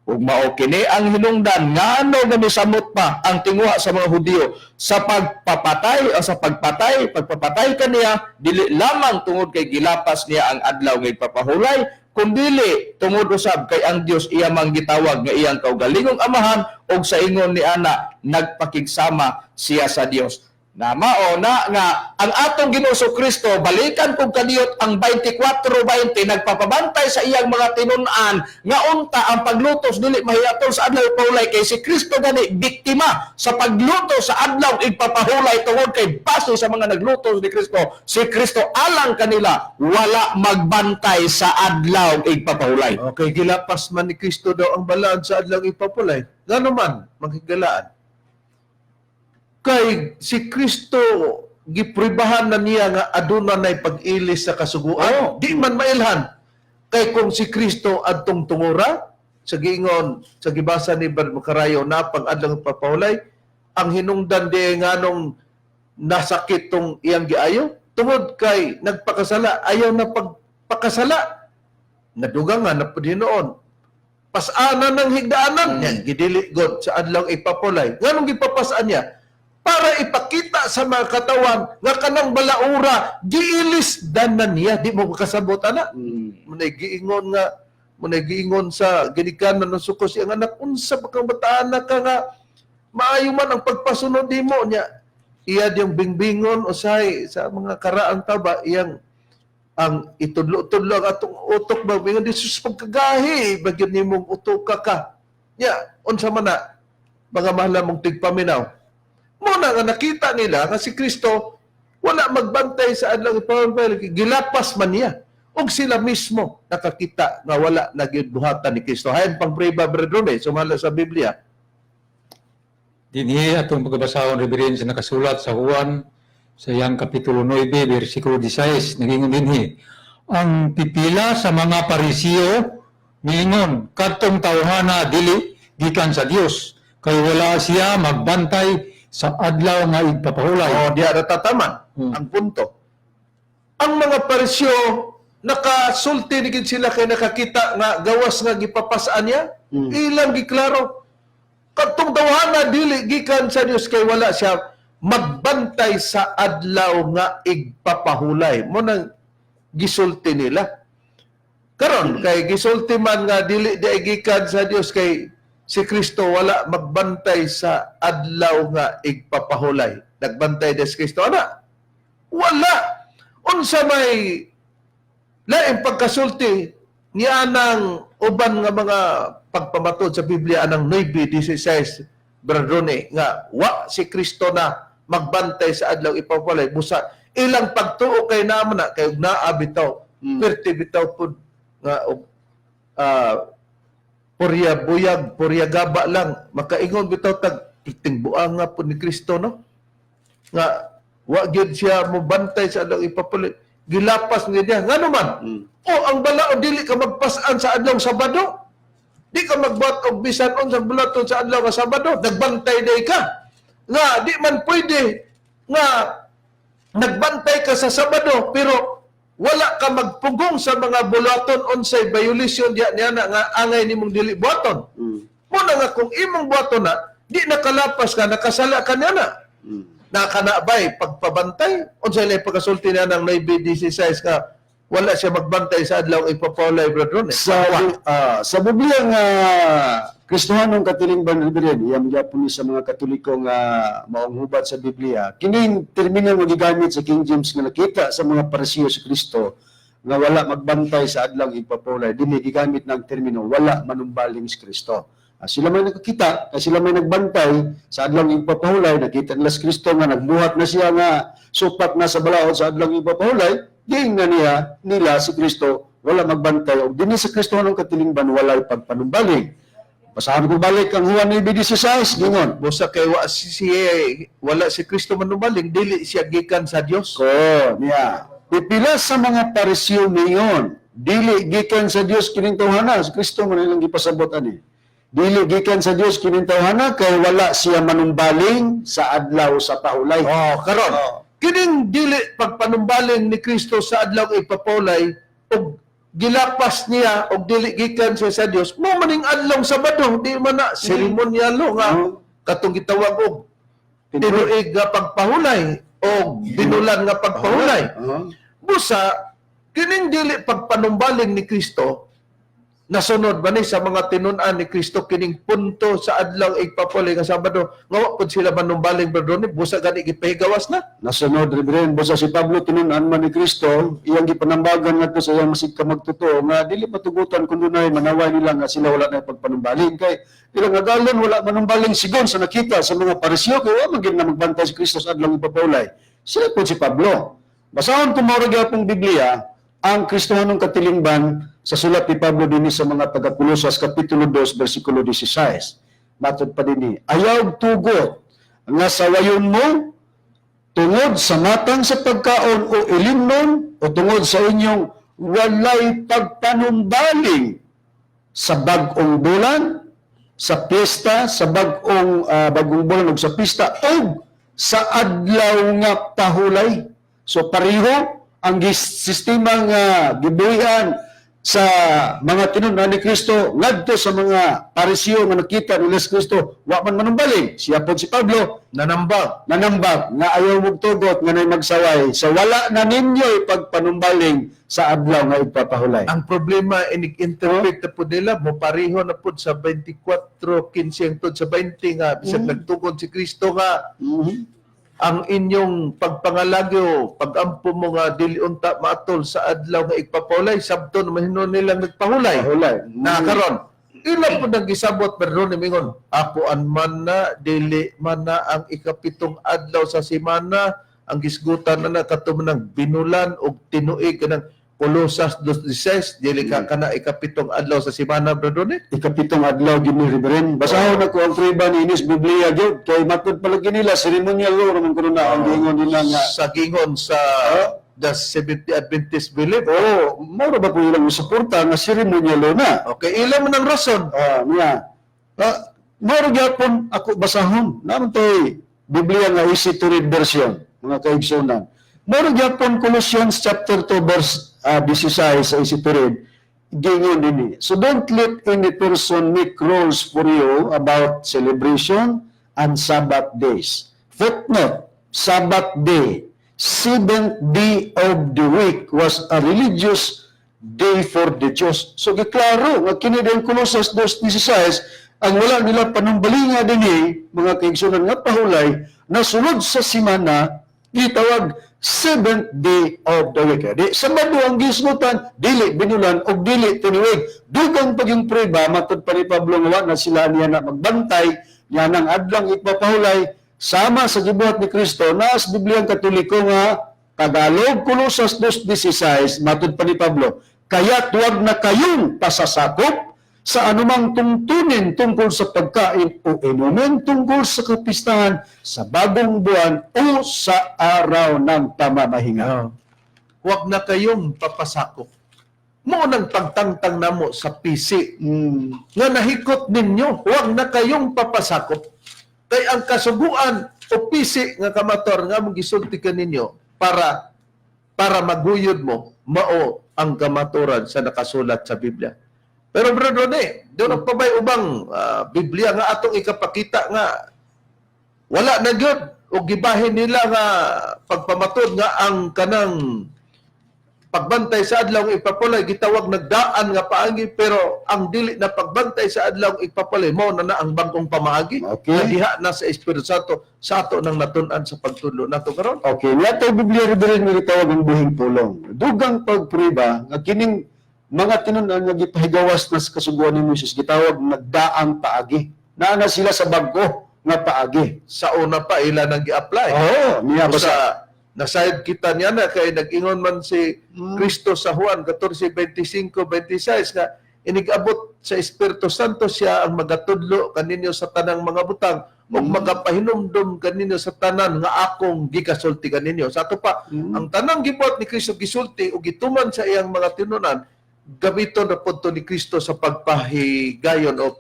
Ug mao kini ang hinungdan ngano nga misamot pa ang tinguha sa mga Hudiyo sa pagpapatay o sa pagpapatay kaniya dili lamang tungod kay gilapas niya ang adlaw nga igpapahulay, kundi tungod usab kay ang Dios iya mang gitawag nga iyang kaugalingong amahan og sa ingon ni ana nagpakigsama siya sa Dios. Na mao na nga ang atong Ginoo Kristo balikan kog kadiyot ang 24:20 nagpapabantay sa iyang mga tinun-an nga unta ang paglutos dili mahiyatol sa adlaw ipahulay kay si Kristo gani biktima sa pagluto sa adlaw igpapahulay tungod kay base sa mga naglutos ni Kristo. Si Kristo alang kanila wala magbantay sa adlaw igpapahulay. Okay, gilapas man ni Kristo daw ang balaan sa adlaw ipapulay. Ngano man maghigalaan? Kay si Kristo gipribahan na niya nga aduna nay pag-ilis sa kasuguan. Di man mailhan. Kay kung si Kristo adtong tungura, sa giingon, sa gibasa ni Brad Macarayo na pag adlaw papahulay, ang hinungdan di nganong nasakit tong iyang giayo, tungod kay nagpakasala, ayaw na pagpakasala. Nadugang nga na pudinoon. Pasana ng higdaanan niya, gidili god sa adlaw ipapulay. Nganong gipapasaan niya? Para ipakita sa mga katawan nga kanang balaura giilis danan niya di mo makasabot ana. Munay giingon sa ginikanan ng suko siyang anak unsa pa kang bataan na ka nga maayo man ang pagpasunod nimo niya. Iya yung bingbingon usay sa mga karaang taba iyang ang itudlo-tudlo ang atong utok ba bingon di sus pagkagahi bagyo nimong utok ka. Nya unsa man na mga mahal mong tigpaminaw. Muna nga nakita nila nga si Kristo wala magbantay sa adlaw ipahulay, gilapas man niya. Og sila mismo nakakita nga wala nagibuhatan ni Kristo. Hayan pang breva brethren, sumala sa Biblia. Dinhi atong pagbasahon reverend sa nakasulat sa Juan sa iyang kapitulo 9 bersikulo 16 nagingon dinhi ang pipila sa mga Parisiyo miingon kadtong tawhana dili gikan sa Dios kay wala siya magbantay sa adlaw nga igpapahulay. Diya natataman ang punto. Ang mga Parisyo nakasulti ni gid sila kay nakakita nga gawas nga gipapasaan niya. Ilang giklaro. Katong dawhana dili gikan sa Dios kay wala siya magbantay sa adlaw nga igpapahulay. Mo nang gisulti nila. Karon kay gisulti man nga dili di gikan sa Dios kay si Kristo wala magbantay sa adlaw nga igpapahulay. Nagbantay des Kristo ana. Wala. Unsa may laing pagkasulti ni anang uban nga mga pagpamatod sa Biblia anang 9:16 Bradrone nga wa si Kristo na magbantay sa adlaw ipapalay busa ilang pagtuo kay naman na kay naa bitaw perti bitaw pud nga purya buyag purya gaba lang makaingon bitaw tag tingbuang nga pud ni Kristo no nga wa gyud siya mo bantay sa adlaw ipapalay gilapas niya nga naman ang balaod dili ka magpasan sa adlaw Sabado di ka magbuhat og bisan unsa bulaton sa adlaw nga Sabado nagbantay day ka nga di man pwede nga nagbantay ka sa Sabado pero wala ka magpugong sa mga bulaton unsay violation diya niya na nga angay nimong dili buhaton mo na nga kung imong buhaton na di nakalapas ka nakasala ka niya na nakanabay pagpabantay unsay lay pagkasulti niya ng 9:16 ka wala siya magbantay sa adlaw ipapawlay brethren Sa Biblia nga Kristohanong katilingban Reverend, iyang gyapon ni sa mga Katoliko nga maong hubad sa Biblia. Kining termino nga gigamit sa King James nga nakita sa mga parisiyo sa Kristo nga wala magbantay sa adlaw ipapawlay. Dili gigamit ng termino wala manumbaling si Kristo. Sila may nakakita, sila may nagbantay sa adlaw ipapahulay, nakita nila si Kristo nga nagbuhat na siya nga supak na sa balaod sa adlaw ipapahulay, diin nga nila si Kristo wala magbantay o dinhi sa Kristo ng katilingban walay pagpanumbaling. Basahan ko balik ang Juan 9:16 gingon. busa kay wala si Kristo manumbaling dili siya gikan sa Dios Niya. Pipila sa mga parisiyo niyon, dili gikan sa Dios kining tawhana, si Kristo man ilang gipasabot ani. Dili gikan sa Dios kining tawhana kay wala siya manumbaling sa adlaw sa paulay. karon kining dili pagpanumbaling ni Kristo sa adlaw ipapawlay og gilapas niya og dili gikan siya sa Dios mo maning adlaw Sabado di man na seremonyalo nga katong gitawag og tinuig nga pagpahulay o binulan nga pagpahulay busa kining dili pagpanumbaling ni Kristo nasunod ba ni sa mga tinun-an ni Kristo kining punto sa adlaw igpapawlay nga Sabado nga wa pud sila manumbaling brethren busa gani gipahigawas na Nasunod, Reverend, busa si Pablo tinunan man ni Kristo, iyang gipanambagan nga sa iyang masig ka magtotoo nga dili patugutan kun dunay manaway nila nga sila wala na pagpanumbaling kay ilang agalon wala manumbaling sigon sa nakita sa mga parisyo kay wa man gyud na magbantay si Kristo sa adlaw ipapawlay. Sila po si Pablo. Basahon ko mao gyapong Biblia ang Kristohanong katilingban sa sulat ni Pablo dinhi sa mga taga-Kolosas kapitulo 2 bersikulo 16. Matod pa dinhi, ayaw tugot nga sawayon mo tungod sa matang sa pagkaon o ilimnon o tungod sa inyong walay pagpanumbaling sa bag-ong bulan, sa piyesta, sa bagong bulan o sa pista o sa adlaw nga pahulay. So pareho ang sistema nga gibuhian sa mga tinunan ni Kristo ngadto sa mga parisiyo nga nakita nila si Kristo wa man manumbaling siya pod si Pablo nanambag nga ayaw magtugot nga nay magsaway sa wala na ninyo pagpanumbaling sa adlaw nga ipapahulay. ang problema inig-interpret na po nila mo pareho na po sa 24:15 hangtod sa 20 nga bisag nagtugon si Kristo nga ang inyong pagpangalagyo, pag-ampo mo nga dili unta maatol sa adlaw nga igpapahulay, sabton mahinon nilang nagpahulay. Na karon, ilan po nang gisabot pero ni mingon, apuan man na dili man na ang ikapitong adlaw sa semana, ang gisgutan na katuman ng binulan og tinuig kanang Kolosas 2:16 dili ka kana ikapitong adlaw sa semana bro ni Ikapitong adlaw gid ni Reverend. Basahon ako ang triba ni Inis Biblia gyud kay matod palagi nila ceremonial law naman kuno na ang gingon nila nga sa gingon sa the Seventh Adventist belief. mao ba po ilang suporta nga ceremonial law na. Okay, ilan man ang rason? Niya. Mao gyapon ako basahon. Naman toy Biblia nga easy to read version mga kaigsunan. Mao gyapon Colossians chapter 2 verse 16 sa isipirid, gingon din. So don't let any person make rules for you about celebration and Sabbath days. Footnote, Sabbath day, 7th day of the week was a religious day for the Jews. So giklaro, nga kini din Colossus 2:16, ang wala nila panumbalinga din mga kaigsunan nga pahulay, na sunod sa simana, gitawag 7th day of the week. Di, Sabado ang gisgutan, dili binulan, o dili tiniwig. Dugang paging prueba, matod pa ni Pablo nga na sila niya na magbantay, niya ng adlang ipapahulay, sama sa gibuhat ni Kristo, na sa Bibliang Katoliko nga, Tagalog, Colossus 2:16, matod pa ni Pablo, kaya tuwag na kayong pasasakop sa anumang tungtunin tungkol sa pagkain o inumin tungkol sa kapistahan sa bagong buwan o sa araw ng pamamahinga. Huwag na kayong papasakop. Mo nang pagtangtang namo sa PC nga nahikot ninyo, huwag na kayong papasakop. Kay ang kasuguan o PC nga kamator nga mong gisulti ka ninyo para maguyod mo, mao ang kamaturan sa nakasulat sa Biblia. Pero brother doon pa ba'y ubang Biblia nga atong ikapakita nga wala na gyud o gibahin nila nga pagpamatod nga ang kanang pagbantay sa adlaw ipapulay gitawag nagdaan nga paagi, pero ang dili na pagbantay sa adlaw ipapulay mao na ang bagong pamaagi. Okay. Na diha na sa Espiritu Santo sa ato nang natun-an sa pagtudlo nato karon. Okay, lahat ay Biblia rin nga gitawag ang buhing pulong. Dugang pagprueba, nga kining mga tinunan nga gipahigawas na sa kasuguan ni Moses, gitawag nagdaang paagi. Naana sila sa bago nga paagi. Sa una pa ila nang gi-apply. Niya ba sa... Sa nasayad kita niya na kay nag-ingon man si Kristo sa Juan 14:25-26 nga inigabot sa Espiritu Santo siya ang magatudlo kaninyo sa tanang mga butang ug magapahinumdum kaninyo sa tanan nga akong gigasulti kaninyo. Sa ato pa, ang tanang gibuhat ni Kristo gisulti ug gituman sa iyang mga tinunan gamiton na punto ni Kristo sa pagpahigayon o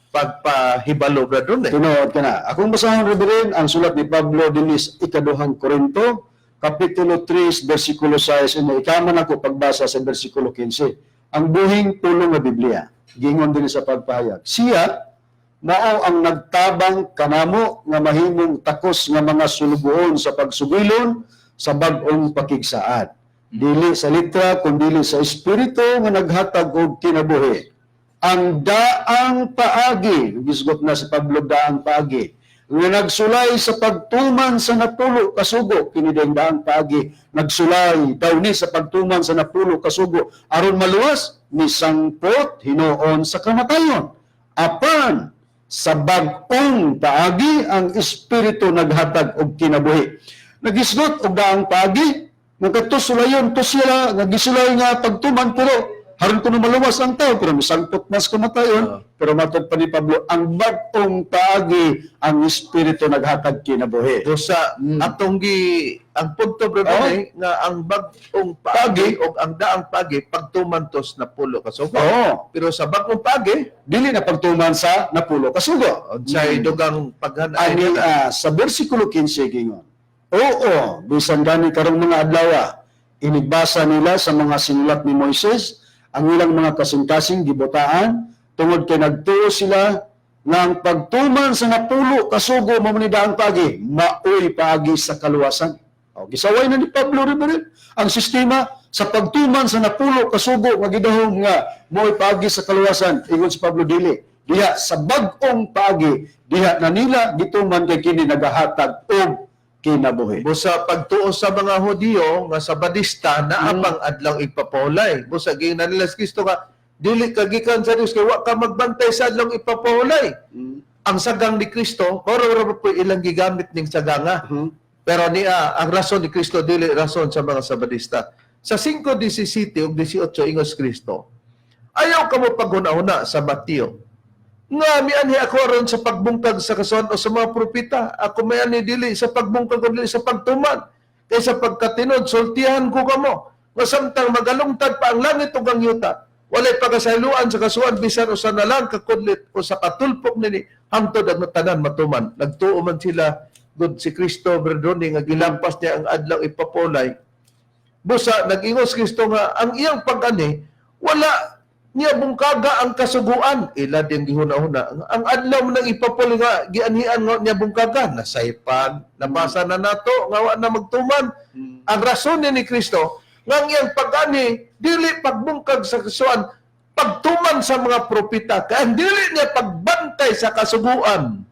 pagpahibalo na doon Tinuod ka na. Akong basahon rin ang sulat ni Pablo dinis ikaduhang Korinto, Kapitulo 3, versikulo 6, and ikaman ako pagbasa sa versikulo 15. Ang buhing pulong nga Biblia, gingon din sa pagpahayag. Siya, mao ang nagtabang kanamo nga mahimong takos nga mga sulugoon sa pagsugilon sa bag-ong pakigsaad. Dili sa litra, kundi sa espiritu nga naghatag og kinabuhi. Ang daang paagi, gisgot na si Pablo daang paagi, nga nagsulay sa pagtuman sa napulo kasugo, kini din daang paagi, nagsulay daw ni sa pagtuman sa napulo kasugo, aron maluwas ni sangpot hinuon sa kamatayon. Apan sa bag-ong paagi ang espiritu naghatag og kinabuhi. Nagisgot og daang paagi, nagkatusulayon to sila, nagisulay nga pagtuman pero haron ko na maluwas ang tao, pero misangpot mas kamatayon. Pero matod pa ni Pablo, ang bagong paagi, ang espiritu naghatag kinabuhi. So sa atong ang punto brother nga ang bagong paagi o ang daang paagi pagtumantos na pulo ka sugo. Pero sa bagong paagi Dili na pagtuman sa napulo kasugo. sa dugang paghanay Ani sa bersikulo 15 gingon. Oo, bisan gani karong mga adlaw, inigbasa nila sa mga sinulat ni Moises ang ilang mga kasing-kasing gibotaan tungod kay nagtuo sila ng pagtuman sa napulo kasugo mamanidaang pagi, maoy paagi sa kaluwasan. O, gisaway na ni Pablo rin ang sistema sa pagtuman sa napulo kasugo nga gidahom nga maoy paagi sa kaluwasan. Ingon si Pablo dili. Diha sa bag-ong paagi, diha na nila gituman kay kini nagahatag og kinabuhi. busa pagtuo sa mga Hudiyo nga sa Badista na apang adlaw ipapahulay. Busa giingnan nila sa Kristo nga dili ka gikan sa Dios kay wa ka magbantay sa adlaw ipapahulay. Ang sagang ni Kristo moro po ilang gigamit ning saganga. Pero niya ang rason ni Kristo dili rason sa mga Sabadista. Sa 5:17 ug 18 ingos Kristo. Ayaw ka mo paghuna-huna sa Mateo. Nga mianhi ako ron sa pagbungkag sa kasuhan o sa mga propeta. Ako mianhi dili sa pagbungkag o dili sa pagtuman. Kaya sa pagkatinod, sultihan ko kamo. Nga samtang magalungtad pa ang langit o ang yuta. Walay pagkasayluan sa kasuhan, bisan o sa nalang kakudlit o sa katulpok nini, hangtod ang tanan matuman. Nagtuo man sila, good si Kristo, Berdoni, nga gilampas niya ang adlaw ipapolay. Busa, nag-ingos Kristo nga, ang iyang pag-ani, wala niya bungkaga ang kasuguan. Ila din gihuna-huna. Ang adlaw nang ipapuli nga, gianhian nga niya bungkaga. Nasaypan, nabasa na nato, nga wa na magtuman. Ang rason ni Kristo, nga ang iyang pag-ani, dili pagbungkag sa kasuan, pagtuman sa mga propeta. Kaya dili niya pagbantay sa kasuguan.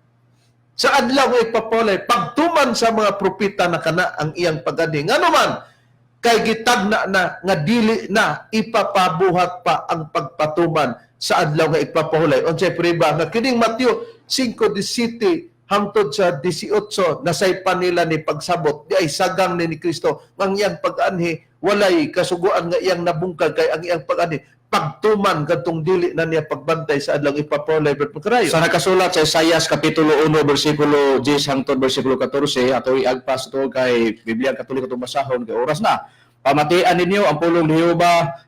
Sa adlaw nga ipapuli, pagtuman sa mga propeta na kana ang iyang pag-ani. Nga naman, kay gitagna na nga dili na ipapabuhat pa ang pagpatuman sa adlaw nga ipapahulay. Unsay priba nga kining Mateo 5:17 hangtod sa 18 nasaypan nila ni pagsabot di ay sagang ni Kristo ang iyang pag-anhi walay kasuguan nga iyang nabungkag kay ang iyang pag-anhi pagtuman kadtong dili na niya pagbantay sa adlaw ipapahulay karayo. Sa nakasulat sa Isaias Kapitulo 1, versikulo 10 hangtod versikulo 14, ato iagpas ito kay Biblia Katoliko itong basahon, kay oras na. Pamatian ninyo ang pulong ni Jehova,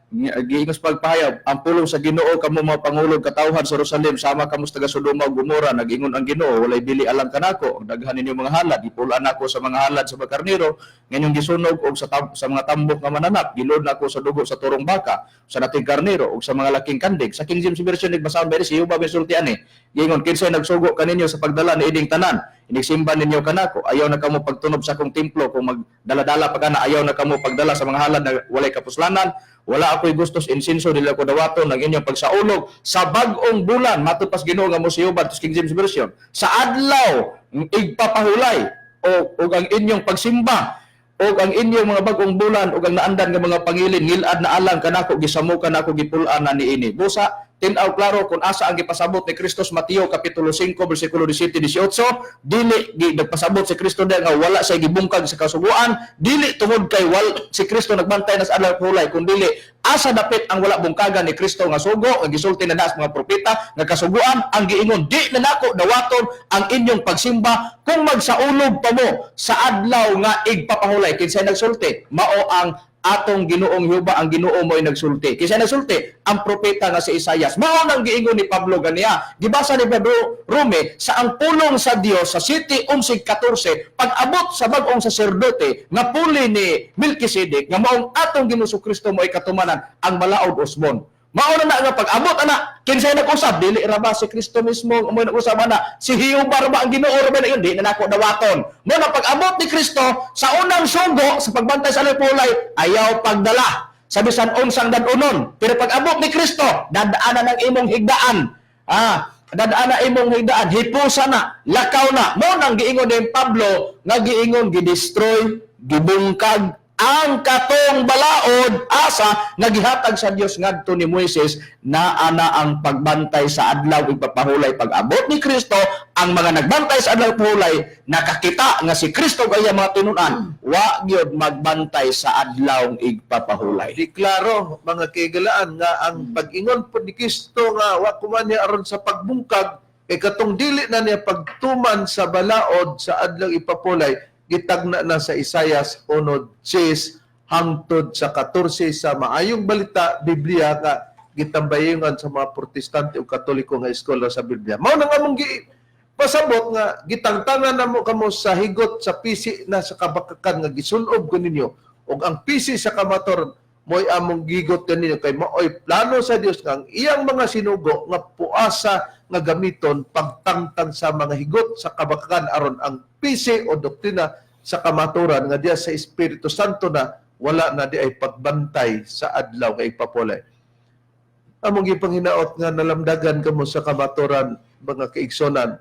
giingos pagpahayag, ang pulong sa Ginoo kamo mga pangulog katawhan sa Jerusalem, sama kamo sa taga Sodoma ug Gomora, nag-ingon ang Ginoo, walay bili alang kanako, ang daghan ninyo mga halad, ipulaan nako sa mga halad sa mga karnero, ngayong gisunog og sa mga tambok nga mananap, gilod nako sa dugo sa turong baka, sa nating karnero ug sa mga laking kandig. Sa King James Version nagbasahon ba si Jehova bisulti ani, giingon kinsay nagsugo kaninyo sa pagdala ni ining tanan, inisimba ninyo kanako, ayaw na kamo pagtunob sa akong templo, kung magdala-dala pagana, ayaw na kamo pagdala sa mga halad na walay kapuslanan, wala ako'y gustos insinso, dili ako dawaton ng inyong pagsaulog sa bag-ong bulan, matupas Ginoo nga mo si Jehova, King James Version, sa adlaw igpapahulay o ang inyong pagsimba o ang inyong mga bagong bulan o ang naandan nga mga pangilin ngilad na alang kanako gisamukan nako gipulaan na niini. Busa tinaw klaro kung asa ang gipasabot ni Kristo sa Mateo Kapitulo 5 versikulo 17-18, dili nagpasabot si Kristo nga wala say gibungkag sa kasuguan, dili tungod kay si Kristo nagbantay na sa adlaw hulay, kun dili asa dapit ang wala bungkagan ni Kristo nga sugo nga gisulti na nas mga propeta nga kasuguan ang giingon di na nako dawaton ang inyong pagsimba kung magsaulog pa mo sa adlaw nga igpapahulay. Kinsay nagsulti? Mao ang atong Ginoong Jehova, ang Ginoo mo ay nagsulti. Kisa nagsulti ang propeta nga si Isaias. Mao nang giingon ni Pablo ganiya. Gibasa ni Pedro Rome sa ang pulong sa Dios sa 7:11-14 pag-abot sa bag-ong saserdote nga puli ni Melkisedek nga maong atong Ginoo Kristo mo ay katumanan ang malaod usbon. Mao na nga pag-abot ana kinsay nag-usab dili ra ba si Kristo mismo mo nag-usab ana si Jehova ra ba ang Ginoo ra ba yun di na nako dawaton mo na pag-abot ni Kristo sa unang sugo sa pagbantay sa alipulay ayaw pagdala sa bisan unsang dadunon pero pag-abot ni Kristo dadaanan ang imong higdaan dadaanan imong higdaan hipusa na lakaw na mo nang giingon ni Pablo nga giingon gidestroy gibungkag ang katong balaod asa nagihatag sa Dios ngadto ni Moises na ana ang pagbantay sa adlaw igpapahulay pag-abot ni Kristo ang mga nagbantay sa adlaw pahulay nakakita nga si Kristo gaya mga tinunan wa gyud magbantay sa adlaw igpapahulay. Di klaro mga kaigalaan nga ang pag-ingon po ni Kristo nga wa kuman niya aron sa pagbungkag kay katong dili na niya pagtuman sa balaod sa adlaw ipapulay gitagna na sa Isaias 1:6 hangtod sa 14 sa maayong balita Biblia nga gitambayingan sa mga Protestante o Katoliko nga eskola sa Biblia. Mao nang among pasabot nga gitangtangan namo kamo sa higot sa pisi na sa kabakakan nga gisulob ko ninyo ug ang pisi sa kamatoron mo'y among gigot ninyo kay maoy plano sa Dios nga ang iyang mga sinugo nga puasa nga gamiton pagtangtang sa mga higot sa kabakakan aron ang pisi o doktrina sa kamaturan nga diya sa Espiritu Santo na wala na di ay pagbantay sa adlaw nga ipapulay. Among gipanghinaot nga nalamdagan kamo sa kamaturan mga kaigsonan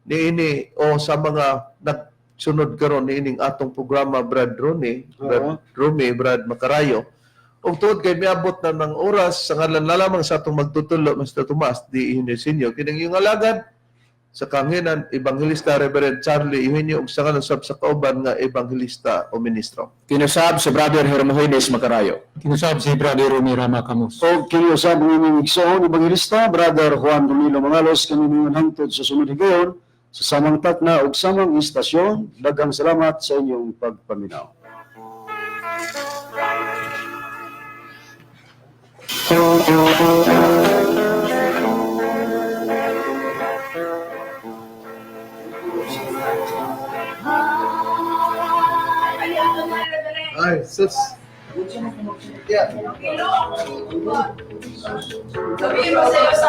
niini o sa mga nagsunod karon niining atong programa Brad Brad Macarayo. Og tuod kay miabot na ng oras sa ngalan na lamang sa atong magtutulo Mr. Tomas D. Eugenio kining iyong alagad sa kanginan Evangelista Reverend Charlie Eugenio ug sa ngalan sa kauban nga Evangelista o Ministro. Kinusab si Brother Hermogenes Macarayo. Kinusab si Brother Romy Rama Camus. O kinusab ng inyong igsoon Evangelista Brother Juan Romilo Mangalos kaningon hangtod sa sunod higayon sa samang takna ug samang istasyon. Daghang salamat sa inyong pagpaminaw. Ay, sus. Sabihin mo sa'yo sa